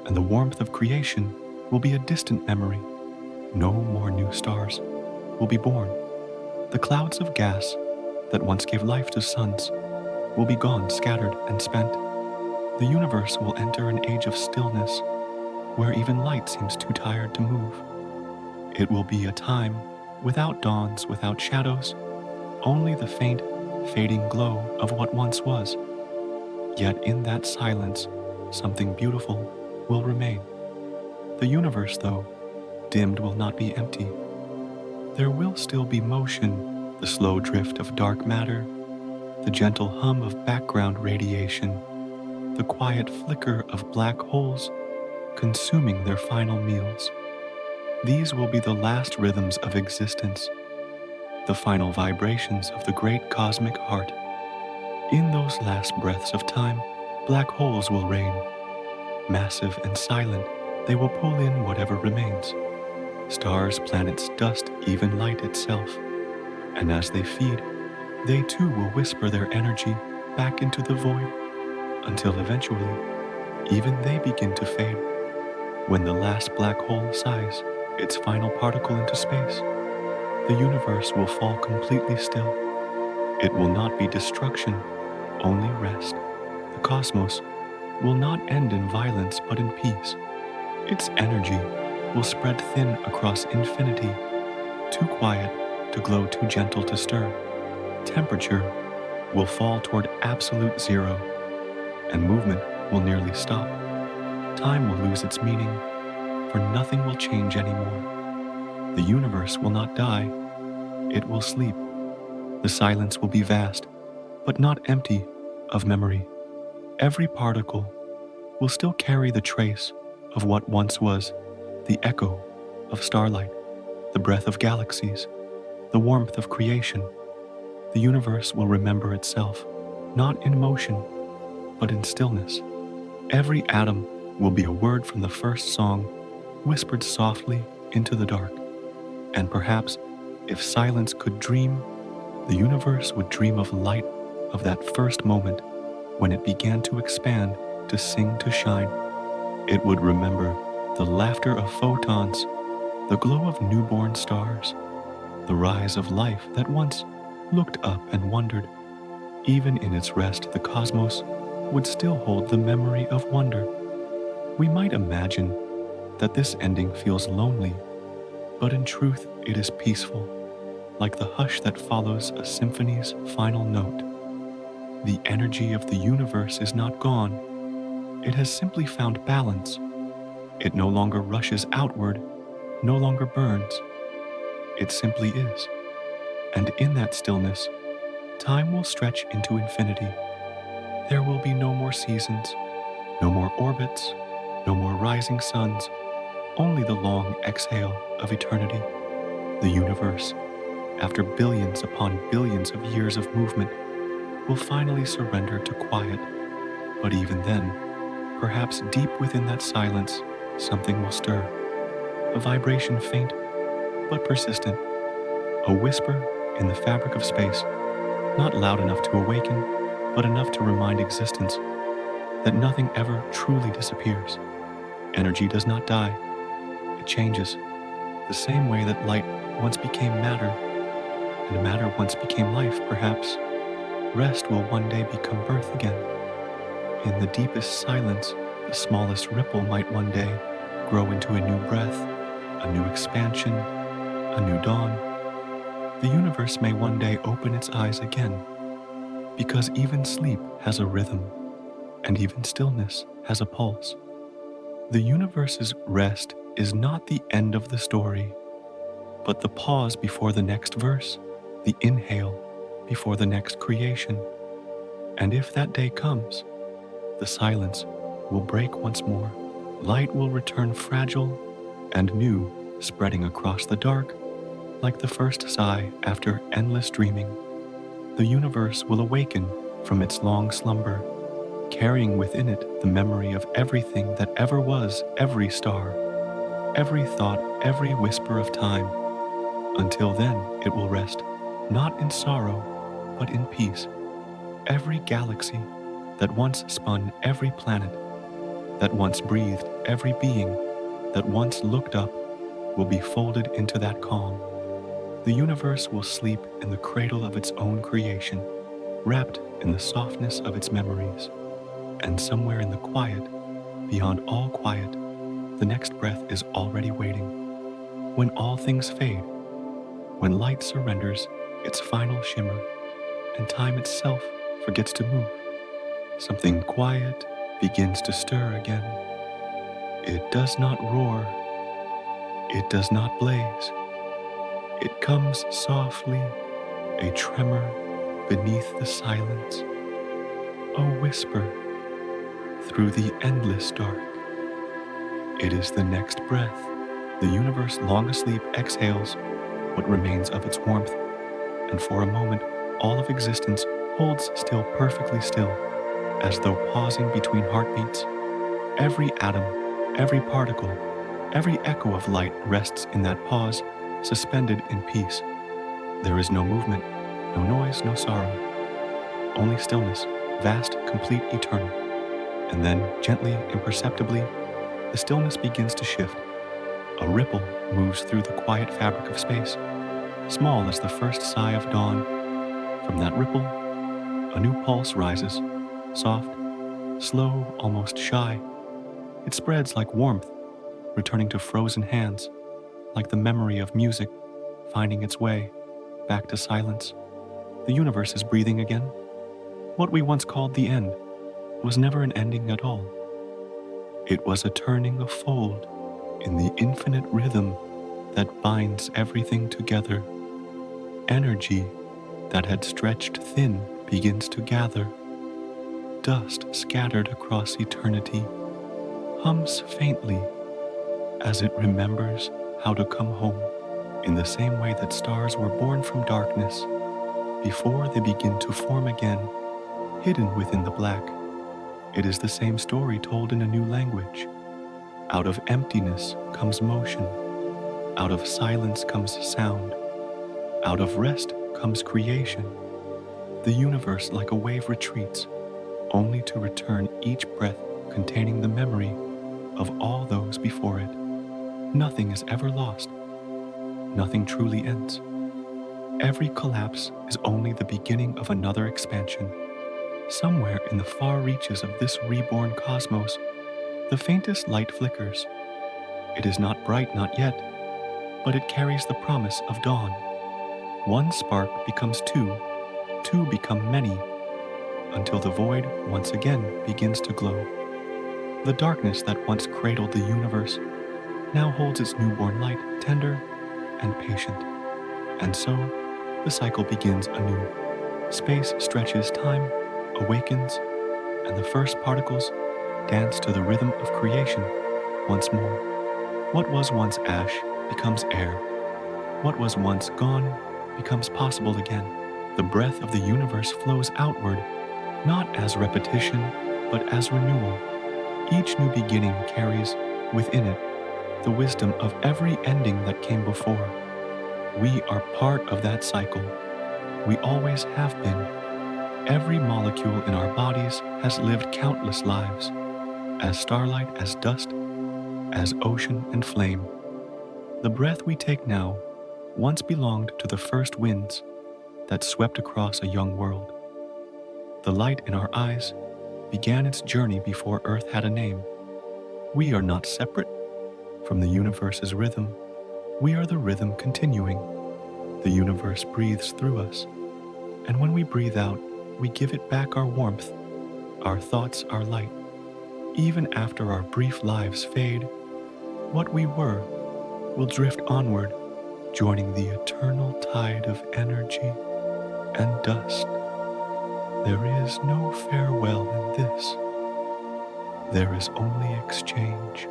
and the warmth of creation will be a distant memory. No more new stars will be born. The clouds of gas that once gave life to suns will be gone, scattered and spent. The universe will enter an age of stillness where even light seems too tired to move. It will be a time without dawns, without shadows, only the faint, fading glow of what once was. Yet in that silence, something beautiful will remain. The universe, though dimmed, will not be empty. There will still be motion, the slow drift of dark matter, the gentle hum of background radiation, the quiet flicker of black holes consuming their final meals. These will be the last rhythms of existence, the final vibrations of the great cosmic heart. In those last breaths of time, black holes will reign. Massive and silent, they will pull in whatever remains. Stars, planets, dust, even light itself. And as they feed, they too will whisper their energy back into the void, until eventually, even they begin to fade. When the last black hole sighs its final particle into space, the universe will fall completely still. It will not be destruction, only rest. The cosmos will not end in violence but in peace. Its energy will spread thin across infinity, too quiet to glow, too gentle to stir. Temperature will fall toward absolute zero, and movement will nearly stop. Time will lose its meaning, for nothing will change anymore. The universe will not die, it will sleep. The silence will be vast, but not empty of memory. Every particle will still carry the trace of what once was, the echo of starlight, the breath of galaxies, the warmth of creation. The universe will remember itself, not in motion, but in stillness. Every atom will be a word from the first song, whispered softly into the dark. And perhaps, if silence could dream, the universe would dream of light, of that first moment when it began to expand, to sing, to shine. It would remember the laughter of photons, the glow of newborn stars, the rise of life that once looked up and wondered. Even in its rest, the cosmos would still hold the memory of wonder. We might imagine that this ending feels lonely, but in truth it is peaceful, like the hush that follows a symphony's final note. The energy of the universe is not gone. It has simply found balance. It no longer rushes outward, no longer burns. It simply is. And in that stillness, time will stretch into infinity. There will be no more seasons, no more orbits, no more rising suns, only the long exhale of eternity. The universe, after billions upon billions of years of movement, will finally surrender to quiet. But even then, perhaps deep within that silence, something will stir. A vibration faint but persistent. A whisper in the fabric of space, not loud enough to awaken, but enough to remind existence that nothing ever truly disappears. Energy does not die. It changes, the same way that light once became matter, and matter once became life, perhaps. Rest will one day become birth again. In the deepest silence, the smallest ripple might one day grow into a new breath, a new expansion, a new dawn. The universe may one day open its eyes again, because even sleep has a rhythm, and even stillness has a pulse. The universe's rest is not the end of the story, but the pause before the next verse, the inhale before the next creation. And if that day comes, the silence will break once more. Light will return fragile and new, spreading across the dark like the first sigh after endless dreaming. The universe will awaken from its long slumber, carrying within it the memory of everything that ever was, every star, every thought, every whisper of time. Until then, it will rest, not in sorrow, but in peace. Every galaxy that once spun every planet, that once breathed every being, that once looked up, will be folded into that calm. The universe will sleep in the cradle of its own creation, wrapped in the softness of its memories. And somewhere in the quiet, beyond all quiet, the next breath is already waiting. When all things fade, when light surrenders its final shimmer, and time itself forgets to move, something quiet begins to stir again. It does not roar, it does not blaze. It comes softly, a tremor beneath the silence, a whisper through the endless dark. It is the next breath. The universe long asleep exhales what remains of its warmth, and for a moment all of existence holds still, perfectly still, as though pausing between heartbeats. Every atom, every particle, every echo of light rests in that pause, suspended in peace. There is no movement, no noise, no sorrow, only stillness, vast, complete, eternal. And then, gently, imperceptibly, the stillness begins to shift. A ripple moves through the quiet fabric of space, small as the first sigh of dawn. From that ripple, a new pulse rises, soft, slow, almost shy. It spreads like warmth, returning to frozen hands, like the memory of music finding its way back to silence. The universe is breathing again. What we once called the end was never an ending at all. It was a turning of fold in the infinite rhythm that binds everything together. Energy that had stretched thin begins to gather. Dust scattered across eternity hums faintly as it remembers how to come home, in the same way that stars were born from darkness before they begin to form again, hidden within the black. It is the same story told in a new language. Out of emptiness comes motion. Out of silence comes sound. Out of rest comes creation. The universe, like a wave, retreats, only to return each breath containing the memory of all those before it. Nothing is ever lost. Nothing truly ends. Every collapse is only the beginning of another expansion. Somewhere in the far reaches of this reborn cosmos, the faintest light flickers. It is not bright, not yet, but it carries the promise of dawn. One spark becomes two, two become many, until the void once again begins to glow. The darkness that once cradled the universe now holds its newborn light, tender and patient. And so, the cycle begins anew. Space stretches time, awakens, and the first particles dance to the rhythm of creation once more. What was once ash becomes air. What was once gone becomes possible again. The breath of the universe flows outward, not as repetition, but as renewal. Each new beginning carries within it the wisdom of every ending that came before. We are part of that cycle. We always have been. Every molecule in our bodies has lived countless lives, as starlight, as dust, as ocean and flame. The breath we take now once belonged to the first winds that swept across a young world. The light in our eyes began its journey before Earth had a name. We are not separate from the universe's rhythm. We are the rhythm continuing. The universe breathes through us, and when we breathe out, we give it back our warmth, our thoughts, our light. Even after our brief lives fade, what we were will drift onward, joining the eternal tide of energy and dust. There is no farewell in this. There is only exchange.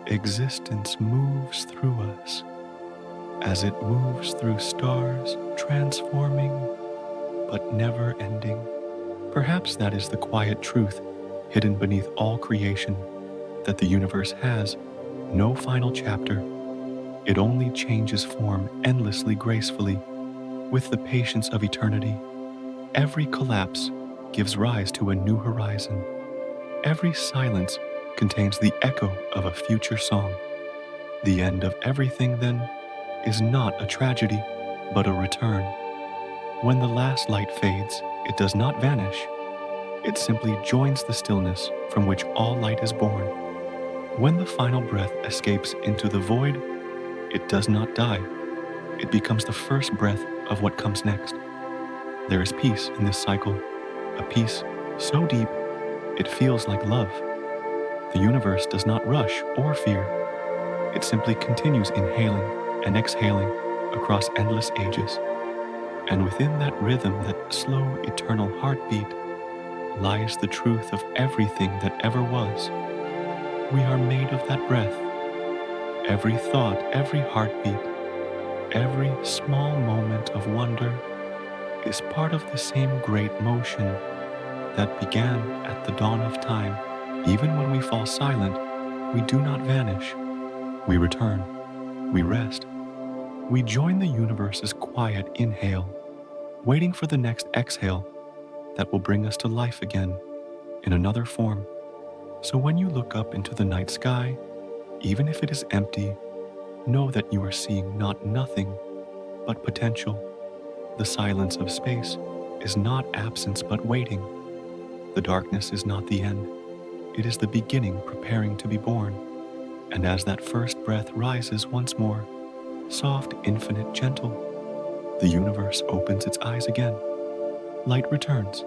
Existence moves through us as it moves through stars, transforming but never ending. Perhaps that is the quiet truth hidden beneath all creation, that the universe has no final chapter. It only changes form endlessly gracefully with the patience of eternity. Every collapse gives rise to a new horizon. Every silence contains the echo of a future song. The end of everything, then, is not a tragedy, but a return. When the last light fades, it does not vanish. It simply joins the stillness from which all light is born. When the final breath escapes into the void, it does not die. It becomes the first breath of what comes next. There is peace in this cycle, a peace so deep it feels like love. The universe does not rush or fear. It simply continues inhaling and exhaling across endless ages. And within that rhythm, that slow, eternal heartbeat, lies the truth of everything that ever was. We are made of that breath. Every thought, every heartbeat, every small moment of wonder is part of the same great motion that began at the dawn of time. Even when we fall silent, we do not vanish. We return. We rest. We join the universe's quiet inhale, waiting for the next exhale that will bring us to life again in another form. So when you look up into the night sky, even if it is empty, know that you are seeing not nothing, but potential. The silence of space is not absence, but waiting. The darkness is not the end. It is the beginning preparing to be born. And as that first breath rises once more, soft, infinite, gentle, the universe opens its eyes again. Light returns.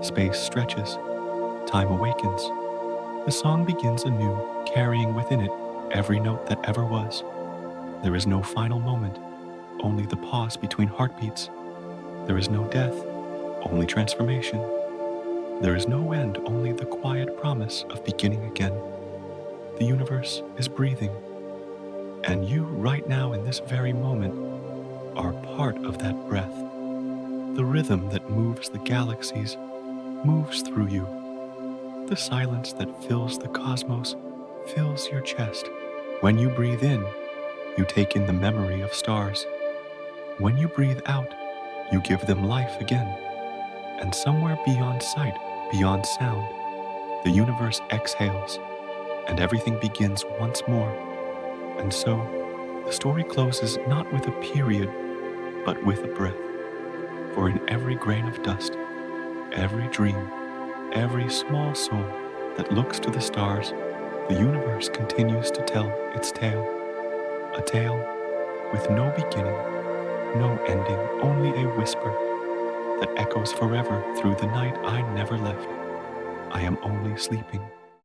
Space stretches. Time awakens. The song begins anew, carrying within it every note that ever was. There is no final moment, only the pause between heartbeats. There is no death, only transformation. There is no end, only the quiet promise of beginning again. The universe is breathing, and you, right now in this very moment, are part of that breath. The rhythm that moves the galaxies moves through you. The silence that fills the cosmos fills your chest. When you breathe in, you take in the memory of stars. When you breathe out, you give them life again. And somewhere beyond sight, beyond sound, the universe exhales, and everything begins once more. And so, the story closes not with a period, but with a breath. For in every grain of dust, every dream, every small soul that looks to the stars, the universe continues to tell its tale. A tale with no beginning, no ending, only a whisper that echoes forever through the night I never left. I am only sleeping.